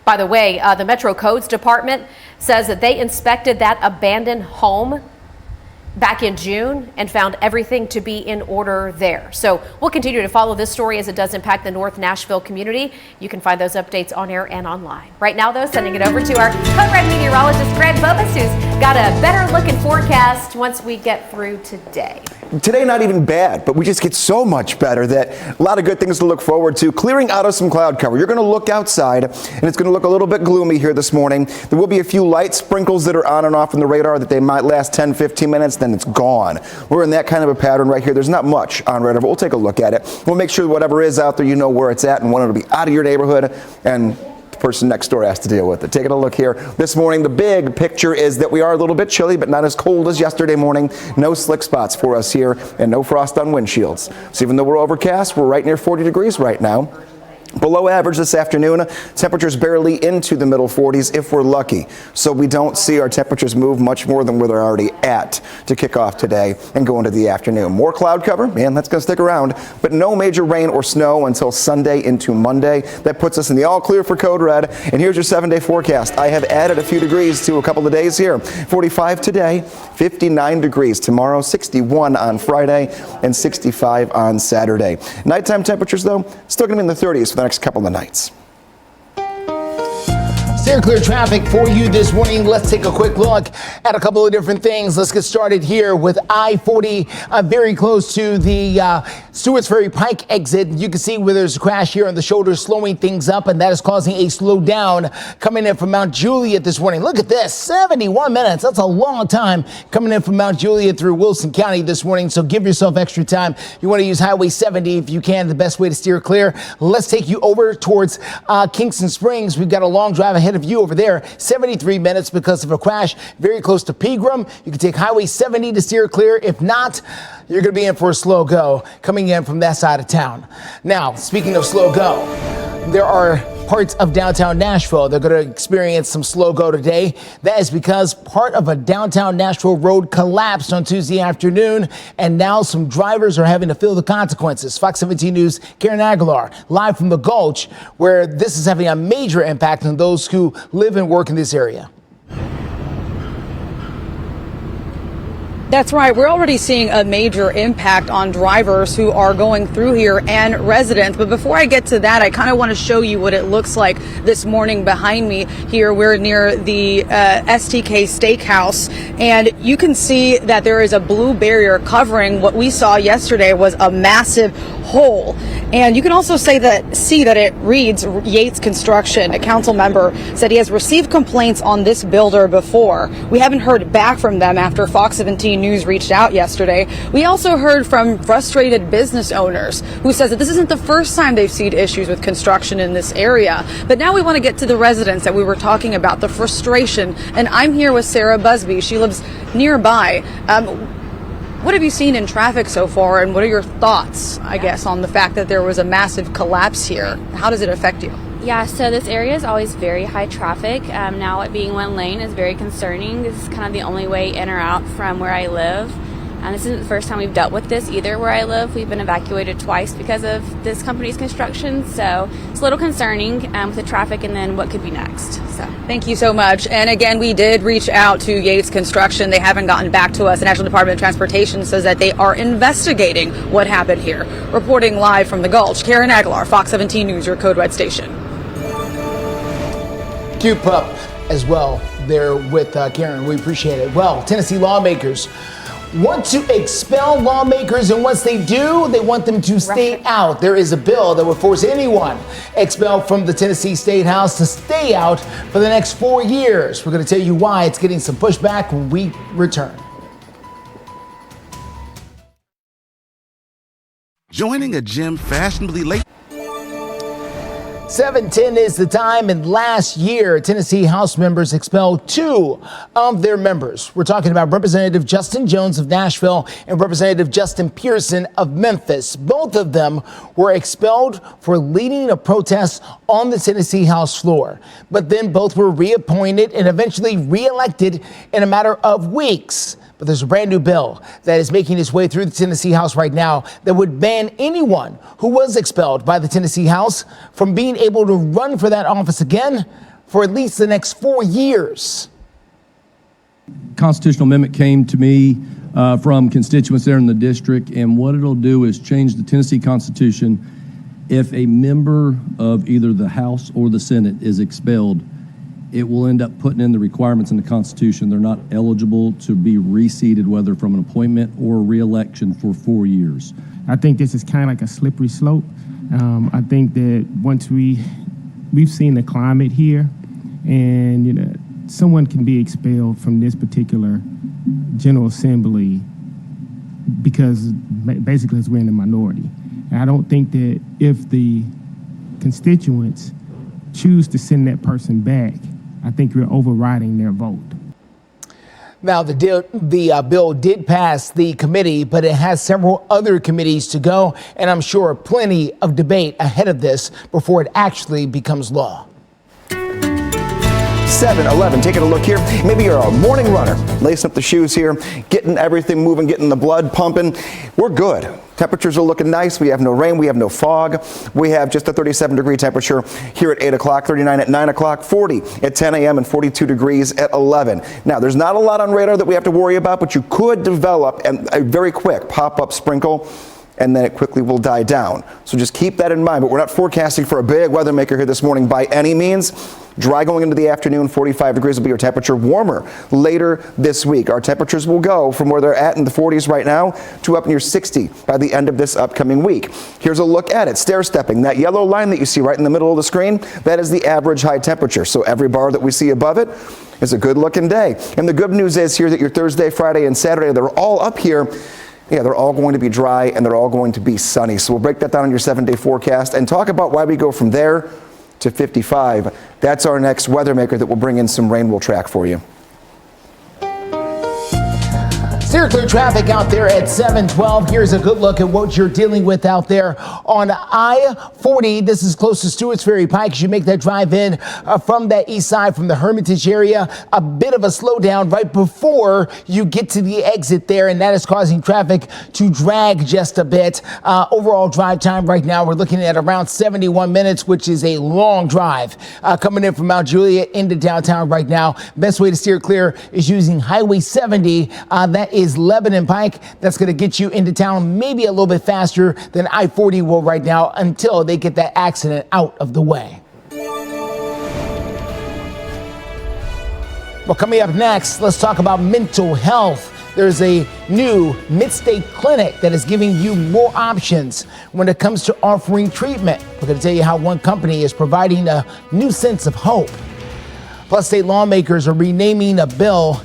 By the way, the Metro Codes Department says that they inspected that abandoned home back in June and found everything to be in order there. So we'll continue to follow this story as it does impact the North Nashville community. You can find those updates on air and online. Right now, though, sending it over to our Code Red meteorologist, Greg Bobus, who's got a better looking forecast once we get through today. Today, not even bad, but we just get so much better that a lot of good things to look forward to. Clearing out of some cloud cover. You're going to look outside, and it's going to look a little bit gloomy here this morning. There will be a few light sprinkles that are on and off in the radar that they might last 10, 15 minutes, then it's gone. We're in that kind of a pattern right here. There's not much on radar, but we'll take a look at it. We'll make sure whatever is out there, you know where it's at and want it to be out of your neighborhood, and person next door has to deal with it. Taking a look here this morning, the big picture is that we are a little bit chilly, but not as cold as yesterday morning. No slick spots for us here and no frost on windshields. So even though we're overcast, we're right near 40 degrees right now. Below average this afternoon, temperatures barely into the middle 40s if we're lucky. So we don't see our temperatures move much more than where they're already at to kick off today and go into the afternoon. More cloud cover, man, that's going to stick around, but no major rain or snow until Sunday into Monday. That puts us in the all clear for code red. And here's your 7-day forecast. I have added a few degrees to a couple of days here. 45 today, 59 degrees tomorrow, 61 on Friday, and 65 on Saturday. Nighttime temperatures, though, still going to be in the 30s for the next couple of nights. Steer clear traffic for you this morning. Let's take a quick look at a couple of different things. Let's get started here with I-40 very close to the Stewart's Ferry Pike exit. You can see where there's a crash here on the shoulder, slowing things up, and that is causing a slowdown coming in from Mount Juliet this morning. Look at this, 71 minutes. That's a long time coming in from Mount Juliet through Wilson County this morning, so give yourself extra time. You want to use Highway 70 if you can, the best way to steer clear. Let's take you over towards Kingston Springs. We've got a long drive ahead of you over there, 73 minutes because of a crash very close to Pegram. You can take Highway 70 to steer clear. If not, you're going to be in for a slow go coming in from that side of town. Now, speaking of slow go, there are parts of downtown Nashville they're going to experience some slow go today. That is because part of a downtown Nashville road collapsed on Tuesday afternoon, and now some drivers are having to feel the consequences. Fox 17 News' Karen Aguilar, live from the Gulch, where this is having a major impact on those who live and work in this area. That's right. We're already seeing a major impact on drivers who are going through here and residents. But before I get to that, I kind of want to show you what it looks like this morning behind me here. We're near the STK Steakhouse, and you can see that there is a blue barrier covering what we saw yesterday was a massive hole. And you can also see that it reads Yates Construction. A council member said he has received complaints on this builder before. We haven't heard back from them after Fox 17 News reached out yesterday. We also heard from frustrated business owners who says that this isn't the first time they've seen issues with construction in this area. But now we want to get to the residents that we were talking about, the frustration. And I'm here with Sarah Busby. She lives nearby. What have you seen in traffic so far, and what are your thoughts, I guess, on the fact that there was a massive collapse here? How does it affect you? Yeah, so this area is always very high traffic. Now it being one lane is very concerning. This is kind of the only way in or out from where I live. And this isn't the first time we've dealt with this either where I live. We've been evacuated twice because of this company's construction. So it's a little concerning with the traffic and then what could be next. So thank you so much. And again, we did reach out to Yates Construction. They haven't gotten back to us. The National Department of Transportation says that they are investigating what happened here. Reporting live from the Gulch, Karen Aguilar, Fox 17 News, your Code Red station. Keep up as well there with Karen. We appreciate it. Well, Tennessee lawmakers want to expel lawmakers, and once they do, they want them to stay out. There is a bill that would force anyone expelled from the Tennessee State House to stay out for the next 4 years. We're going to tell you why it's getting some pushback when we return. Joining a gym fashionably late. 7:10 is the time, and last year, Tennessee House members expelled 2 of their members. We're talking about Representative Justin Jones of Nashville and Representative Justin Pearson of Memphis. Both of them were expelled for leading a protest on the Tennessee House floor. But then both were reappointed and eventually reelected in a matter of weeks. But there's a brand new bill that is making its way through the Tennessee House right now that would ban anyone who was expelled by the Tennessee House from being able to run for that office again for at least the next 4 years. Constitutional amendment came to me from constituents there in the district, and what it'll do is change the Tennessee Constitution. If a member of either the House or the Senate is expelled, it will end up putting in the requirements in the Constitution. They're not eligible to be reseated, whether from an appointment or re-election, for 4 years. I think this is kind of like a slippery slope. I think that once we've seen the climate here, and someone can be expelled from this particular General Assembly because basically we're in the minority. And I don't think that if the constituents choose to send that person back, I think you're overriding their vote. Now, the bill did pass the committee, but it has several other committees to go, and I'm sure plenty of debate ahead of this before it actually becomes law. 7-11, taking a look here. Maybe you're a morning runner, lacing up the shoes here, getting everything moving, getting the blood pumping. We're good. Temperatures are looking nice. We have no rain. We have no fog. We have just a 37-degree temperature here at 8 o'clock, 39 at 9 o'clock, 40 at 10 a.m., and 42 degrees at 11. Now, there's not a lot on radar that we have to worry about, but you could develop a very quick pop-up sprinkle, and then it quickly will die down. So just keep that in mind. But we're not forecasting for a big weather maker here this morning by any means. Dry going into the afternoon, 45 degrees will be your temperature. Warmer later this week. Our temperatures will go from where they're at in the 40s right now to up near 60 by the end of this upcoming week. Here's a look at it. Stair stepping. That yellow line that you see right in the middle of the screen, that is the average high temperature. So every bar that we see above it is a good looking day. And the good news is here that your Thursday, Friday, and Saturday, they're all up here. Yeah, they're all going to be dry and they're all going to be sunny. So we'll break that down in your 7-day forecast and talk about why we go from there to 55. That's our next weather maker that will bring in some rain we'll track for you. Steer clear traffic out there at 712. Here's a good look at what you're dealing with out there on I-40. This is close to Stewart's Ferry Pike as you make that drive in from that east side, from the Hermitage area. A bit of a slowdown right before you get to the exit there, and that is causing traffic to drag just a bit. Overall drive time right now, we're looking at around 71 minutes, which is a long drive. Coming in from Mount Juliet into downtown right now. Best way to steer clear is using Highway 70. That is Lebanon Pike. That's going to get you into town maybe a little bit faster than I-40 will right now until they get that accident out of the way. Well, coming up next, let's talk about mental health. There's a new mid-state clinic that is giving you more options when it comes to offering treatment. We're going to tell you how one company is providing a new sense of hope. Plus, state lawmakers are renaming a bill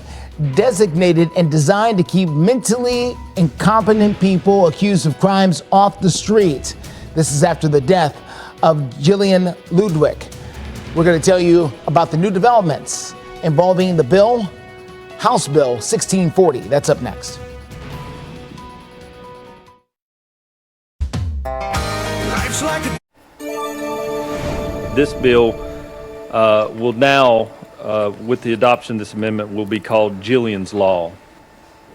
designated and designed to keep mentally incompetent people accused of crimes off the street. This is after the death of Jillian Ludwig. We're going to tell you about the new developments involving the bill, House Bill 1640. That's up next. This bill will now, with the adoption of this amendment, will be called Jillian's Law.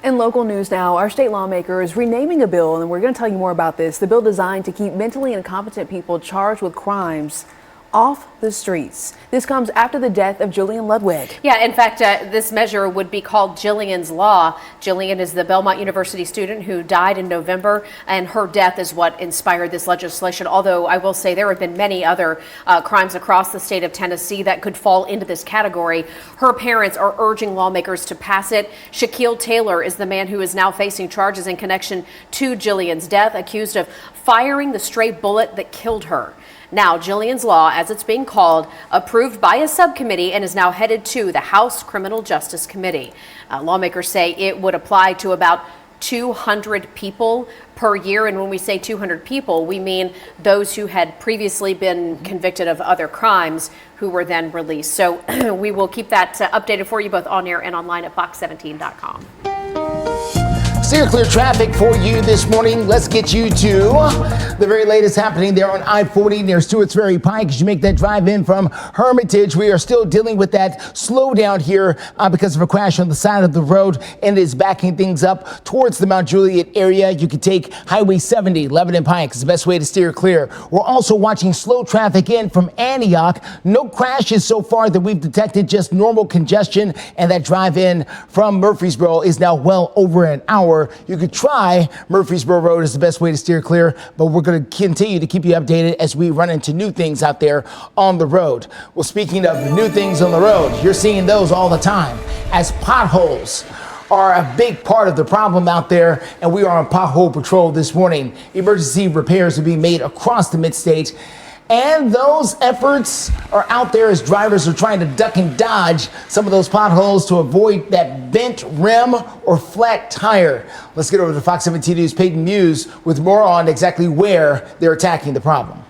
In local news now, our state lawmaker is renaming a bill, and we're going to tell you more about this. The bill designed to keep mentally incompetent people charged with crimes off the streets. This comes after the death of Jillian Ludwig. Yeah, in fact, this measure would be called Jillian's Law. Jillian is the Belmont University student who died in November, and her death is what inspired this legislation. Although I will say there have been many other crimes across the state of Tennessee that could fall into this category. Her parents are urging lawmakers to pass it. Shaquille Taylor is the man who is now facing charges in connection to Jillian's death, accused of firing the stray bullet that killed her. Now, Jillian's Law, as it's being called, approved by a subcommittee and is now headed to the House Criminal Justice Committee. Lawmakers say it would apply to about 200 people per year. And when we say 200 people, we mean those who had previously been convicted of other crimes who were then released. So we will keep that updated for you both on air and online at fox17.com. Steer clear traffic for you this morning. Let's get you to the very latest happening there on I-40 near Stewart's Ferry Pike. As you make that drive in from Hermitage, we are still dealing with that slowdown here because of a crash on the side of the road, and it is backing things up towards the Mount Juliet area. You can take Highway 70, Lebanon Pike is the best way to steer clear. We're also watching slow traffic in from Antioch. No crashes so far that we've detected, just normal congestion, and that drive in from Murfreesboro is now well over an hour. You could try Murfreesboro Road is the best way to steer clear, but we're going to continue to keep you updated as we run into new things out there on the road. Well, speaking of new things on the road, you're seeing those all the time as potholes are a big part of the problem out there, and we are on pothole patrol this morning. Emergency repairs are being made across the mid-state, and those efforts are out there as drivers are trying to duck and dodge some of those potholes to avoid that bent rim or flat tire. Let's get over to Fox 17 News' Peyton Muse with more on exactly where they're attacking the problem.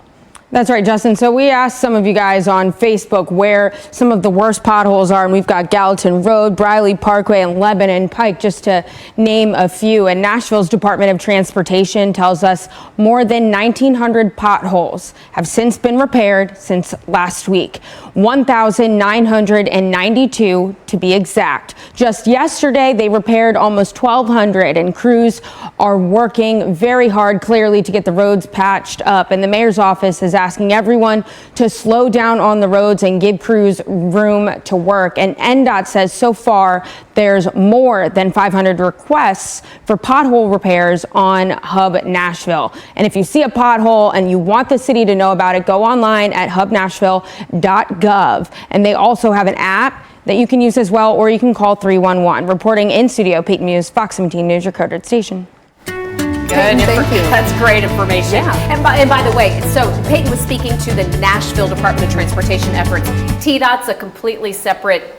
That's right, Justin. So we asked some of you guys on Facebook where some of the worst potholes are, and we've got Gallatin Road, Briley Parkway, and Lebanon Pike, just to name a few. And Nashville's Department of Transportation tells us more than 1,900 potholes have since been repaired since last week. 1,992 to be exact. Just yesterday, they repaired almost 1,200, and crews are working very hard, clearly, to get the roads patched up. And the mayor's office is asking everyone to slow down on the roads and give crews room to work. And NDOT says so far there's more than 500 requests for pothole repairs on Hub Nashville. And if you see a pothole and you want the city to know about it, go online at hubnashville.gov. And they also have an app that you can use as well, or you can call 311. Reporting in studio, Peyton Muse, Fox 17 News, your coded station. Good. That's great information. Yeah. And by the way, so Peyton was speaking to the Nashville Department of Transportation efforts. TDOT's a completely separate,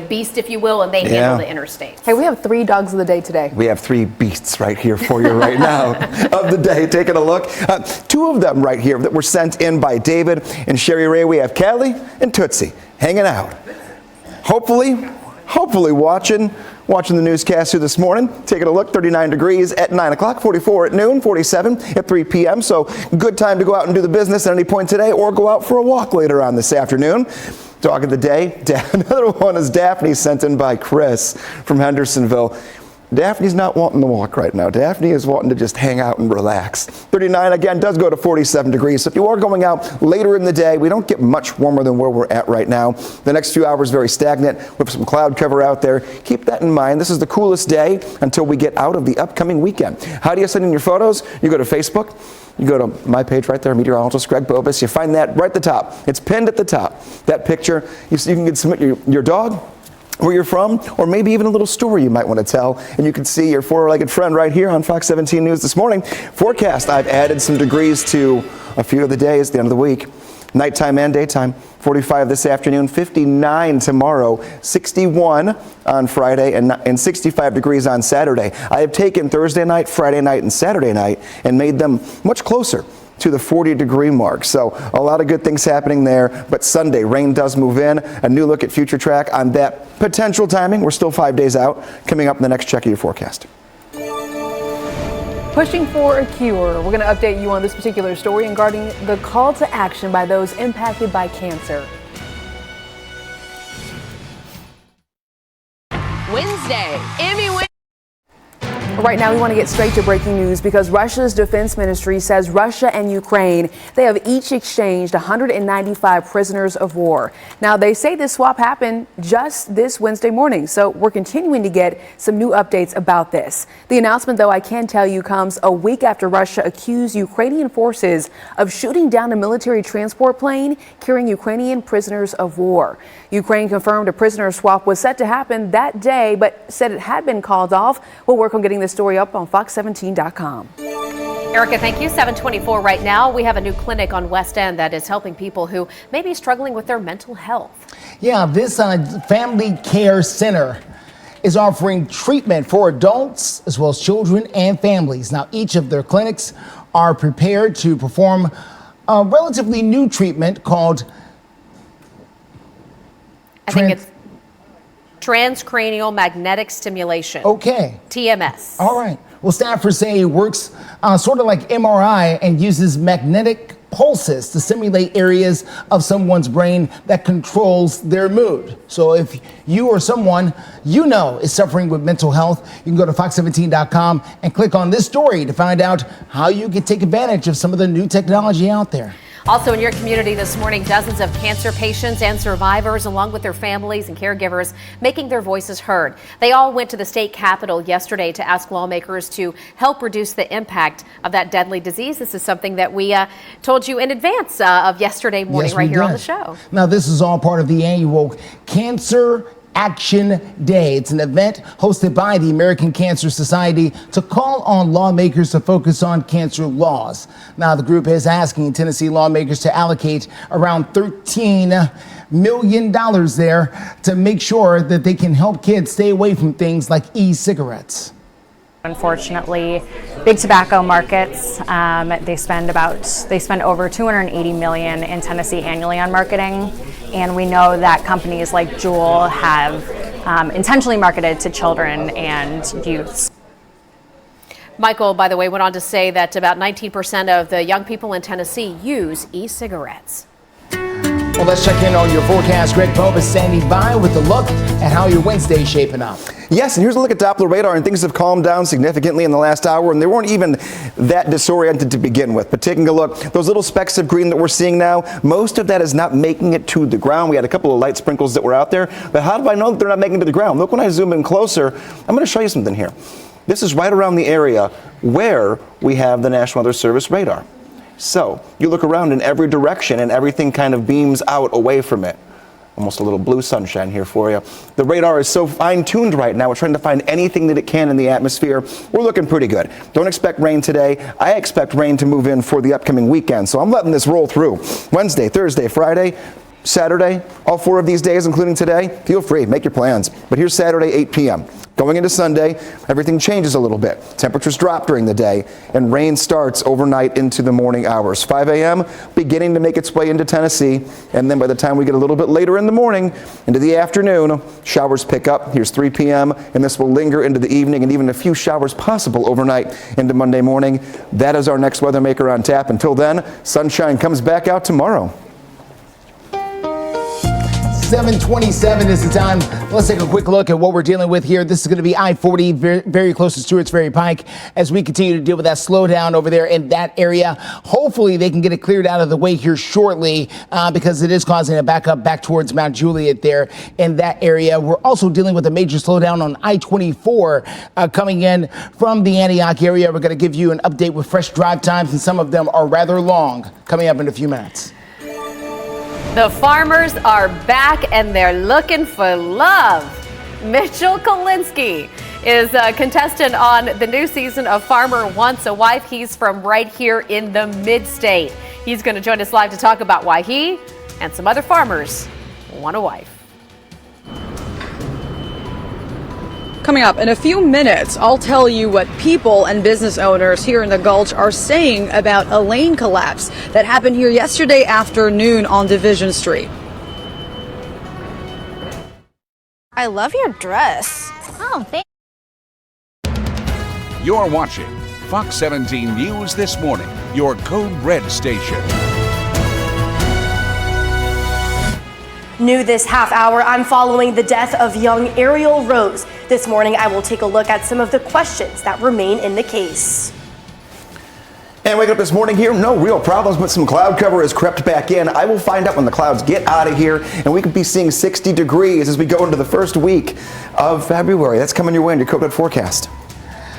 beast, if you will, and they handle the interstates. Hey, we have 3 dogs of the day today. We have 3 beasts right here for you right now of the day. Taking a look. 2 of them right here that were sent in by David and Sherry Ray. We have Callie and Tootsie hanging out. Hopefully watching the newscast here this morning. Taking a look, 39 degrees at 9 o'clock, 44 at noon, 47 at 3 p.m. So good time to go out and do the business at any point today, or go out for a walk later on this afternoon. Dog of the day, another one is Daphne, sent in by Chris from Hendersonville. Daphne's not wanting to walk right now. Daphne is wanting to just hang out and relax. 39 again does go to 47 degrees. So if you are going out later in the day, we don't get much warmer than where we're at right now. The next few hours very stagnant with some cloud cover out there. Keep that in mind. This is the coolest day until we get out of the upcoming weekend. How do you send in your photos? You go to Facebook. You go to my page right there, meteorologist Greg Bobus. You find that right at the top. It's pinned at the top. That picture. You can submit your dog, where you're from, or maybe even a little story you might want to tell. And you can see your four-legged friend right here on Fox 17 News this morning. Forecast, I've added some degrees to a few of the days at the end of the week. Nighttime and daytime, 45 this afternoon, 59 tomorrow, 61 on Friday, and 65 degrees on Saturday. I have taken Thursday night, Friday night, and Saturday night and made them much closer to the 40-degree mark. So a lot of good things happening there. But Sunday, rain does move in. A new look at future track on that potential timing. We're still 5 days out. Coming up in the next check of your forecast. Pushing for a cure. We're going to update you on this particular story regarding the call to action by those impacted by cancer. Wednesday, Emmy win. Right now, we want to get straight to breaking news because Russia's defense ministry says Russia and Ukraine, they have each exchanged 195 prisoners of war. Now, they say this swap happened just this Wednesday morning, so we're continuing to get some new updates about this. The announcement, though, I can tell you, comes a week after Russia accused Ukrainian forces of shooting down a military transport plane carrying Ukrainian prisoners of war. Ukraine confirmed a prisoner swap was set to happen that day, but said it had been called off. We'll work on getting this story up on fox17.com. Erica, thank you. 7:24 right now. We have a new clinic on West End that is helping people who may be struggling with their mental health. Yeah, this family care center is offering treatment for adults as well as children and families. Now, each of their clinics are prepared to perform a relatively new treatment called transcranial magnetic stimulation. Okay. TMS. All right. Well, staffers say it works sort of like MRI and uses magnetic pulses to simulate areas of someone's brain that controls their mood. So if you or someone you know is suffering with mental health, you can go to fox17.com and click on this story to find out how you can take advantage of some of the new technology out there. Also in your community this morning, dozens of cancer patients and survivors, along with their families and caregivers, making their voices heard. They all went to the state capitol yesterday to ask lawmakers to help reduce the impact of that deadly disease. This is something that we told you in advance of yesterday morning right here on the show. Now, this is all part of the annual Cancer Action Day. It's an event hosted by the American Cancer Society to call on lawmakers to focus on cancer laws. Now, the group is asking Tennessee lawmakers to allocate around $13 million there to make sure that they can help kids stay away from things like e-cigarettes. Unfortunately, big tobacco markets, they spend over $280 million in Tennessee annually on marketing, and we know that companies like Juul have intentionally marketed to children and youths. Michael, by the way, went on to say that about 19% of the young people in Tennessee use e-cigarettes. Well, let's check in on your forecast. Greg Pope is standing by with a look at how your Wednesday is shaping up. Yes, and here's a look at Doppler radar, and things have calmed down significantly in the last hour, and they weren't even that disoriented to begin with. But taking a look, those little specks of green that we're seeing now, most of that is not making it to the ground. We had a couple of light sprinkles that were out there, but how do I know that they're not making it to the ground? Look, when I zoom in closer, I'm going to show you something here. This is right around the area where we have the National Weather Service radar. So you look around in every direction and everything kind of beams out away from it. Almost a little blue sunshine here for you. The radar is so fine-tuned right now. We're trying to find anything that it can in the atmosphere. We're looking pretty good. Don't expect rain today. I expect rain to move in for the upcoming weekend. So I'm letting this roll through. Wednesday, Thursday, Friday, Saturday, all 4 of these days, including today, feel free, make your plans. But here's Saturday, 8 p.m. Going into Sunday, everything changes a little bit. Temperatures drop during the day, and rain starts overnight into the morning hours. 5 a.m., beginning to make its way into Tennessee, and then by the time we get a little bit later in the morning, into the afternoon, showers pick up. Here's 3 p.m., and this will linger into the evening, and even a few showers possible overnight into Monday morning. That is our next weather maker on tap. Until then, sunshine comes back out tomorrow. 7:27 is the time. Let's take a quick look at what we're dealing with here. This is going to be I-40, very close to Stewart's Ferry Pike, as we continue to deal with that slowdown over there in that area. Hopefully they can get it cleared out of the way here shortly, because it is causing a backup back towards Mount Juliet there in that area. We're also dealing with a major slowdown on I-24 coming in from the Antioch area. We're going to give you an update with fresh drive times, and some of them are rather long, coming up in a few minutes. The farmers are back and they're looking for love. Mitchell Kolinsky is a contestant on the new season of Farmer Wants a Wife. He's from right here in the mid-state. He's going to join us live to talk about why he and some other farmers want a wife. Coming up in a few minutes, I'll tell you what people and business owners here in the Gulch are saying about a lane collapse that happened here yesterday afternoon on Division Street. I love your dress. Oh, thanks. You're watching Fox 17 News This Morning, your Code Red station. New this half hour, I'm following the death of young Ariel Rose. This morning, I will take a look at some of the questions that remain in the case. And waking up this morning here, no real problems, but some cloud cover has crept back in. I will find out when the clouds get out of here, and we could be seeing 60 degrees as we go into the first week of February. That's coming your way in your Cookeville forecast.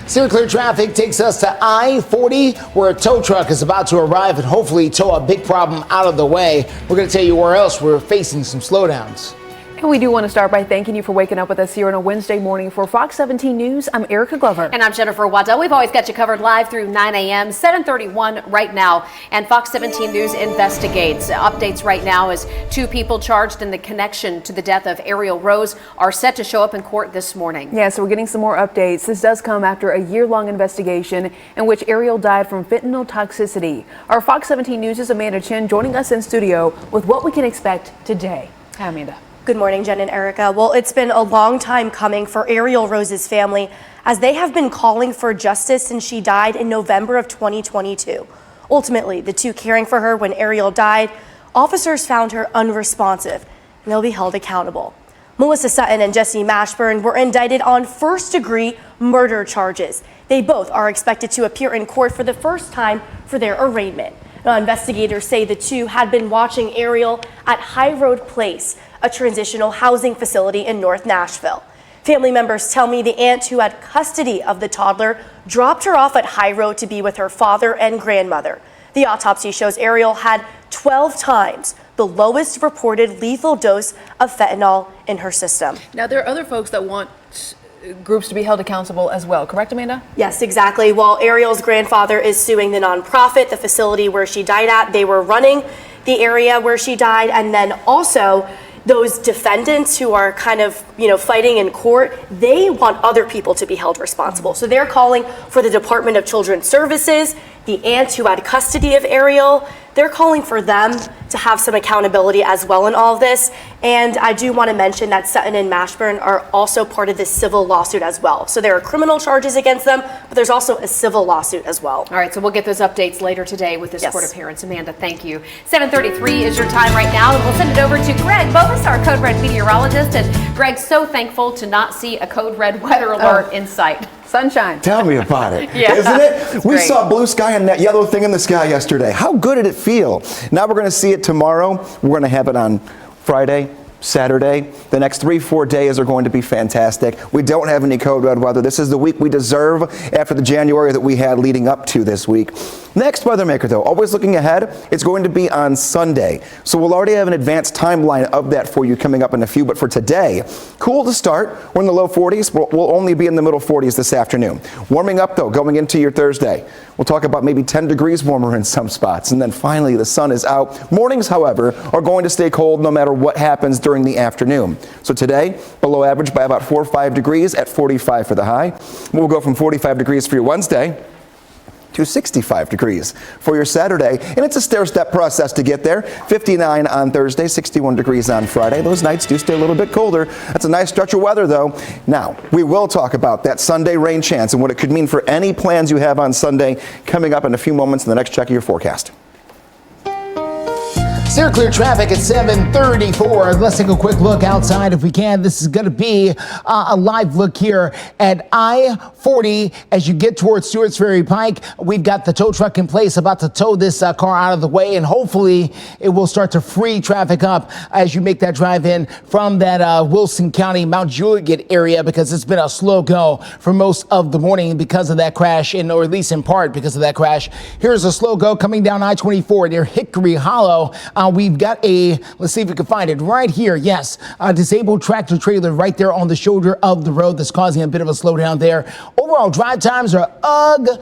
Still clear traffic takes us to I-40, where a tow truck is about to arrive and hopefully tow a big problem out of the way. We're going to tell you where else we're facing some slowdowns. And we do want to start by thanking you for waking up with us here on a Wednesday morning. For Fox 17 News, I'm Erica Glover. And I'm Jennifer Waddell. We've always got you covered live through 9 a.m., 7:31 right now. And Fox 17 News investigates. Updates right now as 2 people charged in the connection to the death of Ariel Rose are set to show up in court this morning. Yeah, so we're getting some more updates. This does come after a year-long investigation in which Ariel died from fentanyl toxicity. Our Fox 17 News' Amanda Chin joining us in studio with what we can expect today. Hi, Amanda. Good morning, Jen and Erica. Well, it's been a long time coming for Ariel Rose's family, as they have been calling for justice since she died in November of 2022. Ultimately, the 2 caring for her when Ariel died, officers found her unresponsive, and they'll be held accountable. Melissa Sutton and Jesse Mashburn were indicted on first-degree murder charges. They both are expected to appear in court for the first time for their arraignment. Now, investigators say the 2 had been watching Ariel at High Road Place, a transitional housing facility in North Nashville. Family members tell me the aunt who had custody of the toddler dropped her off at High Road to be with her father and grandmother. The autopsy shows Ariel had 12 times the lowest reported lethal dose of fentanyl in her system. Now, there are other folks that want groups to be held accountable as well, correct, Amanda? Yes, exactly. While Ariel's grandfather is suing the nonprofit, the facility where she died at, they were running the area where she died, and then also those defendants who are kind of, fighting in court, they want other people to be held responsible. So they're calling for the Department of Children's Services, the aunt who had custody of Ariel. They're calling for them to have some accountability as well in all of this. And I do want to mention that Sutton and Mashburn are also part of this civil lawsuit as well. So there are criminal charges against them, but there's also a civil lawsuit as well. All right, so we'll get those updates later today with this court appearance. Amanda, thank you. 7:33 is your time right now, and we'll send it over to Greg Bovis, our Code Red meteorologist. And Greg, so thankful to not see a Code Red weather alert in sight. Sunshine. Tell me about it. Yeah. Isn't it? It's We great. saw blue sky and that yellow thing in the sky yesterday. How good did it feel? Now we're going to see it tomorrow. We're going to have it on Friday, Saturday. The next 3-4 days are going to be fantastic. We don't have any Code Red weather. This is the week we deserve after the January that we had leading up to this week. Next weather maker, though, always looking ahead, it's going to be on Sunday. So we'll already have an advanced timeline of that for you coming up in a few. But for today, cool to start. We're in the low 40s. We'll only be in the middle 40s this afternoon. Warming up, though, going into your Thursday. We'll talk about maybe 10 degrees warmer in some spots. And then finally, the sun is out. Mornings, however, are going to stay cold no matter what happens during the afternoon. So today, below average by about 4 or 5 degrees at 45 for the high. We'll go from 45 degrees for your Wednesday to 65 degrees for your Saturday. And it's a stair-step process to get there. 59 on Thursday, 61 degrees on Friday. Those nights do stay a little bit colder. That's a nice stretch of weather, though. Now, we will talk about that Sunday rain chance and what it could mean for any plans you have on Sunday coming up in a few moments in the next check of your forecast. Steer clear traffic at 7:34. Let's take a quick look outside if we can. This is going to be a live look here at I-40 as you get towards Stewart's Ferry Pike. We've got the tow truck in place about to tow this car out of the way, and hopefully it will start to free traffic up as you make that drive in from that Wilson County, Mount Juliet area, because it's been a slow go for most of the morning because of that crash, or at least in part because of that crash. Here's a slow go coming down I-24 near Hickory Hollow. We've got let's see if we can find it right here. Yes, a disabled tractor trailer right there on the shoulder of the road that's causing a bit of a slowdown there. Overall drive times are ugly.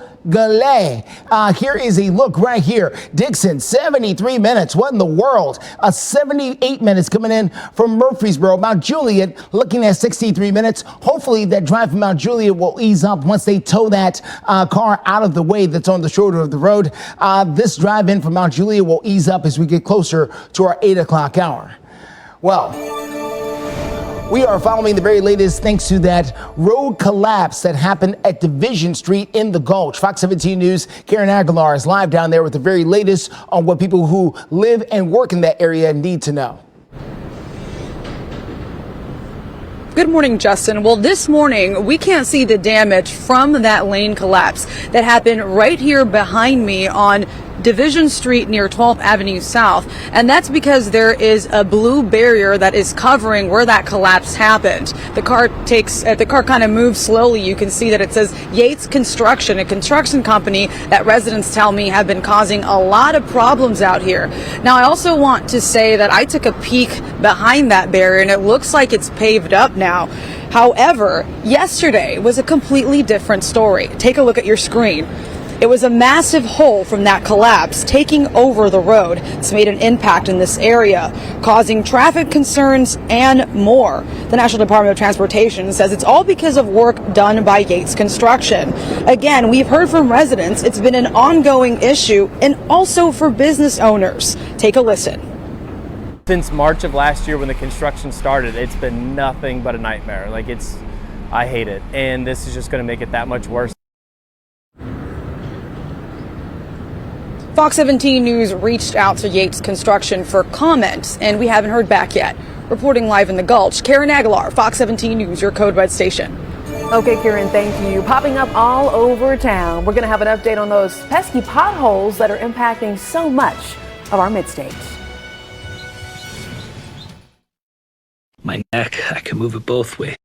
Here is a look right here. Dickson, 73 minutes. What in the world? 78 minutes coming in from Murfreesboro. Mount Juliet looking at 63 minutes. Hopefully that drive from Mount Juliet will ease up once they tow that car out of the way that's on the shoulder of the road. This drive in from Mount Juliet will ease up as we get closer to our 8 o'clock hour. Well, we are following the very latest thanks to that road collapse that happened at Division Street in the Gulch. Fox 17 News, Karen Aguilar is live down there with the very latest on what people who live and work in that area need to know. Good morning, Justin. Well, this morning, we can't see the damage from that lane collapse that happened right here behind me on Division Street near 12th Avenue South. And that's because there is a blue barrier that is covering where that collapse happened. The car kind of moves slowly. You can see that it says Yates Construction, a construction company that residents tell me have been causing a lot of problems out here. Now, I also want to say that I took a peek behind that barrier and it looks like it's paved up now. However, yesterday was a completely different story. Take a look at your screen. It was a massive hole from that collapse taking over the road. It's made an impact in this area, causing traffic concerns and more. The National Department of Transportation says it's all because of work done by Yates Construction. Again, we've heard from residents it's been an ongoing issue and also for business owners. Take a listen. Since March of last year when the construction started, it's been nothing but a nightmare. I hate it. And this is just going to make it that much worse. Fox 17 News reached out to Yates Construction for comments, and we haven't heard back yet. Reporting live in the Gulch, Karen Aguilar, Fox 17 News, your Code Red station. Okay, Karen, thank you. Popping up all over town. We're going to have an update on those pesky potholes that are impacting so much of our mid-state. My neck, I can move it both ways.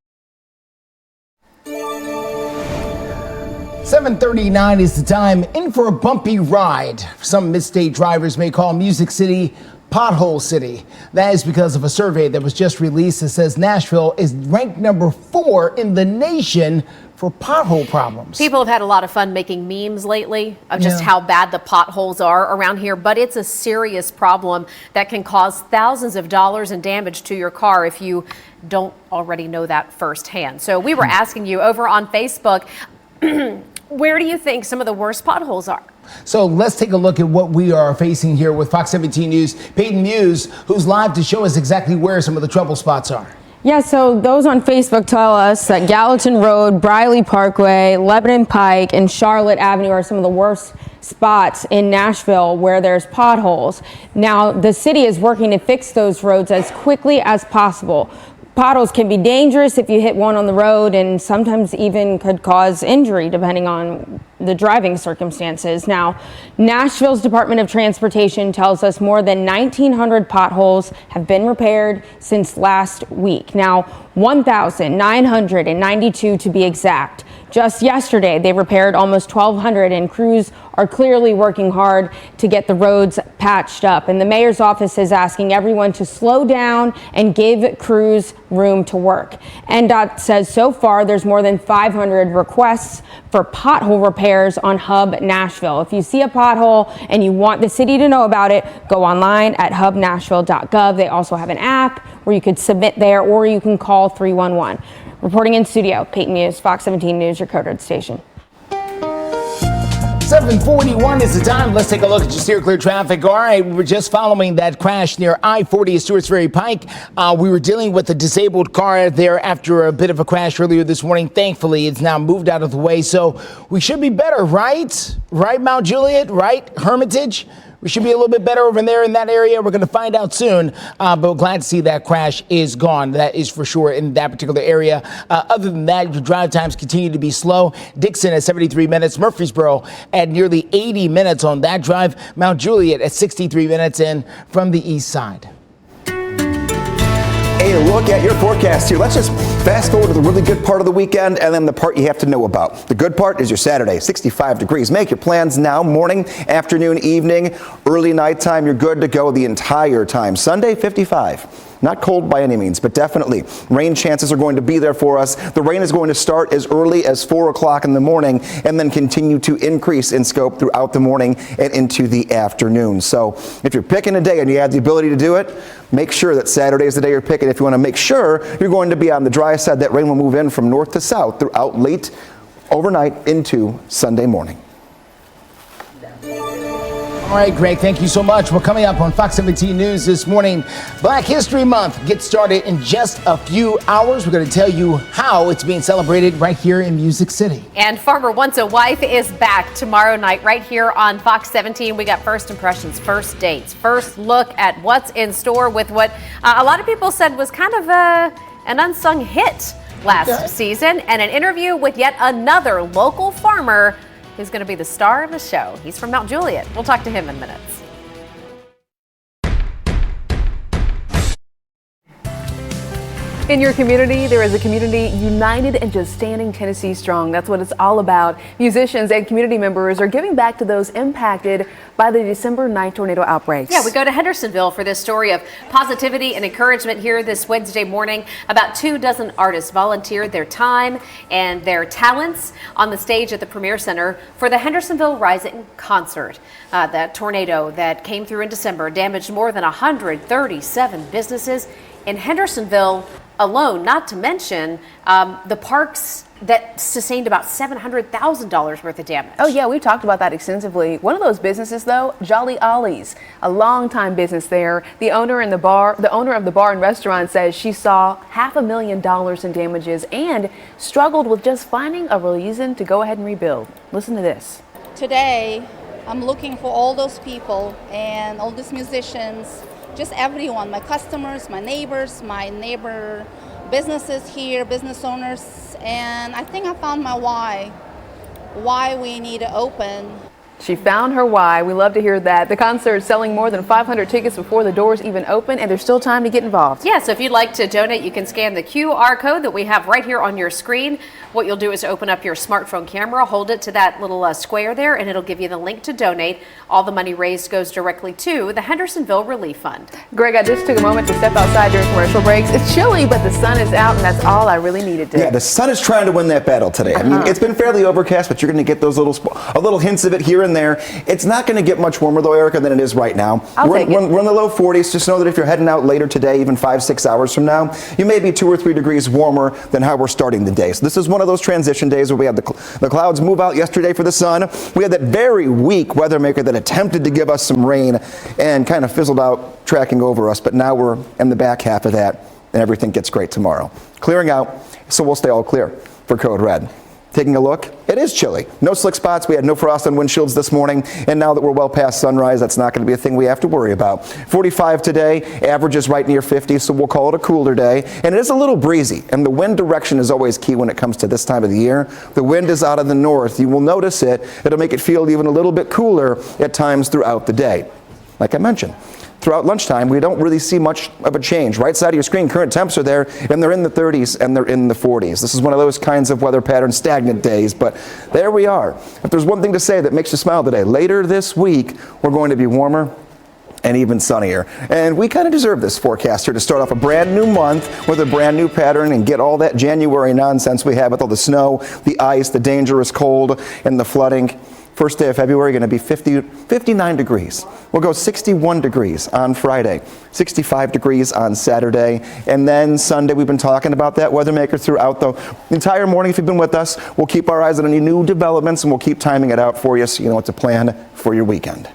7:39 is the time. In for a bumpy ride. Some mid-state drivers may call Music City Pothole City. That is because of a survey that was just released that says Nashville is ranked number 4 in the nation for pothole problems. People have had a lot of fun making memes lately of just how bad the potholes are around here, but it's a serious problem that can cause thousands of dollars in damage to your car if you don't already know that firsthand. So we were asking you over on Facebook, where do you think some of the worst potholes are? So let's take a look at what we are facing here with Fox 17 News. Peyton Muse, who's live to show us exactly where some of the trouble spots are. Yeah, so those on Facebook tell us that Gallatin Road, Briley Parkway, Lebanon Pike, and Charlotte Avenue are some of the worst spots in Nashville where there's potholes. Now, the city is working to fix those roads as quickly as possible. Potholes can be dangerous if you hit one on the road and sometimes even could cause injury depending on the driving circumstances. Now, Nashville's Department of Transportation tells us more than 1,900 potholes have been repaired since last week. Now, 1,992 to be exact. Just yesterday, they repaired almost 1,200, and crews are clearly working hard to get the roads patched up. And the mayor's office is asking everyone to slow down and give crews room to work. NDOT says so far there's more than 500 requests for pothole repairs on Hub Nashville. If you see a pothole and you want the city to know about it, go online at hubnashville.gov. They also have an app where you could submit there, or you can call 311. Reporting in studio, Peyton Muse, Fox 17 News, your code red station. 7:41 is the time. Let's take a look at your steer clear traffic. All right, we were just following that crash near I-40 at Stewart's Ferry Pike. We were dealing with a disabled car there after a bit of a crash earlier this morning. Thankfully, it's now moved out of the way, so we should be better, right? Right, Mount Juliet, right, Hermitage? We should be a little bit better over there in that area. We're going to find out soon, but we're glad to see that crash is gone. That is for sure in that particular area. Other than that, your drive times continue to be slow. Dickson at 73 minutes, Murfreesboro at nearly 80 minutes on that drive, Mount Juliet at 63 minutes in from the east side. A look at your forecast here. Let's just fast forward to the really good part of the weekend and then the part you have to know about. The good part is your Saturday, 65 degrees. Make your plans now, morning, afternoon, evening, early nighttime. You're good to go the entire time. Sunday, 55. Not cold by any means, but definitely rain chances are going to be there for us. The rain is going to start as early as 4 o'clock in the morning and then continue to increase in scope throughout the morning and into the afternoon. So if you're picking a day and you have the ability to do it, make sure that Saturday is the day you're picking. If you want to make sure you're going to be on the dry side, that rain will move in from north to south throughout late overnight into Sunday morning. All right, Greg, thank you so much. We're coming up on Fox 17 News this morning. Black History Month gets started in just a few hours. We're going to tell you how it's being celebrated right here in Music City. And Farmer Wants a Wife is back tomorrow night right here on Fox 17. We got first impressions, first dates, first look at what's in store with what a lot of people said was kind of an unsung hit last season, and an interview with yet another local farmer who's going to be the star of the show. He's from Mount Juliet. We'll talk to him in minutes. In your community, there is a community united and just standing Tennessee strong. That's what it's all about. Musicians and community members are giving back to those impacted by the December 9th tornado outbreaks. Yeah, we go to Hendersonville for this story of positivity and encouragement here this Wednesday morning. About 24 artists volunteered their time and their talents on the stage at the Premier Center for the Hendersonville Rising concert. That tornado that came through in December damaged more than 137 businesses in Hendersonville alone, not to mention the parks that sustained about $700,000 worth of damage. Oh yeah, we've talked about that extensively. One of those businesses though, Jolly Ollie's, a longtime business there. The owner of the bar and restaurant says she saw $500,000 in damages and struggled with just finding a reason to go ahead and rebuild. Listen to this. Today, I'm looking for all those people and all these musicians, just everyone, my customers, my neighbors, my neighbor businesses here, business owners, and I think I found my why we need to open. She found her why. We love to hear that. The concert is selling more than 500 tickets before the doors even open, and there's still time to get involved. Yeah, so if you'd like to donate, you can scan the QR code that we have right here on your screen. What you'll do is open up your smartphone camera, hold it to that little square there, and it'll give you the link to donate. All the money raised goes directly to the Hendersonville Relief Fund. Greg, I just took a moment to step outside during commercial breaks. It's chilly, but the sun is out, and that's all I really needed today. Yeah, the sun is trying to win that battle today. I mean, it's been fairly overcast, but you're going to get those little hints of it here and there. It's not going to get much warmer, though, Erica, than it is right now. We're in the low 40s. Just know that if you're heading out later today, even 5-6 hours from now, you may be 2 or 3 degrees warmer than how we're starting the day. So this is one of those transition days where we had the clouds move out yesterday for the sun. We had that very weak weather maker that attempted to give us some rain and kind of fizzled out, tracking over us. But now we're in the back half of that, and everything gets great tomorrow. Clearing out, so we'll stay all clear for Code Red. Taking a look, it is chilly. No slick spots. We had no frost on windshields this morning. And now that we're well past sunrise, that's not going to be a thing we have to worry about. 45 today, average is right near 50, so we'll call it a cooler day. And it is a little breezy. And the wind direction is always key when it comes to this time of the year. The wind is out of the north. You will notice it. It'll make it feel even a little bit cooler at times throughout the day. Like I mentioned, throughout lunchtime, we don't really see much of a change. Right side of your screen, current temps are there, and they're in the 30s and they're in the 40s. This is one of those kinds of weather pattern stagnant days, but there we are. If there's one thing to say that makes you smile today, later this week, we're going to be warmer and even sunnier. And we kind of deserve this forecast here to start off a brand new month with a brand new pattern and get all that January nonsense we have with all the snow, the ice, the dangerous cold, and the flooding. First day of February, going to be 59 degrees. We'll go 61 degrees on Friday, 65 degrees on Saturday, and then Sunday, we've been talking about that weather maker throughout the entire morning. If you've been with us, we'll keep our eyes on any new developments, and we'll keep timing it out for you so you know what to plan for your weekend.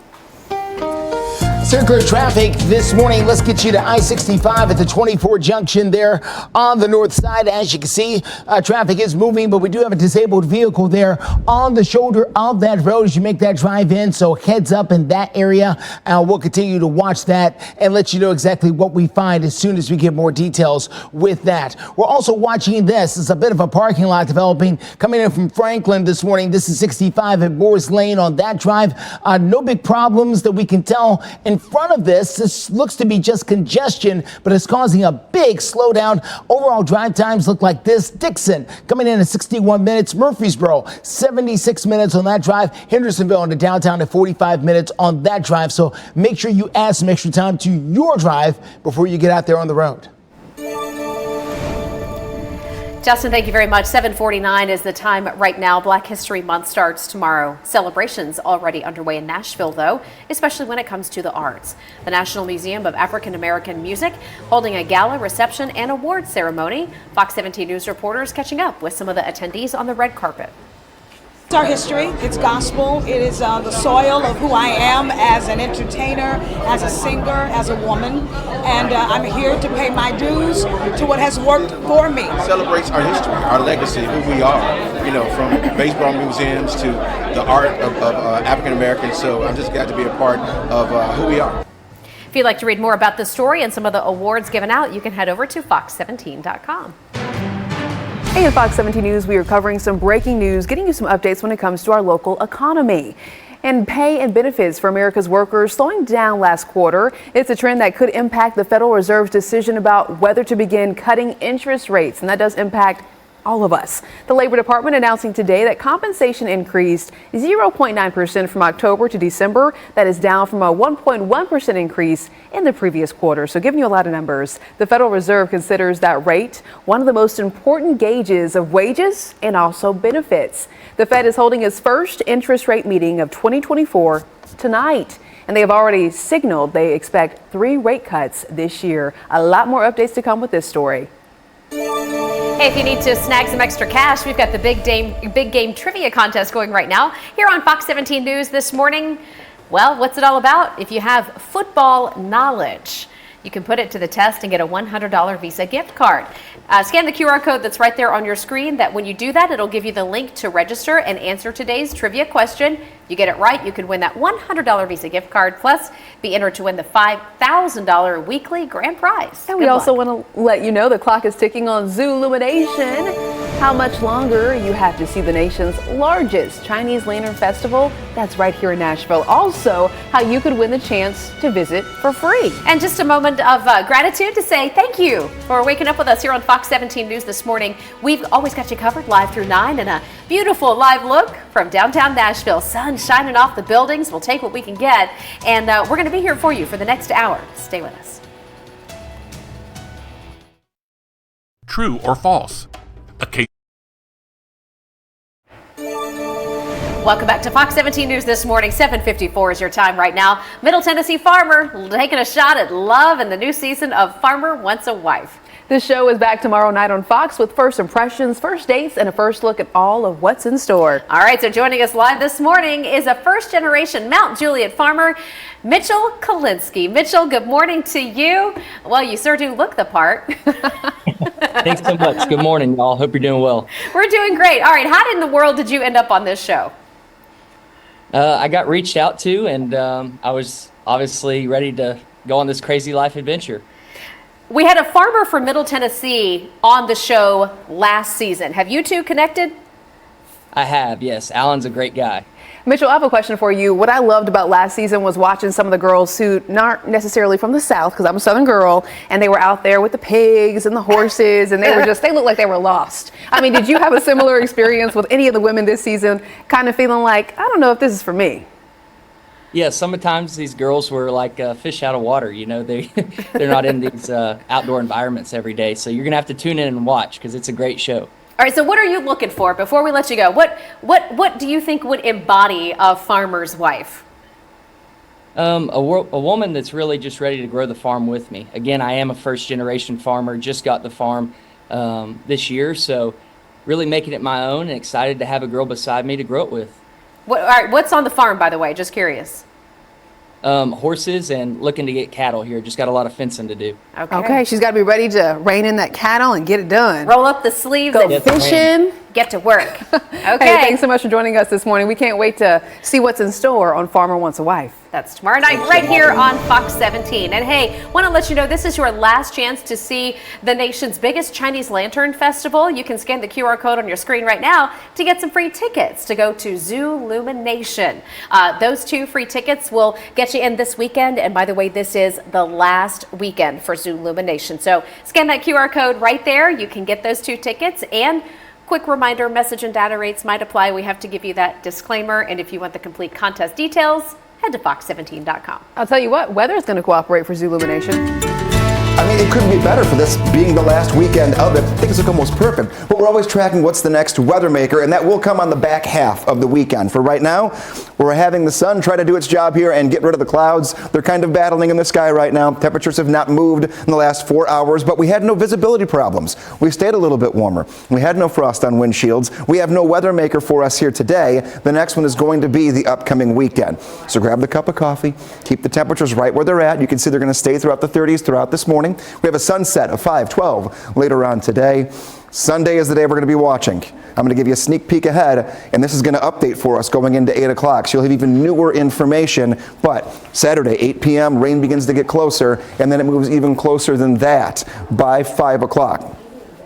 Circular traffic this morning. Let's get you to I-65 at the 24 junction there on the north side. As you can see, traffic is moving, but we do have a disabled vehicle there on the shoulder of that road as you make that drive in. So heads up in that area. We'll continue to watch that and let you know exactly what we find as soon as we get more details with that. We're also watching this. It's a bit of a parking lot developing coming in from Franklin this morning. This is 65 at Boris Lane on that drive. No big problems that we can tell. In front of this looks to be just congestion, but it's causing a big slowdown. Overall drive times look like this. Dickson coming in at 61 minutes. Murfreesboro, 76 minutes on that drive. Hendersonville into downtown at 45 minutes on that drive. So make sure you add some extra time to your drive before you get out there on the road. Justin, thank you very much. 7:49 is the time right now. Black History Month starts tomorrow. Celebrations already underway in Nashville, though, especially when it comes to the arts. The National Museum of African American Music holding a gala reception and award ceremony. Fox 17 News reporters catching up with some of the attendees on the red carpet. It's our history, it's gospel, it is the soil of who I am as an entertainer, as a singer, as a woman, and I'm here to pay my dues to what has worked for me. It celebrates our history, our legacy, who we are, you know, from baseball museums to the art of African Americans, so I'm just glad to be a part of who we are. If you'd like to read more about this story and some of the awards given out, you can head over to fox17.com. Hey, at Fox 17 News, we are covering some breaking news, getting you some updates when it comes to our local economy. And pay and benefits for America's workers slowing down last quarter. It's a trend that could impact the Federal Reserve's decision about whether to begin cutting interest rates, and that does impact all of us. The Labor Department announcing today that compensation increased 0.9% from October to December. That is down from a 1.1% increase in the previous quarter. So giving you a lot of numbers. The Federal Reserve considers that rate one of the most important gauges of wages and also benefits. The Fed is holding its first interest rate meeting of 2024 tonight. And they have already signaled they expect 3 rate cuts this year. A lot more updates to come with this story. Hey, if you need to snag some extra cash, we've got the big game trivia contest going right now here on Fox 17 News this morning. Well, what's it all about? If you have football knowledge, you can put it to the test and get a $100 Visa gift card. Scan the QR code that's right there on your screen. That when you do that, it'll give you the link to register and answer today's trivia question. You get it right, you can win that $100 Visa gift card, plus be entered to win the $5,000 weekly grand prize. And we also want to let you know the clock is ticking on Zoolumination. how much longer you have to see the nation's largest Chinese Lantern Festival. That's right here in Nashville. Also, how you could win the chance to visit for free. And just a moment of gratitude to say thank you for waking up with us here on Fox 17 News this morning. We've always got you covered live through 9 and a beautiful live look from downtown Nashville. Sun shining off the buildings. We'll take what we can get. And we're going to be here for you for the next hour. Stay with us. True or false? Welcome back to Fox 17 News this morning. 7:54 is your time right now. Middle Tennessee farmer taking a shot at love in the new season of Farmer Wants a Wife. The show is back tomorrow night on Fox with first impressions, first dates, and a first look at all of what's in store. All right, so joining us live this morning is a first-generation Mount Juliet farmer, Mitchell Kalinsky. Mitchell, good morning to you. Well, you sure do look the part. Thanks so much. Good morning, y'all. Hope you're doing well. We're doing great. All right, how in the world did you end up on this show? I got reached out to, and I was obviously ready to go on this crazy life adventure. We had a farmer from Middle Tennessee on the show last season. Have you two connected? I have, yes. Alan's a great guy. Mitchell, I have a question for you. What I loved about last season was watching some of the girls who not necessarily from the South, because I'm a Southern girl, and they were out there with the pigs and the horses, and they looked like they were lost. I mean, did you have a similar experience with any of the women this season, kind of feeling like, I don't know if this is for me? Yeah, sometimes these girls were like fish out of water. You know, they're not in these outdoor environments every day. So you're going to have to tune in and watch because it's a great show. All right, so what are you looking for before we let you go? What do you think would embody a farmer's wife? A woman that's really just ready to grow the farm with me. Again, I am a first-generation farmer, just got the farm this year, so really making it my own and excited to have a girl beside me to grow it with. All right, what's on the farm, by the way? Just curious. Horses and looking to get cattle here. Just got a lot of fencing to do. Okay, she's got to be ready to rein in that cattle and get it done. Roll up the sleeves Go and fishing. Get to work. Okay. Hey, thanks so much for joining us this morning. We can't wait to see what's in store on Farmer Wants a Wife. That's tomorrow night right here on Fox 17. And hey, want to let you know this is your last chance to see the nation's biggest Chinese Lantern Festival. You can scan the QR code on your screen right now to get some free tickets to go to Zoolumination. Those 2 free tickets will get you in this weekend. And by the way, this is the last weekend for Zoolumination. So scan that QR code right there. You can get those 2 tickets. And quick reminder, message and data rates might apply. We have to give you that disclaimer. And if you want the complete contest details, head to fox17.com. I'll tell you what, weather is going to cooperate for Zoolumination. I mean, it couldn't be better for this being the last weekend of it. I think it's almost perfect. But we're always tracking what's the next weather maker, and that will come on the back half of the weekend. For right now, we're having the sun try to do its job here and get rid of the clouds. They're kind of battling in the sky right now. Temperatures have not moved in the last 4 hours, but we had no visibility problems. We stayed a little bit warmer. We had no frost on windshields. We have no weather maker for us here today. The next one is going to be the upcoming weekend. So grab the cup of coffee, keep the temperatures right where they're at. You can see they're going to stay throughout the 30s throughout this morning. We have a sunset of 5:12 later on today. Sunday is the day we're going to be watching. I'm going to give you a sneak peek ahead, and this is going to update for us going into 8 o'clock. So you'll have even newer information. But Saturday, 8 p.m., rain begins to get closer, and then it moves even closer than that by 5 o'clock.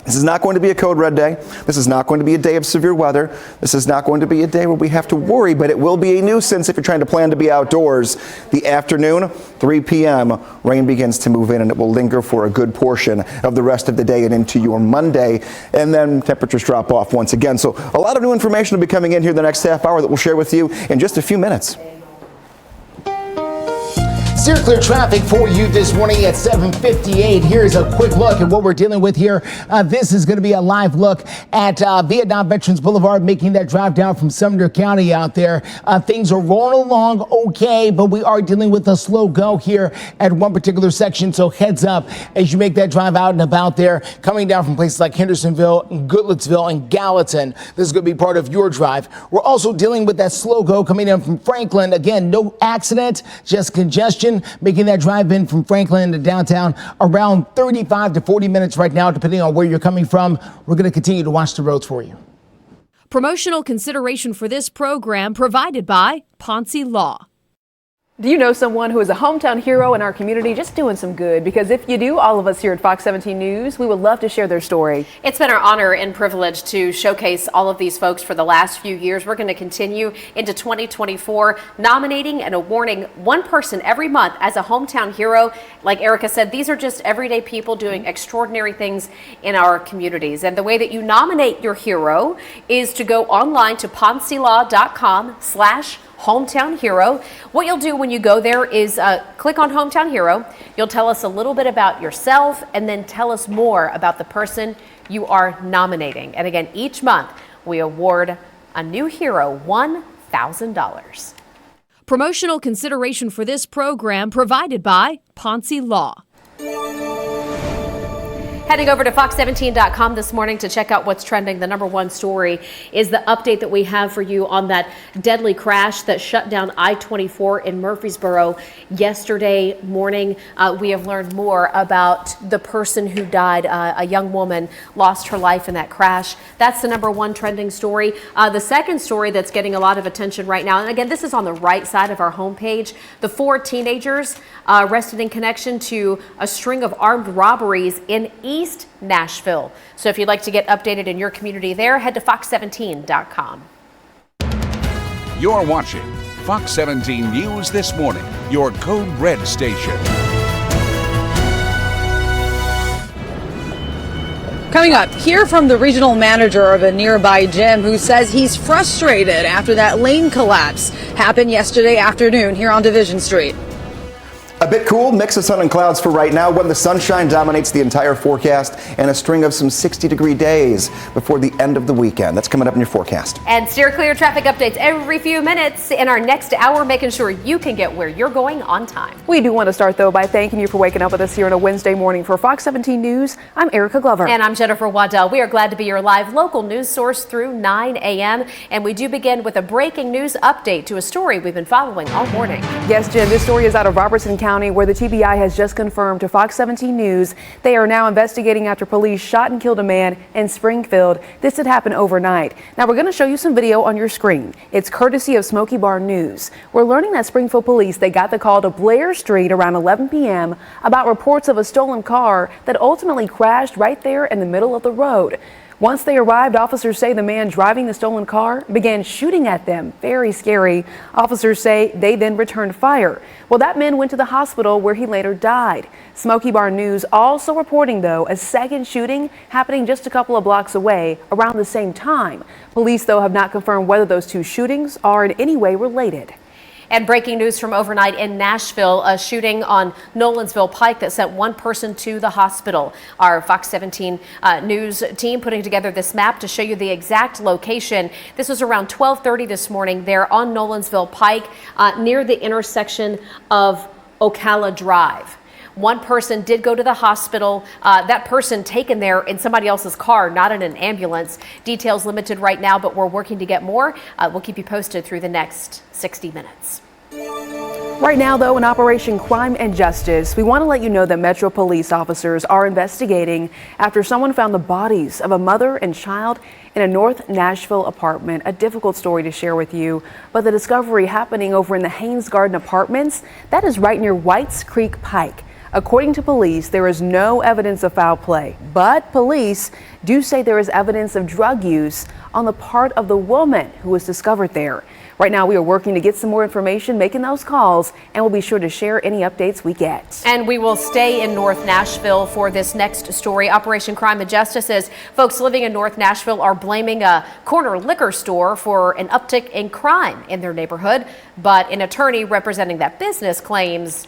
This is not going to be a code red day. This is not going to be a day of severe weather. This is not going to be a day where we have to worry, but it will be a nuisance if you're trying to plan to be outdoors. The afternoon, 3 p.m., rain begins to move in, and it will linger for a good portion of the rest of the day and into your Monday, and then temperatures drop off once again. So a lot of new information will be coming in here the next half hour that we'll share with you in just a few minutes. Steer clear traffic for you this morning at 7:58. Here's a quick look at what we're dealing with here. This is going to be a live look at Vietnam Veterans Boulevard, making that drive down from Sumner County out there. Things are rolling along okay, but we are dealing with a slow go here at one particular section. So heads up as you make that drive out and about there, coming down from places like Hendersonville, Goodlettsville, and Gallatin. This is going to be part of your drive. We're also dealing with that slow go coming in from Franklin. Again, no accident, just congestion, making that drive in from Franklin to downtown around 35 to 40 minutes right now, depending on where you're coming from. We're going to continue to watch the roads for you. Promotional consideration for this program provided by Ponce Law. Do you know someone who is a hometown hero in our community just doing some good? Because if you do, all of us here at Fox 17 News, we would love to share their story. It's been our honor and privilege to showcase all of these folks for the last few years. We're going to continue into 2024, nominating and awarding one person every month as a hometown hero. Like Erica said, these are just everyday people doing extraordinary things in our communities. And the way that you nominate your hero is to go online to poncelawcom/hometown hero. What you'll do when you go there is click on Hometown Hero. You'll tell us a little bit about yourself and then tell us more about the person you are nominating. And again, each month we award a new hero $1,000. Promotional consideration for this program provided by Ponce Law. Heading over to fox17.com this morning to check out what's trending. The number one story is the update that we have for you on that deadly crash that shut down I-24 in Murfreesboro yesterday morning. We have learned more about the person who died. A young woman lost her life in that crash. That's the number one trending story. The second story that's getting a lot of attention right now, and again, this is on the right side of our homepage, the 4 teenagers arrested in connection to a string of armed robberies in East Nashville. So if you'd like to get updated in your community there, head to fox17.com. You're watching Fox 17 News This Morning, your Code Red station. Coming up, hear from the regional manager of a nearby gym who says he's frustrated after that lane collapse happened yesterday afternoon here on Division Street. A bit cool, mix of sun and clouds for right now when the sunshine dominates the entire forecast and a string of some 60-degree days before the end of the weekend. That's coming up in your forecast. And steer clear traffic updates every few minutes in our next hour, making sure you can get where you're going on time. We do want to start, though, by thanking you for waking up with us here on a Wednesday morning. For Fox 17 News, I'm Erica Glover. And I'm Jennifer Waddell. We are glad to be your live local news source through 9 a.m. And we do begin with a breaking news update to a story we've been following all morning. Yes, Jen, this story is out of Robertson County, where the TBI has just confirmed to Fox 17 News they are now investigating after police shot and killed a man in Springfield. This had happened overnight. Now we're going to show you some video on your screen. It's courtesy of Smoky Bar News. We're learning that Springfield police, they got the call to Blair Street around 11 p.m. about reports of a stolen car that ultimately crashed right there in the middle of the road. Once they arrived, officers say the man driving the stolen car began shooting at them. Very scary. Officers say they then returned fire. Well, that man went to the hospital where he later died. Smoky Bar News also reporting, though, a second shooting happening just a couple of blocks away around the same time. Police, though, have not confirmed whether those two shootings are in any way related. And breaking news from overnight in Nashville, a shooting on Nolensville Pike that sent one person to the hospital. Our Fox 17 news team putting together this map to show you the exact location. This was around 12:30 this morning there on Nolensville Pike near the intersection of Ocala Drive. One person did go to the hospital. That person taken there in somebody else's car, not in an ambulance. Details limited right now, but we're working to get more. We'll keep you posted through the next 60 minutes. Right now, though, in Operation Crime and Justice, we want to let you know that Metro police officers are investigating after someone found the bodies of a mother and child in a North Nashville apartment. A difficult story to share with you, but the discovery happening over in the Haynes Garden Apartments, that is right near Whites Creek Pike. According to police, there is no evidence of foul play, but police do say there is evidence of drug use on the part of the woman who was discovered there. Right now, we are working to get some more information, making those calls, and we'll be sure to share any updates we get. And we will stay in North Nashville for this next story. Operation Crime and Justice says folks living in North Nashville are blaming a corner liquor store for an uptick in crime in their neighborhood, but an attorney representing that business claims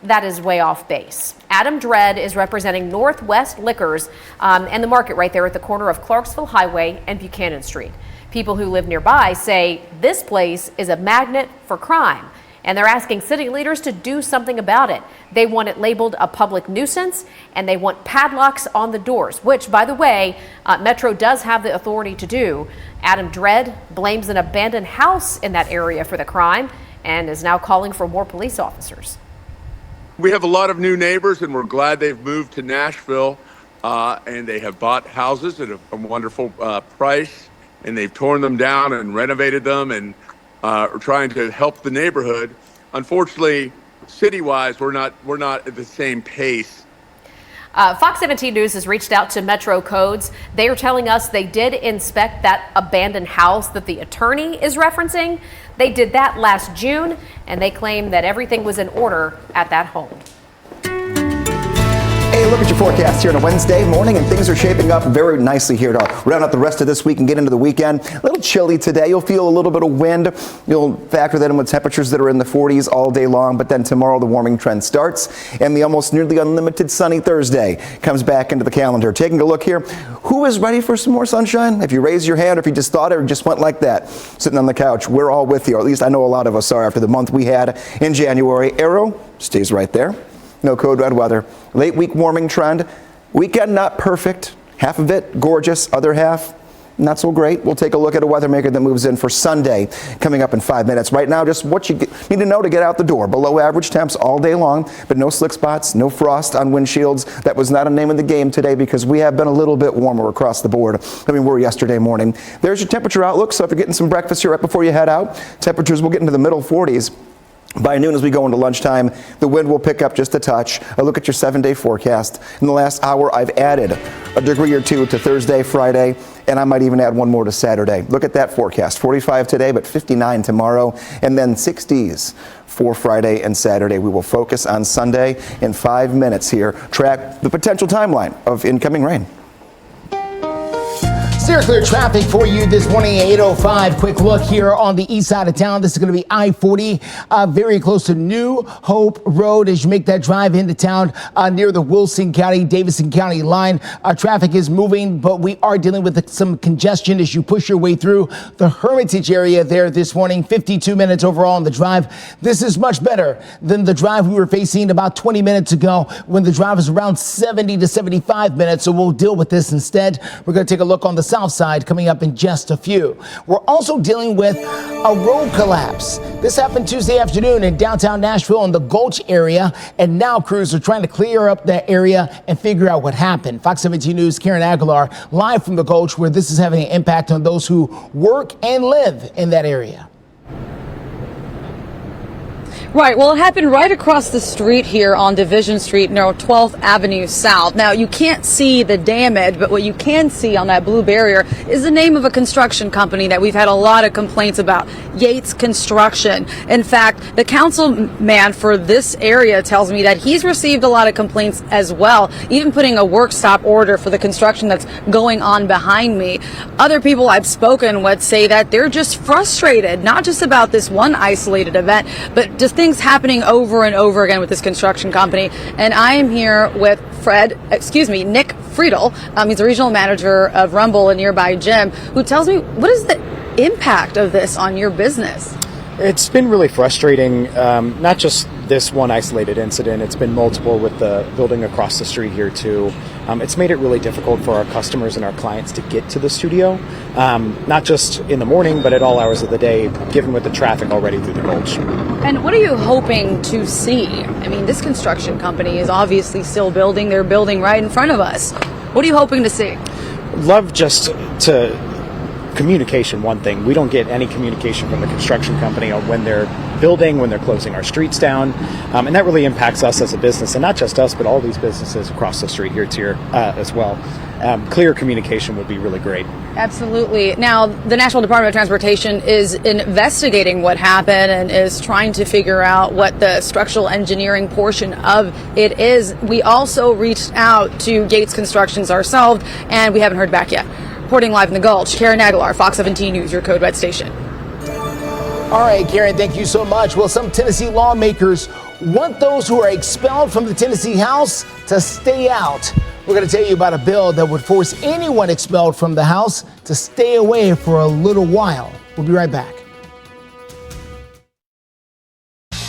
that is way off base. Adam Dredd is representing Northwest Liquors and the market right there at the corner of Clarksville Highway and Buchanan Street. People who live nearby say this place is a magnet for crime, and they're asking city leaders to do something about it. They want it labeled a public nuisance, and they want padlocks on the doors, which, by the way, Metro does have the authority to do. Adam Dredd blames an abandoned house in that area for the crime and is now calling for more police officers. We have a lot of new neighbors, and we're glad they've moved to Nashville, and they have bought houses at a wonderful price, and they've torn them down and renovated them and are trying to help the neighborhood. unfortunately, city-wise, we're not at the same pace. Fox 17 News has reached out to Metro Codes. They are telling us they did inspect that abandoned house that the attorney is referencing. They did that last June, and they claim that everything was in order at that home. Hey, look at your forecast here on a Wednesday morning, and things are shaping up very nicely here to round out the rest of this week and get into the weekend. A little chilly today. You'll feel a little bit of wind. You'll factor that in with temperatures that are in the 40s all day long, but then tomorrow the warming trend starts, and the almost nearly unlimited sunny Thursday comes back into the calendar. Taking a look here, who is ready for some more sunshine? If you raise your hand, or if you just thought it or just went like that, sitting on the couch, we're all with you, or at least I know a lot of us are after the month we had in January. Arrow stays right there. No code red weather. Late week warming trend. Weekend not perfect. Half of it gorgeous. Other half not so great. We'll take a look at a weather maker that moves in for Sunday coming up in 5 minutes. Right now, just what you need to know to get out the door. Below average temps all day long, but no slick spots, no frost on windshields. That was not a name of the game today because we have been a little bit warmer across the board than we were yesterday morning. There's your temperature outlook. So if you're getting some breakfast here right before you head out, temperatures will get into the middle 40s. By noon, as we go into lunchtime, the wind will pick up just a touch. A look at your 7-day forecast. In the last hour, I've added a degree or two to Thursday, Friday, and I might even add one more to Saturday. Look at that forecast. 45 today, but 59 tomorrow, and then 60s for Friday and Saturday. We will focus on Sunday in 5 minutes here. Track the potential timeline of incoming rain. Steer clear traffic for you this morning at 8:05. Quick look here on the east side of town. This is going to be I-40, very close to New Hope Road as you make that drive into town near the Wilson County, Davidson County line. Traffic is moving, but we are dealing with some congestion as you push your way through the Hermitage area there this morning. 52 minutes overall on the drive. This is much better than the drive we were facing about 20 minutes ago when the drive was around 70 to 75 minutes. So we'll deal with this instead. We're going to take a look on the south side coming up in just a few. We're also dealing with a road collapse. This happened Tuesday afternoon in downtown Nashville in the Gulch area, and now crews are trying to clear up that area and figure out what happened. Fox 17 News' Karen Aguilar live from the Gulch, where this is having an impact on those who work and live in that area. Right. Well, it happened right across the street here on Division Street near 12th Avenue South. Now, you can't see the damage, but what you can see on that blue barrier is the name of a construction company that we've had a lot of complaints about, Yates Construction. In fact, the councilman for this area tells me that he's received a lot of complaints as well, even putting a work stop order for the construction that's going on behind me. Other people I've spoken with say that they're just frustrated, not just about this one isolated event, but just things happening over and over again with this construction company. And I am here with Nick Friedel. He's the regional manager of Rumble, a nearby gym, who tells me, what is the impact of this on your business? It's been really frustrating, not just this one isolated incident. It's been multiple with the building across the street here too. It's made it really difficult for our customers and our clients to get to the studio, not just in the morning, but at all hours of the day, given with the traffic already through the Gulch. And what are you hoping to see? I mean, this construction company is obviously still building. They're building right in front of us. What are you hoping to see? Love just to communication, one thing. We don't get any communication from the construction company on when they're building, when they're closing our streets down, and that really impacts us as a business, and not just us, but all these businesses across the street here as well. Clear communication would be really great. Absolutely. Now, the National Department of Transportation is investigating what happened and is trying to figure out what the structural engineering portion of it is. We also reached out to Yates Constructions ourselves, and we haven't heard back yet. Reporting live in the Gulch, Karen Aguilar, Fox 17 News, your Code Red station. All right, Karen, thank you so much. Well, some Tennessee lawmakers want those who are expelled from the Tennessee House to stay out. We're going to tell you about a bill that would force anyone expelled from the House to stay away for a little while. We'll be right back.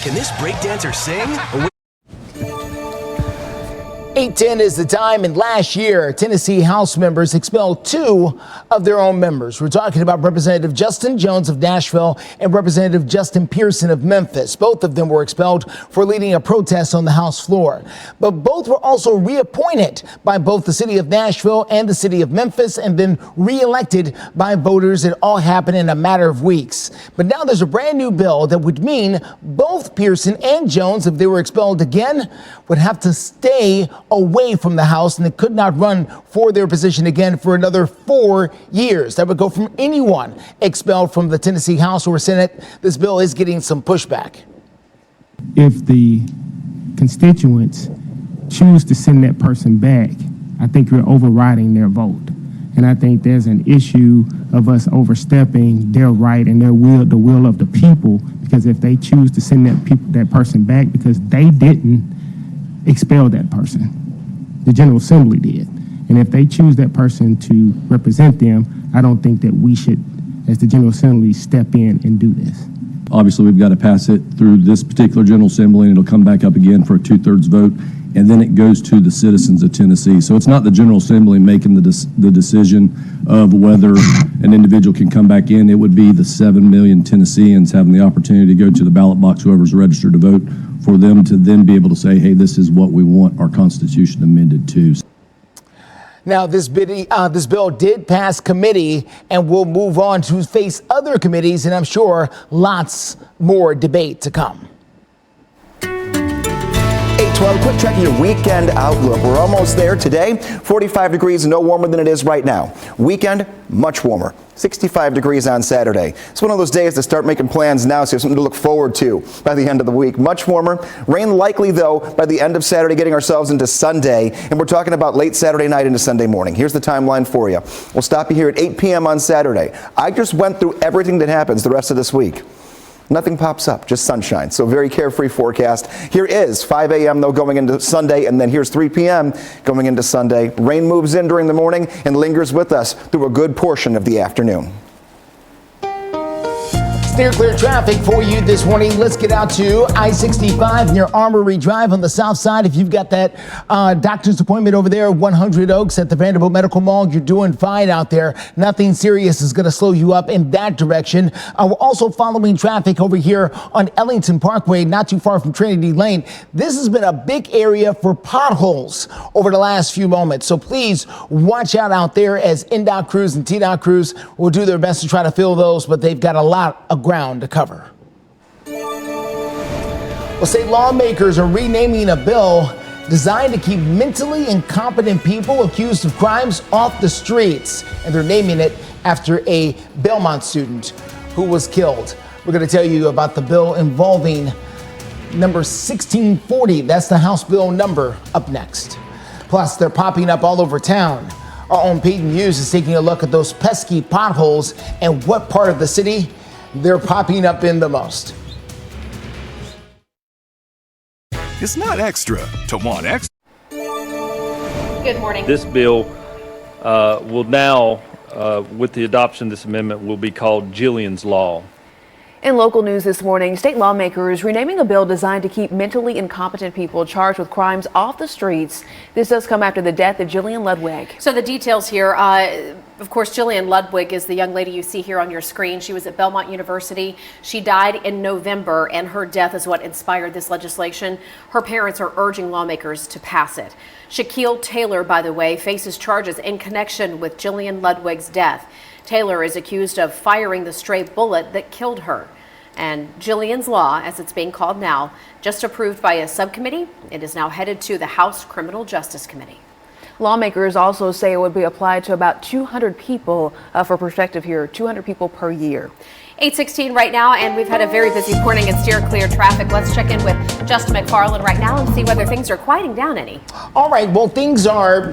Can this breakdancer sing? 8:10 is the time, and last year, Tennessee House members expelled 2 of their own members. We're talking about Representative Justin Jones of Nashville and Representative Justin Pearson of Memphis. Both of them were expelled for leading a protest on the House floor. But both were also reappointed by both the city of Nashville and the city of Memphis and then reelected by voters. It all happened in a matter of weeks. But now there's a brand new bill that would mean both Pearson and Jones, if they were expelled again, would have to stay away from the House, and they could not run for their position again for another 4 years. That would go from anyone expelled from the Tennessee House or Senate. This bill is getting some pushback. If the constituents choose to send that person back, I think you're overriding their vote. And I think there's an issue of us overstepping their right and their will, the will of the people, because if they choose to send that person back because they didn't expel that person, the General Assembly did. And if they choose that person to represent them, I don't think that we should, as the General Assembly, step in and do this. Obviously, we've got to pass it through this particular General Assembly, and it'll come back up again for a 2/3 vote, and then it goes to the citizens of Tennessee. So it's not the General Assembly making the decision of whether an individual can come back in. It would be the 7 million Tennesseans having the opportunity to go to the ballot box, whoever's registered to vote, for them to then be able to say, hey, this is what we want our Constitution amended to. Now, this bill did pass committee and will move on to face other committees, and I'm sure lots more debate to come. 8:12, quick check of your weekend outlook. We're almost there today. 45 degrees, no warmer than it is right now. Weekend, much warmer. 65 degrees on Saturday. It's one of those days to start making plans now, so you have something to look forward to by the end of the week. Much warmer. Rain likely, though, by the end of Saturday, getting ourselves into Sunday. And we're talking about late Saturday night into Sunday morning. Here's the timeline for you. We'll stop you here at 8 p.m. on Saturday. I just went through everything that happens the rest of this week. Nothing pops up, just sunshine. So very carefree forecast. Here is 5 a.m. though going into Sunday, and then here's 3 p.m. going into Sunday. Rain moves in during the morning and lingers with us through a good portion of the afternoon. Steer clear traffic for you this morning. Let's get out to I-65 near Armory Drive on the south side. If you've got that doctor's appointment over there, 100 Oaks at the Vanderbilt Medical Mall, you're doing fine out there. Nothing serious is going to slow you up in that direction. We're also following traffic over here on Ellington Parkway, not too far from Trinity Lane. This has been a big area for potholes over the last few moments. So please watch out there as NDOT crews and TDOT crews will do their best to try to fill those, but they've got a lot of ground to cover. Well, state lawmakers are renaming a bill designed to keep mentally incompetent people accused of crimes off the streets, and they're naming it after a Belmont student who was killed. We're going to tell you about the bill involving number 1640. That's the House bill number up next. Plus, they're popping up all over town. Our own Peyton Hughes is taking a look at those pesky potholes and what part of the city they're popping up in the most. It's not extra to want extra. Good morning. This bill will now, with the adoption of this amendment, will be called Jillian's Law. In local news this morning, state lawmakers renaming a bill designed to keep mentally incompetent people charged with crimes off the streets. This does come after the death of Jillian Ludwig. So the details here, of course, Jillian Ludwig is the young lady you see here on your screen. She was at Belmont University. She died in November, and her death is what inspired this legislation. Her parents are urging lawmakers to pass it. Shaquille Taylor, by the way, faces charges in connection with Jillian Ludwig's death. Taylor is accused of firing the stray bullet that killed her. And Jillian's Law, as it's being called now, just approved by a subcommittee. It is now headed to the House Criminal Justice Committee. Lawmakers also say it would be applied to about 200 people. For perspective here, 200 people per year. 8:16 right now, and we've had a very busy morning in steer clear traffic. Let's check in with Justin McFarland right now and see whether things are quieting down any. All right, well, things are,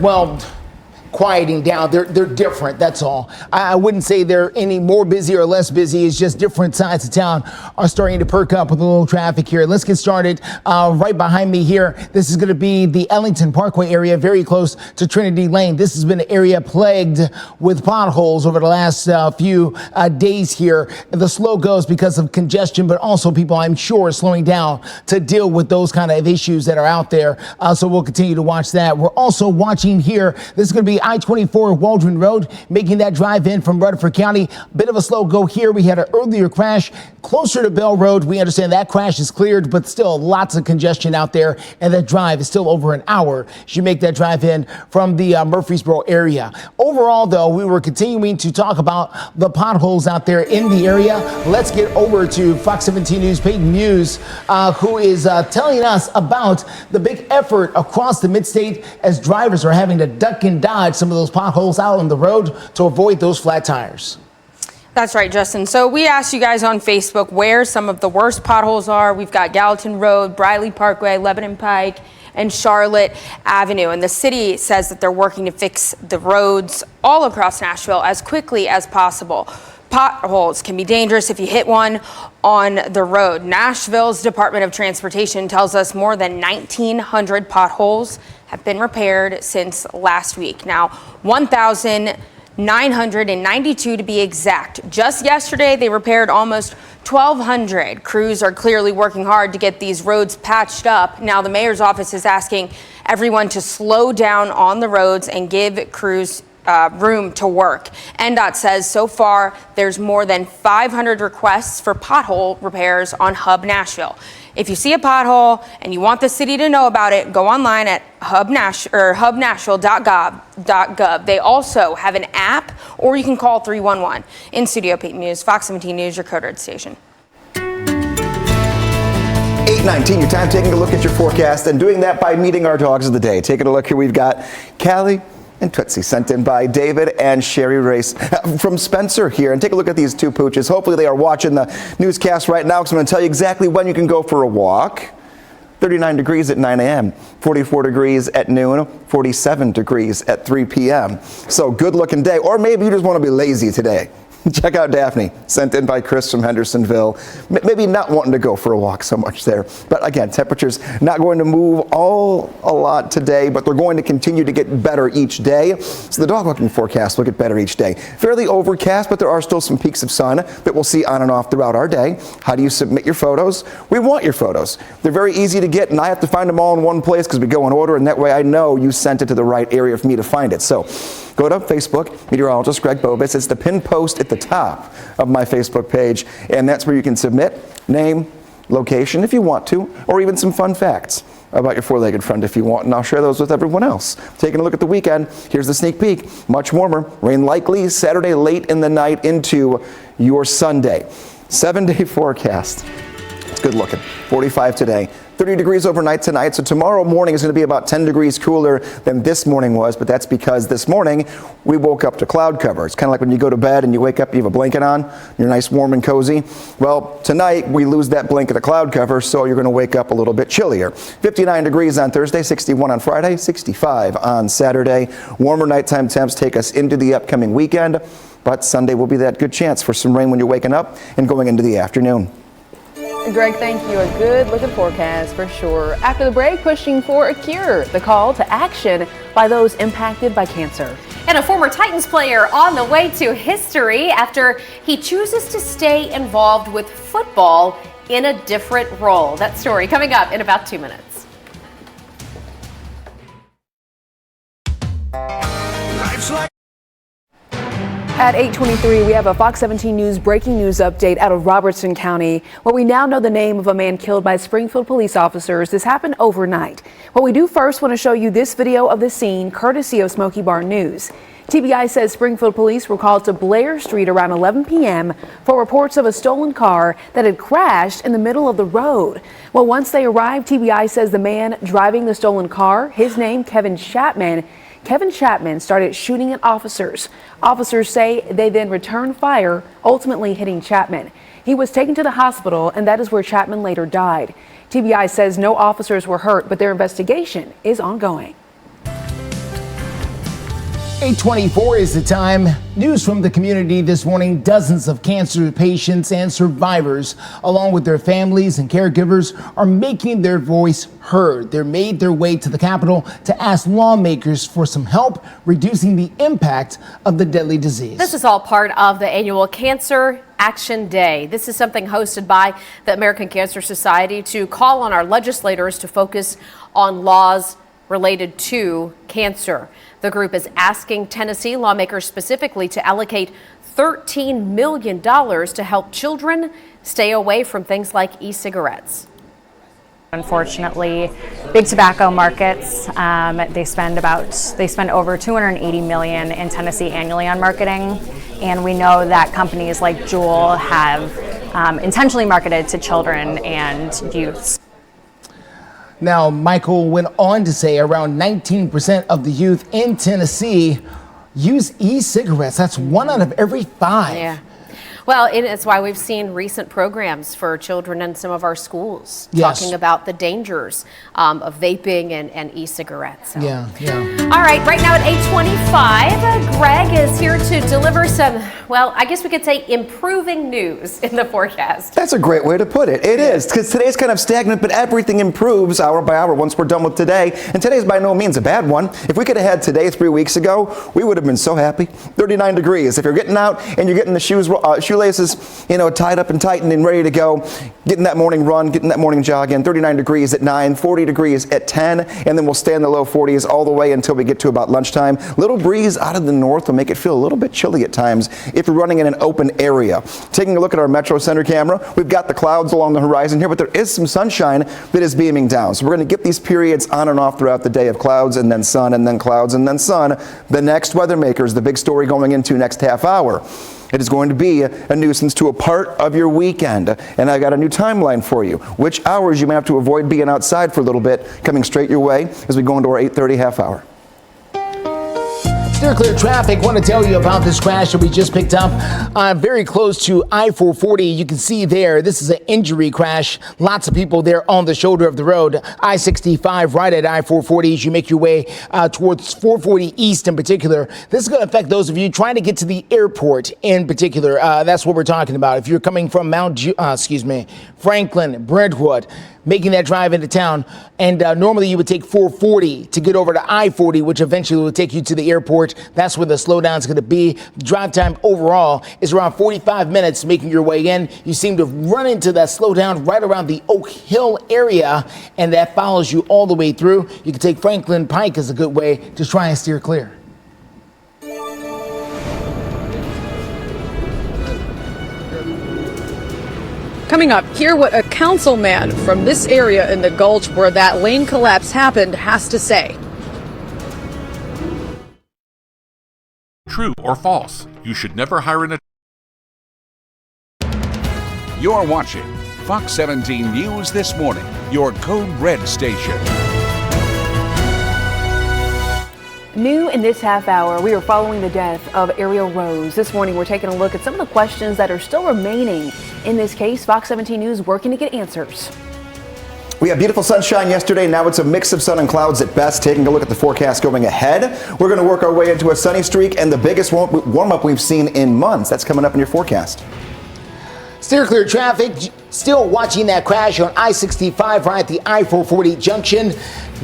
quieting down. They're different, that's all. I wouldn't say they're any more busy or less busy. It's just different sides of town are starting to perk up with a little traffic here. Let's get started right behind me here. This is going to be the Ellington Parkway area, very close to Trinity Lane. This has been an area plagued with potholes over the last few days here. The slow goes because of congestion, but also people, I'm sure, slowing down to deal with those kind of issues that are out there. So we'll continue to watch that. We're also watching here. This is going to be I-24 Waldron Road, making that drive in from Rutherford County. Bit of a slow go here. We had an earlier crash closer to Bell Road. We understand that crash is cleared, but still lots of congestion out there, and that drive is still over an hour. You make that drive in from the Murfreesboro area. Overall, though, we were continuing to talk about the potholes out there in the area. Let's get over to Fox 17 News, Peyton Muse, who is telling us about the big effort across the midstate as drivers are having to duck and dodge some of those potholes out on the road to avoid those flat tires. That's right, Justin. So we asked you guys on Facebook where some of the worst potholes are. We've got Gallatin Road, Briley Parkway, Lebanon Pike, and Charlotte Avenue. And the city says that they're working to fix the roads all across Nashville as quickly as possible. Potholes can be dangerous if you hit one on the road. Nashville's Department of Transportation tells us more than 1,900 potholes have been repaired since last week. Now, 1,992 to be exact. Just yesterday, they repaired almost 1,200. Crews are clearly working hard to get these roads patched up. Now, the mayor's office is asking everyone to slow down on the roads and give crews room to work. NDOT says so far there's more than 500 requests for pothole repairs on Hub Nashville. If you see a pothole and you want the city to know about it, go online at hubnashville.gov. They also have an app, or you can call 311. In studio, Peyton Muse, Fox 17 News, your code red station. 8:19, your time taking a look at your forecast and doing that by meeting our dogs of the day. Taking a look here, we've got Callie and Tootsie, sent in by David and Sherry Race from Spencer here. And take a look at these two pooches. Hopefully they are watching the newscast right now, because I'm going to tell you exactly when you can go for a walk. 39 degrees at 9 a.m., 44 degrees at noon, 47 degrees at 3 p.m. So good looking day. Or maybe you just want to be lazy today. Check out Daphne, sent in by Chris from Hendersonville. Maybe not wanting to go for a walk so much there. But again, temperatures not going to move a lot today, but they're going to continue to get better each day. So the dog walking forecast will get better each day. Fairly overcast, but there are still some peaks of sun that we'll see on and off throughout our day. How do you submit your photos? We want your photos. They're very easy to get, and I have to find them all in one place because we go in order, and that way I know you sent it to the right area for me to find it. So go to Facebook, meteorologist Greg Bobus. It's the pinned post at the top of my Facebook page, and that's where you can submit name, location if you want to, or even some fun facts about your four-legged friend if you want, and I'll share those with everyone else. Taking a look at the weekend, here's the sneak peek. Much warmer, rain likely Saturday late in the night into your Sunday. 7-day forecast. It's good looking. 45 today. 30 degrees overnight tonight, so tomorrow morning is going to be about 10 degrees cooler than this morning was, but that's because this morning we woke up to cloud cover. It's kind of like when you go to bed and you wake up, you have a blanket on, you're nice, warm, and cozy. Well, tonight we lose that blanket of cloud cover, so you're going to wake up a little bit chillier. 59 degrees on Thursday, 61 on Friday, 65 on Saturday. Warmer nighttime temps take us into the upcoming weekend, but Sunday will be that good chance for some rain when you're waking up and going into the afternoon. Greg, thank you. A good looking forecast for sure. After the break, pushing for a cure. The call to action by those impacted by cancer. And a former Titans player on the way to history after he chooses to stay involved with football in a different role. That story coming up in about 2 minutes. At 8:23, we have a Fox 17 News breaking news update out of Robertson County, where we now know the name of a man killed by Springfield police officers. This happened overnight. What we do first want to show you this video of the scene, courtesy of Smoky Bar News. TBI says Springfield police were called to Blair Street around 11 p.m. for reports of a stolen car that had crashed in the middle of the road. Well, once they arrived, TBI says the man driving the stolen car, his name Kevin Chapman, started shooting at officers. Officers say they then returned fire, ultimately hitting Chapman. He was taken to the hospital, and that is where Chapman later died. TBI says no officers were hurt, but their investigation is ongoing. 8:24 is the time. News from the community this morning. Dozens of cancer patients and survivors, along with their families and caregivers, are making their voice heard. They made their way to the Capitol to ask lawmakers for some help reducing the impact of the deadly disease. This is all part of the annual Cancer Action Day. This is something hosted by the American Cancer Society to call on our legislators to focus on laws related to cancer. The group is asking Tennessee lawmakers specifically to allocate $13 million to help children stay away from things like e-cigarettes. Unfortunately, big tobacco markets, they spend over $280 million in Tennessee annually on marketing, and we know that companies like Juul have intentionally marketed to children and youths. Now, Michael went on to say around 19% of the youth in Tennessee use e-cigarettes. That's 1 out of every 5. Yeah. Well, it's why we've seen recent programs for children in some of our schools talking about the dangers of vaping and e-cigarettes. So. Yeah. All right, right now at 8:25, Greg is here to deliver some, well, I guess we could say improving news in the forecast. That's a great way to put it. It is, because today's kind of stagnant, but everything improves hour by hour once we're done with today. And today's by no means a bad one. If we could have had today 3 weeks ago, we would have been so happy. 39 degrees. If you're getting out and you're getting the shoelaces, tied up and tightened and ready to go, getting that morning run, getting that morning jog in. 39 degrees at 9, 40 degrees at 10, and then we'll stay in the low 40s all the way until we get to about lunchtime. Little breeze out of the north will make it feel a little bit chilly at times if you're running in an open area. Taking a look at our Metro Center camera, we've got the clouds along the horizon here, but there is some sunshine that is beaming down. So we're going to get these periods on and off throughout the day of clouds and then sun and then clouds and then sun. The next weather maker is the big story going into next half hour. It is going to be a nuisance to a part of your weekend. And I got a new timeline for you. Which hours you may have to avoid being outside for a little bit, coming straight your way as we go into our 8:30 half hour. Steer clear traffic. Want to tell you about this crash that we just picked up very close to I-440. You can see there, this is an injury crash. Lots of people there on the shoulder of the road. I-65 right at I-440 as you make your way towards 440 East in particular. This is going to affect those of you trying to get to the airport in particular. That's what we're talking about. If you're coming from Franklin, Brentwood, making that drive into town, and normally you would take 440 to get over to I-40, which eventually will take you to the airport. That's where the slowdown is going to be. Drive time overall is around 45 minutes making your way in. You seem to run into that slowdown right around the Oak Hill area, and that follows you all the way through. You can take Franklin Pike as a good way to try and steer clear. Coming up, hear what a councilman from this area in the Gulch where that lane collapse happened has to say. True or false? You should never hire an You're watching Fox 17 News This Morning, your Code Red station. New in this half hour, we are following the death of Ariel Rose. This morning, we're taking a look at some of the questions that are still remaining in this case. Fox 17 News working to get answers. We had beautiful sunshine yesterday. Now it's a mix of sun and clouds at best. Taking a look at the forecast going ahead, we're going to work our way into a sunny streak and the biggest warm-up we've seen in months. That's coming up in your forecast. Steer clear traffic. Still watching that crash on I-65 right at the I-440 junction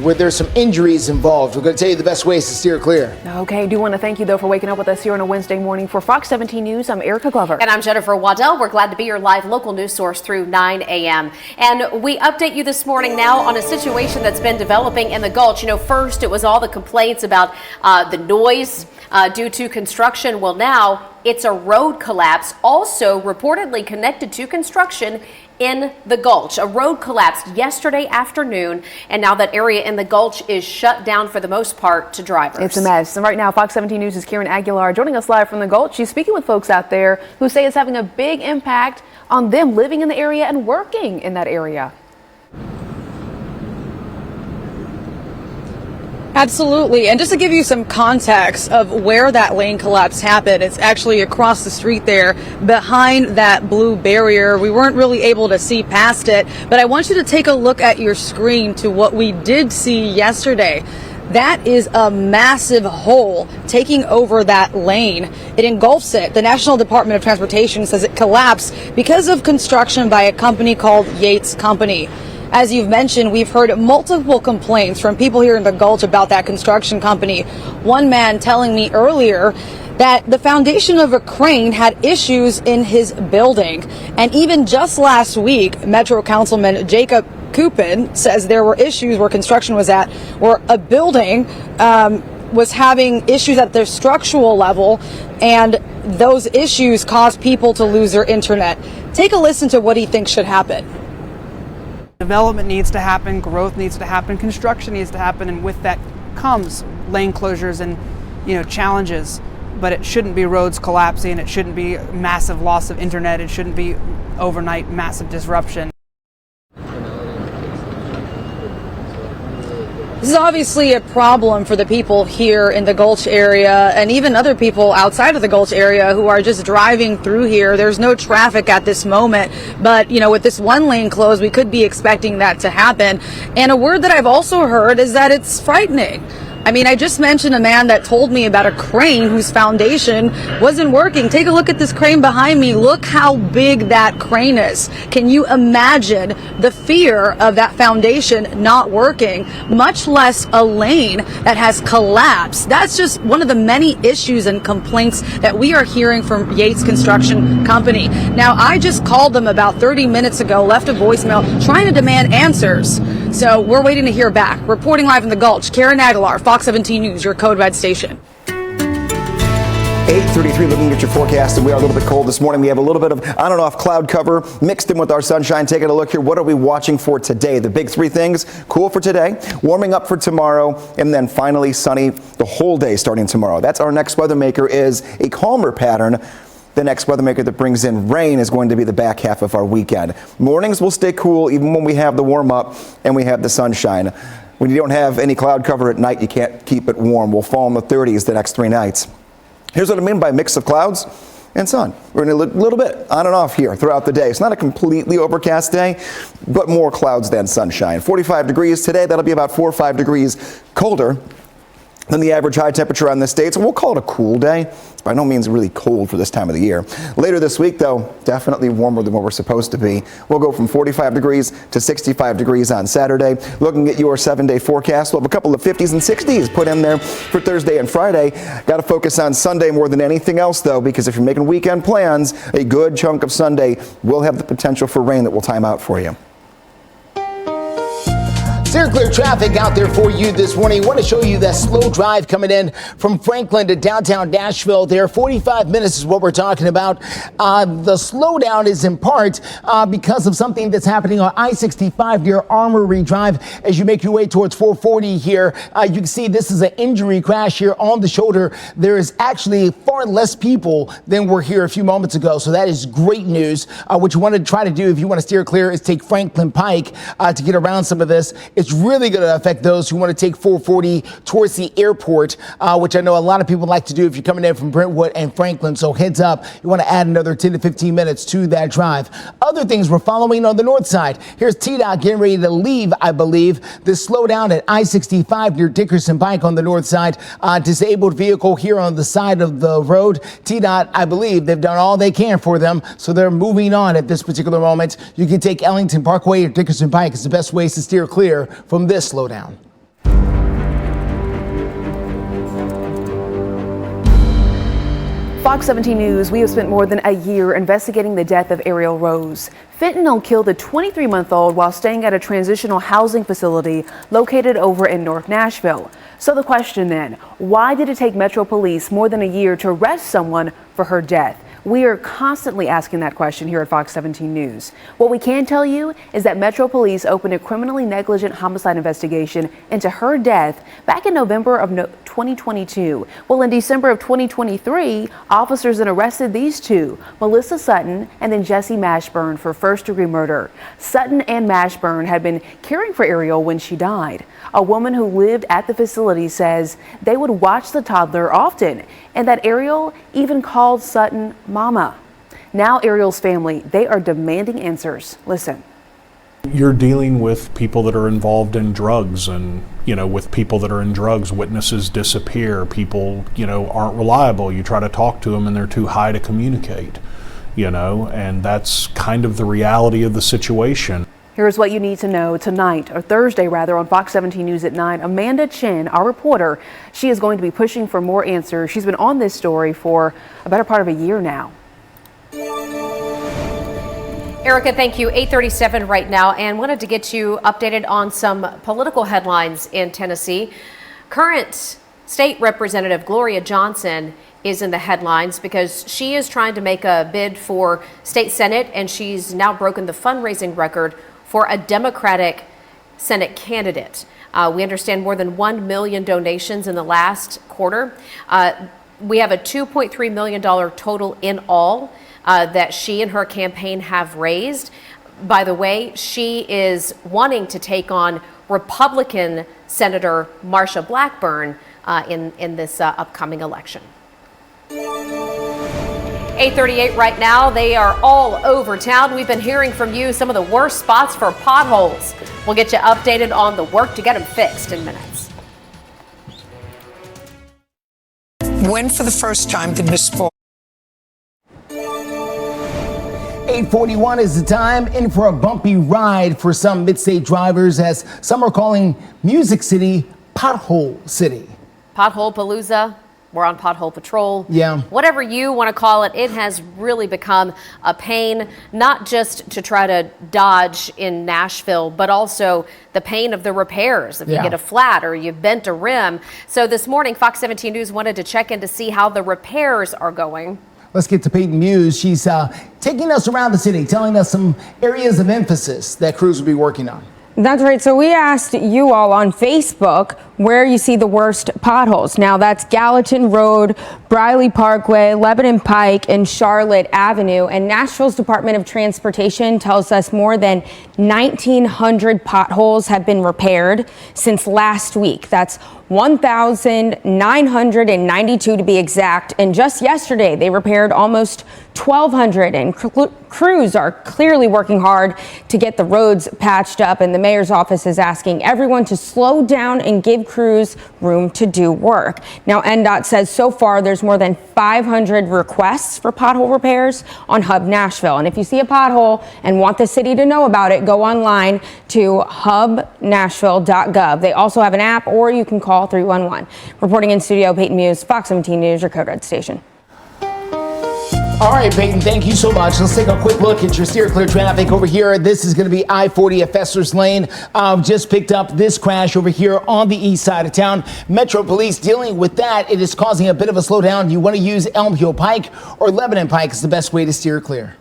where there's some injuries involved. We're going to tell you the best ways to steer clear. Okay, I do want to thank you, though, for waking up with us here on a Wednesday morning. For Fox 17 News, I'm Erica Glover. And I'm Jennifer Waddell. We're glad to be your live local news source through 9 a.m. And we update you this morning now on a situation that's been developing in the Gulch. First it was all the complaints about the noise due to construction. Well, now it's a road collapse, also reportedly connected to construction in the Gulch. A road collapsed yesterday afternoon, and now that area in the Gulch is shut down for the most part to drivers. It's a mess. And right now, Fox 17 News' Karen Aguilar joining us live from the Gulch. She's speaking with folks out there who say it's having a big impact on them living in the area and working in that area. Absolutely. And just to give you some context of where that lane collapse happened, it's actually across the street there behind that blue barrier. We weren't really able to see past it, but I want you to take a look at your screen to what we did see yesterday. That is a massive hole taking over that lane. It engulfs it. The National Department of Transportation says it collapsed because of construction by a company called Yates Company. As you've mentioned, we've heard multiple complaints from people here in the Gulch about that construction company. One man telling me earlier that the foundation of a crane had issues in his building. And even just last week, Metro Councilman Jacob Coupin says there were issues where construction was at, where a building was having issues at their structural level, and those issues caused people to lose their internet. Take a listen to what he thinks should happen. Development needs to happen, growth needs to happen, construction needs to happen, and with that comes lane closures and challenges. But it shouldn't be roads collapsing, it shouldn't be massive loss of internet, it shouldn't be overnight massive disruption. This is obviously a problem for the people here in the Gulch area and even other people outside of the Gulch area who are just driving through here. There's no traffic at this moment, but with this one lane closed, we could be expecting that to happen. And a word that I've also heard is that it's frightening. I mean, I just mentioned a man that told me about a crane whose foundation wasn't working. Take a look at this crane behind me. Look how big that crane is. Can you imagine the fear of that foundation not working, much less a lane that has collapsed? That's just one of the many issues and complaints that we are hearing from Yates Construction Company. Now, I just called them about 30 minutes ago, left a voicemail trying to demand answers. So we're waiting to hear back. Reporting live in the Gulch, Karen Aguilar, Fox 17 News, your Code Red station. 8:33, looking at your forecast, and we are a little bit cold this morning. We have a little bit of on and off cloud cover mixed in with our sunshine. Taking a look here, what are we watching for today? The big three things: cool for today, warming up for tomorrow, and then finally sunny the whole day starting tomorrow. That's our next weather maker, is a calmer pattern. The next weather maker that brings in rain is going to be the back half of our weekend. Mornings will stay cool even when we have the warm up and we have the sunshine. When you don't have any cloud cover at night, you can't keep it warm. We'll fall in the 30s the next 3 nights. Here's what I mean by mix of clouds and sun. We're going to look a little bit on and off here throughout the day. It's not a completely overcast day, but more clouds than sunshine. 45 degrees today. That'll be about 4 or 5 degrees colder than the average high temperature on this day. So we'll call it a cool day. It's by no means really cold for this time of the year. Later this week, though, definitely warmer than what we're supposed to be. We'll go from 45 degrees to 65 degrees on Saturday. Looking at your 7-day forecast, we'll have a couple of 50s and 60s put in there for Thursday and Friday. Got to focus on Sunday more than anything else, though, because if you're making weekend plans, a good chunk of Sunday will have the potential for rain that will time out for you. Steer clear traffic out there for you this morning. I want to show you that slow drive coming in from Franklin to downtown Nashville. There, 45 minutes is what we're talking about. The slowdown is in part because of something that's happening on I-65 near Armory Drive. As you make your way towards 440 here, you can see this is an injury crash here on the shoulder. There is actually far less people than were here a few moments ago, so that is great news. What you want to try to do if you want to steer clear is take Franklin Pike to get around some of this. It's really going to affect those who want to take 440 towards the airport, which I know a lot of people like to do if you're coming in from Brentwood and Franklin. So heads up, you want to add another 10 to 15 minutes to that drive. Other things we're following on the north side. Here's TDOT getting ready to leave, I believe. This slowdown at I-65 near Dickerson Pike on the north side. Disabled vehicle here on the side of the road. TDOT, I believe they've done all they can for them, so they're moving on at this particular moment. You can take Ellington Parkway or Dickerson Pike. It's the best ways to steer clear from this slowdown. Fox 17 News, we have spent more than a year investigating the death of Ariel Rose. Fentanyl killed a 23-month-old while staying at a transitional housing facility located over in North Nashville. So the question then, why did it take Metro Police more than a year to arrest someone for her death? We are constantly asking that question here at Fox 17 News. What we can tell you is that Metro Police opened a criminally negligent homicide investigation into her death back in November of 2022. Well, in December of 2023, officers then arrested these two, Melissa Sutton and then Jesse Mashburn, for first-degree murder. Sutton and Mashburn had been caring for Ariel when she died. A woman who lived at the facility says they would watch the toddler often, and that Ariel even called Sutton Mama. Now Ariel's family, they are demanding answers. Listen. You're dealing with people that are involved in drugs, and with people that are in drugs, witnesses disappear, people aren't reliable. You try to talk to them and they're too high to communicate, and that's kind of the reality of the situation. Here's what you need to know tonight, or Thursday rather, on Fox 17 News at 9. Amanda Chin, our reporter, she is going to be pushing for more answers. She's been on this story for a better part of a year now. Erica, thank you. 8:37 right now, and wanted to get you updated on some political headlines in Tennessee. Current State Representative Gloria Johnson is in the headlines because she is trying to make a bid for state Senate, and she's now broken the fundraising record for a Democratic Senate candidate. We understand more than 1 million donations in the last quarter. We have a $2.3 million total in all that she and her campaign have raised. By the way, she is wanting to take on Republican Senator Marsha Blackburn in this upcoming election. 8:38 right now. They are all over town. We've been hearing from you some of the worst spots for potholes. We'll get you updated on the work to get them fixed in minutes. When for the first time did Miss Sport 8:41 is the time, in for a bumpy ride for some mid-state drivers, as some are calling Music City Pothole City. Pothole Palooza. We're on pothole patrol. Yeah. Whatever you want to call it, it has really become a pain, not just to try to dodge in Nashville, but also the pain of the repairs. If you get a flat or you bent a rim. So this morning, Fox 17 News wanted to check in to see how the repairs are going. Let's get to Peyton Muse. She's taking us around the city, telling us some areas of emphasis that crews will be working on. That's right. So we asked you all on Facebook where you see the worst potholes. Now that's Gallatin Road, Briley Parkway, Lebanon Pike, and Charlotte Avenue. And Nashville's Department of Transportation tells us more than 1,900 potholes have been repaired since last week. That's 1,992 to be exact. And just yesterday, they repaired almost 1,200. And crews are clearly working hard to get the roads patched up. And the mayor's office is asking everyone to slow down and give crews room to do work. Now, NDOT says so far there's more than 500 requests for pothole repairs on Hub Nashville. And if you see a pothole and want the city to know about it, go online to hubnashville.gov. They also have an app, or you can call 311. Reporting in studio, Peyton Muse, Fox 17 News, your Code Red station. All right, Peyton, thank you so much. Let's take a quick look at your steer clear traffic over here. This is going to be I-40 at Fester's Lane. Just picked up this crash over here on the east side of town. Metro Police dealing with that. It is causing a bit of a slowdown. You want to use Elm Hill Pike or Lebanon Pike is the best way to steer clear.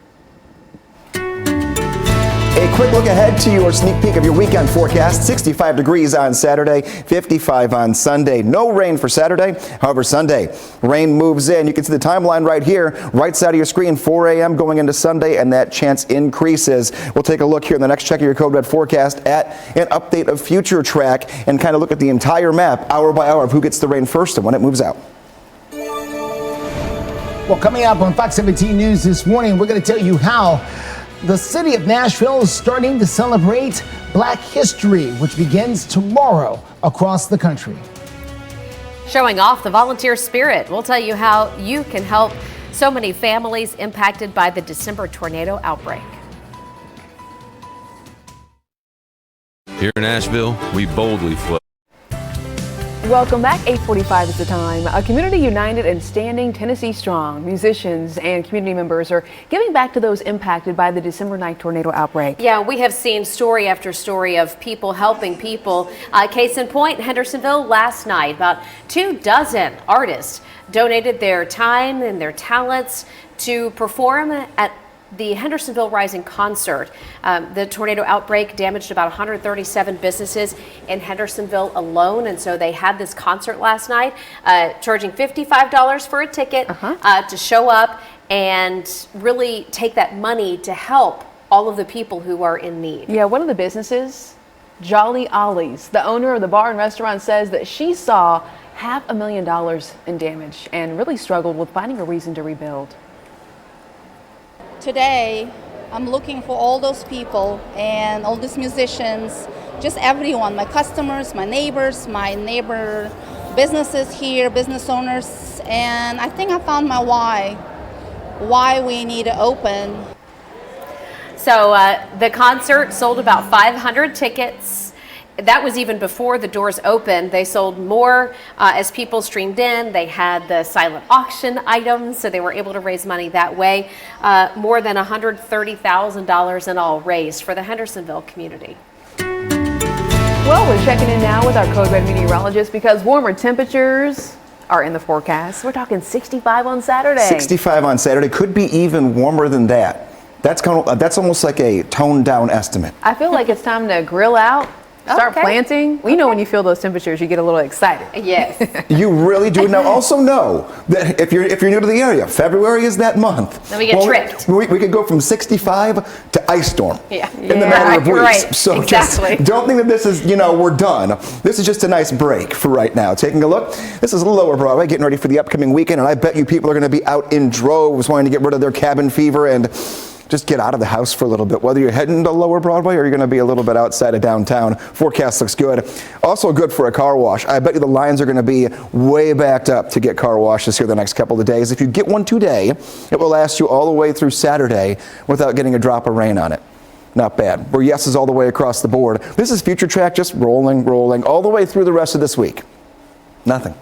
A quick look ahead to your sneak peek of your weekend forecast. 65 degrees on Saturday, 55 on Sunday. No rain for Saturday. However, Sunday, rain moves in. You can see the timeline right here, right side of your screen, 4 a.m. going into Sunday, and that chance increases. We'll take a look here in the next check of your Code Red forecast at an update of Future Track and kind of look at the entire map, hour by hour, of who gets the rain first and when it moves out. Well, coming up on Fox 17 News this morning, we're going to tell you how the city of Nashville is starting to celebrate Black History, which begins tomorrow across the country. Showing off the volunteer spirit, we'll tell you how you can help so many families impacted by the December tornado outbreak. Here in Nashville, we boldly flow. Welcome back. 8:45 is the time. A community united and standing Tennessee strong. Musicians and community members are giving back to those impacted by the December 9th tornado outbreak. Yeah, we have seen story after story of people helping people. Case in point, Hendersonville last night, about 24 artists donated their time and their talents to perform at the Hendersonville Rising concert. The tornado outbreak damaged about 137 businesses in Hendersonville alone, and so they had this concert last night, charging $55 for a ticket to show up and really take that money to help all of the people who are in need. Yeah, one of the businesses, Jolly Ollie's, the owner of the bar and restaurant, says that she saw $500,000 in damage and really struggled with finding a reason to rebuild. Today, I'm looking for all those people and all these musicians, just everyone, my customers, my neighbors, my neighbor businesses here, business owners, and I think I found my why we need to open. So the concert sold about 500 tickets. That was even before the doors opened. They sold more as people streamed in. They had the silent auction items, so they were able to raise money that way. More than $130,000 in all raised for the Hendersonville community. Well, we're checking in now with our Code Red meteorologist because warmer temperatures are in the forecast. We're talking 65 on Saturday. 65 on Saturday, could be even warmer than that. That's almost like a toned down estimate. I feel like it's time to grill out. Start planting. Well, you know, when you feel those temperatures, you get a little excited. Yes. You really do. Now, also know that if you're new to the area, February is that month. Then we get tricked. We could go from 65 to ice storm in the matter of weeks. Right. So exactly. Just don't think that this is, we're done. This is just a nice break for right now. Taking a look, this is Lower Broadway, getting ready for the upcoming weekend, and I bet you people are going to be out in droves wanting to get rid of their cabin fever and just get out of the house for a little bit. Whether you're heading to Lower Broadway or you're going to be a little bit outside of downtown, forecast looks good. Also good for a car wash. I bet you the lines are going to be way backed up to get car washes here the next couple of days. If you get one today, it will last you all the way through Saturday without getting a drop of rain on it. Not bad. We're yeses all the way across the board. This is Future Track just rolling all the way through the rest of this week. Nothing.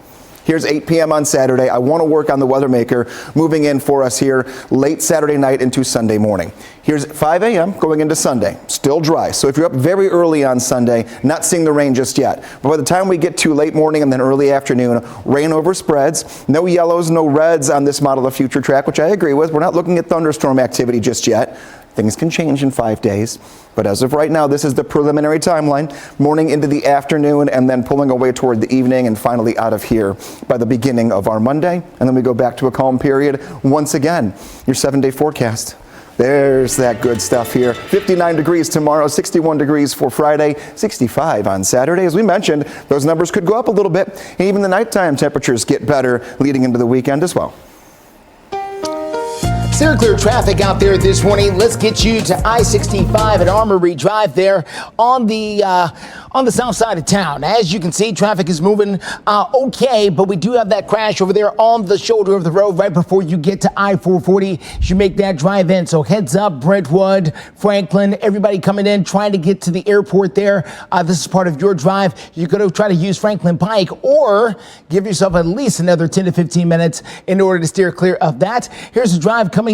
Here's 8 p.m. on Saturday. I want to work on the weather maker moving in for us here late Saturday night into Sunday morning. Here's 5 a.m. going into Sunday. Still dry. So if you're up very early on Sunday, not seeing the rain just yet. But by the time we get to late morning and then early afternoon, rain overspreads. No yellows, no reds on this model of Future Track, which I agree with. We're not looking at thunderstorm activity just yet. Things can change in 5 days, but as of right now, this is the preliminary timeline, morning into the afternoon, and then pulling away toward the evening, and finally out of here by the beginning of our Monday, and then we go back to a calm period once again. Your 7-day forecast. There's that good stuff here. 59 degrees tomorrow, 61 degrees for Friday, 65 on Saturday. As we mentioned, those numbers could go up a little bit, and even the nighttime temperatures get better leading into the weekend as well. Clear, clear traffic out there this morning. Let's get you to I-65 at Armory Drive there on the south side of town. As you can see, traffic is moving okay, but we do have that crash over there on the shoulder of the road right before you get to I-440. You make that drive in. So heads up, Brentwood, Franklin, everybody coming in, trying to get to the airport there. This is part of your drive. You're going to try to use Franklin Pike or give yourself at least another 10 to 15 minutes in order to steer clear of that. Here's the drive coming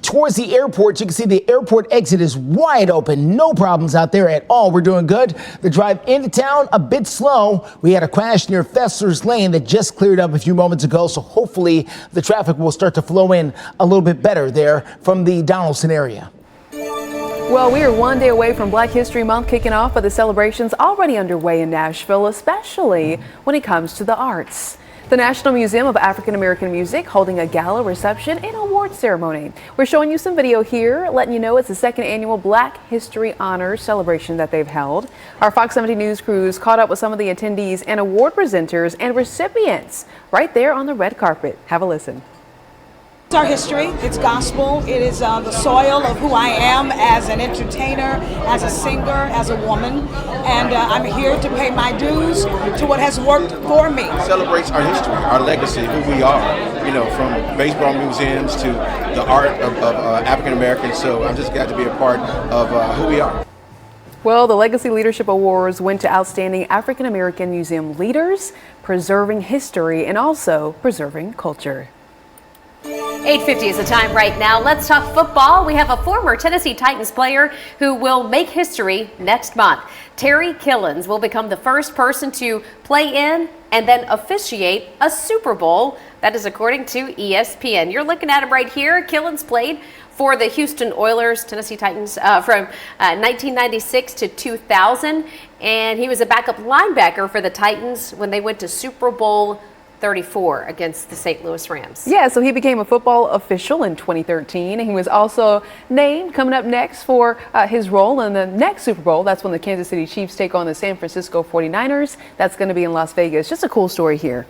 towards the airport. You can see the airport exit is wide open. No problems out there at all. We're doing good. The drive into town, a bit slow. We had a crash near Fessler's Lane that just cleared up a few moments ago. So hopefully the traffic will start to flow in a little bit better there from the Donaldson area. Well, we are one day away from Black History Month kicking off, but the celebration's already underway in Nashville, especially when it comes to the arts. The National Museum of African American Music holding a gala reception and award ceremony. We're showing you some video here, letting you know it's the second annual Black History Honors celebration that they've held. Our Fox 17 News crews caught up with some of the attendees and award presenters and recipients right there on the red carpet. Have a listen. It's our history, it's gospel, it is the soil of who I am as an entertainer, as a singer, as a woman, and I'm here to pay my dues to what has worked for me. It celebrates our history, our legacy, who we are, from baseball museums to the art of African Americans, so I'm just glad to be a part of who we are. Well, the Legacy Leadership Awards went to outstanding African American museum leaders, preserving history and also preserving culture. 8:50 is the time right now. Let's talk football. We have a former Tennessee Titans player who will make history next month. Terry Killens will become the first person to play in and then officiate a Super Bowl. That is according to ESPN. You're looking at him right here. Killens played for the Houston Oilers, Tennessee Titans, from 1996 to 2000. And he was a backup linebacker for the Titans when they went to Super Bowl 34 against the St. Louis Rams. Yeah, so he became a football official in 2013. He was also named coming up next for his role in the next Super Bowl. That's when the Kansas City Chiefs take on the San Francisco 49ers. That's going to be in Las Vegas. Just a cool story here.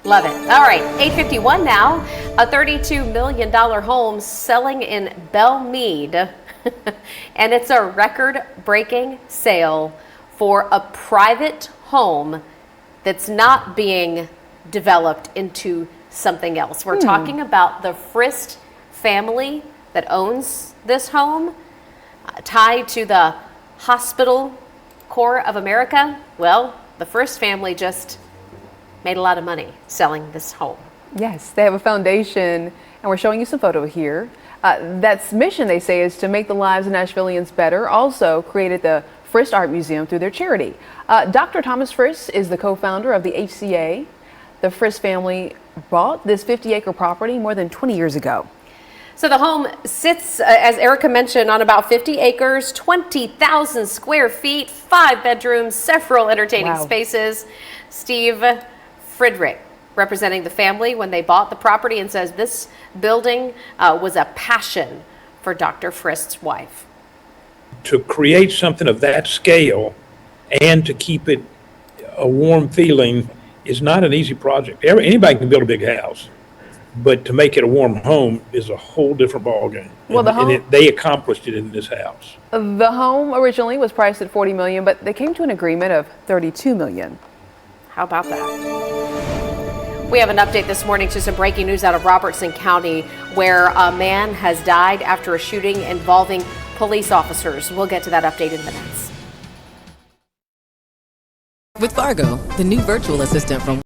Love it. All right, 8:51 now. A $32 million home selling in Belmead. And it's a record-breaking sale for a private home that's not being developed into something else. We're talking about the Frist family that owns this home, tied to the Hospital Corps of America. Well, the Frist family just made a lot of money selling this home. Yes, they have a foundation, and we're showing you some photo here. That's mission, they say, is to make the lives of Nashvillians better. Also created the Frist Art Museum through their charity. Dr. Thomas Frist is the co-founder of the HCA. The Frist family bought this 50-acre property more than 20 years ago. So the home sits, as Erica mentioned, on about 50 acres, 20,000 square feet, 5 bedrooms, several entertaining spaces. Steve Friedrich, representing the family when they bought the property, and says this building was a passion for Dr. Frist's wife. To create something of that scale and to keep it a warm feeling is not an easy project. Anybody can build a big house, but to make it a warm home is a whole different ballgame. Well, they accomplished it in this house. The home originally was priced at $40 million, but they came to an agreement of $32 million. How about that? We have an update this morning to some breaking news out of Robertson County, where a man has died after a shooting involving police officers. We'll get to that update in minutes. With Fargo, the new virtual assistant from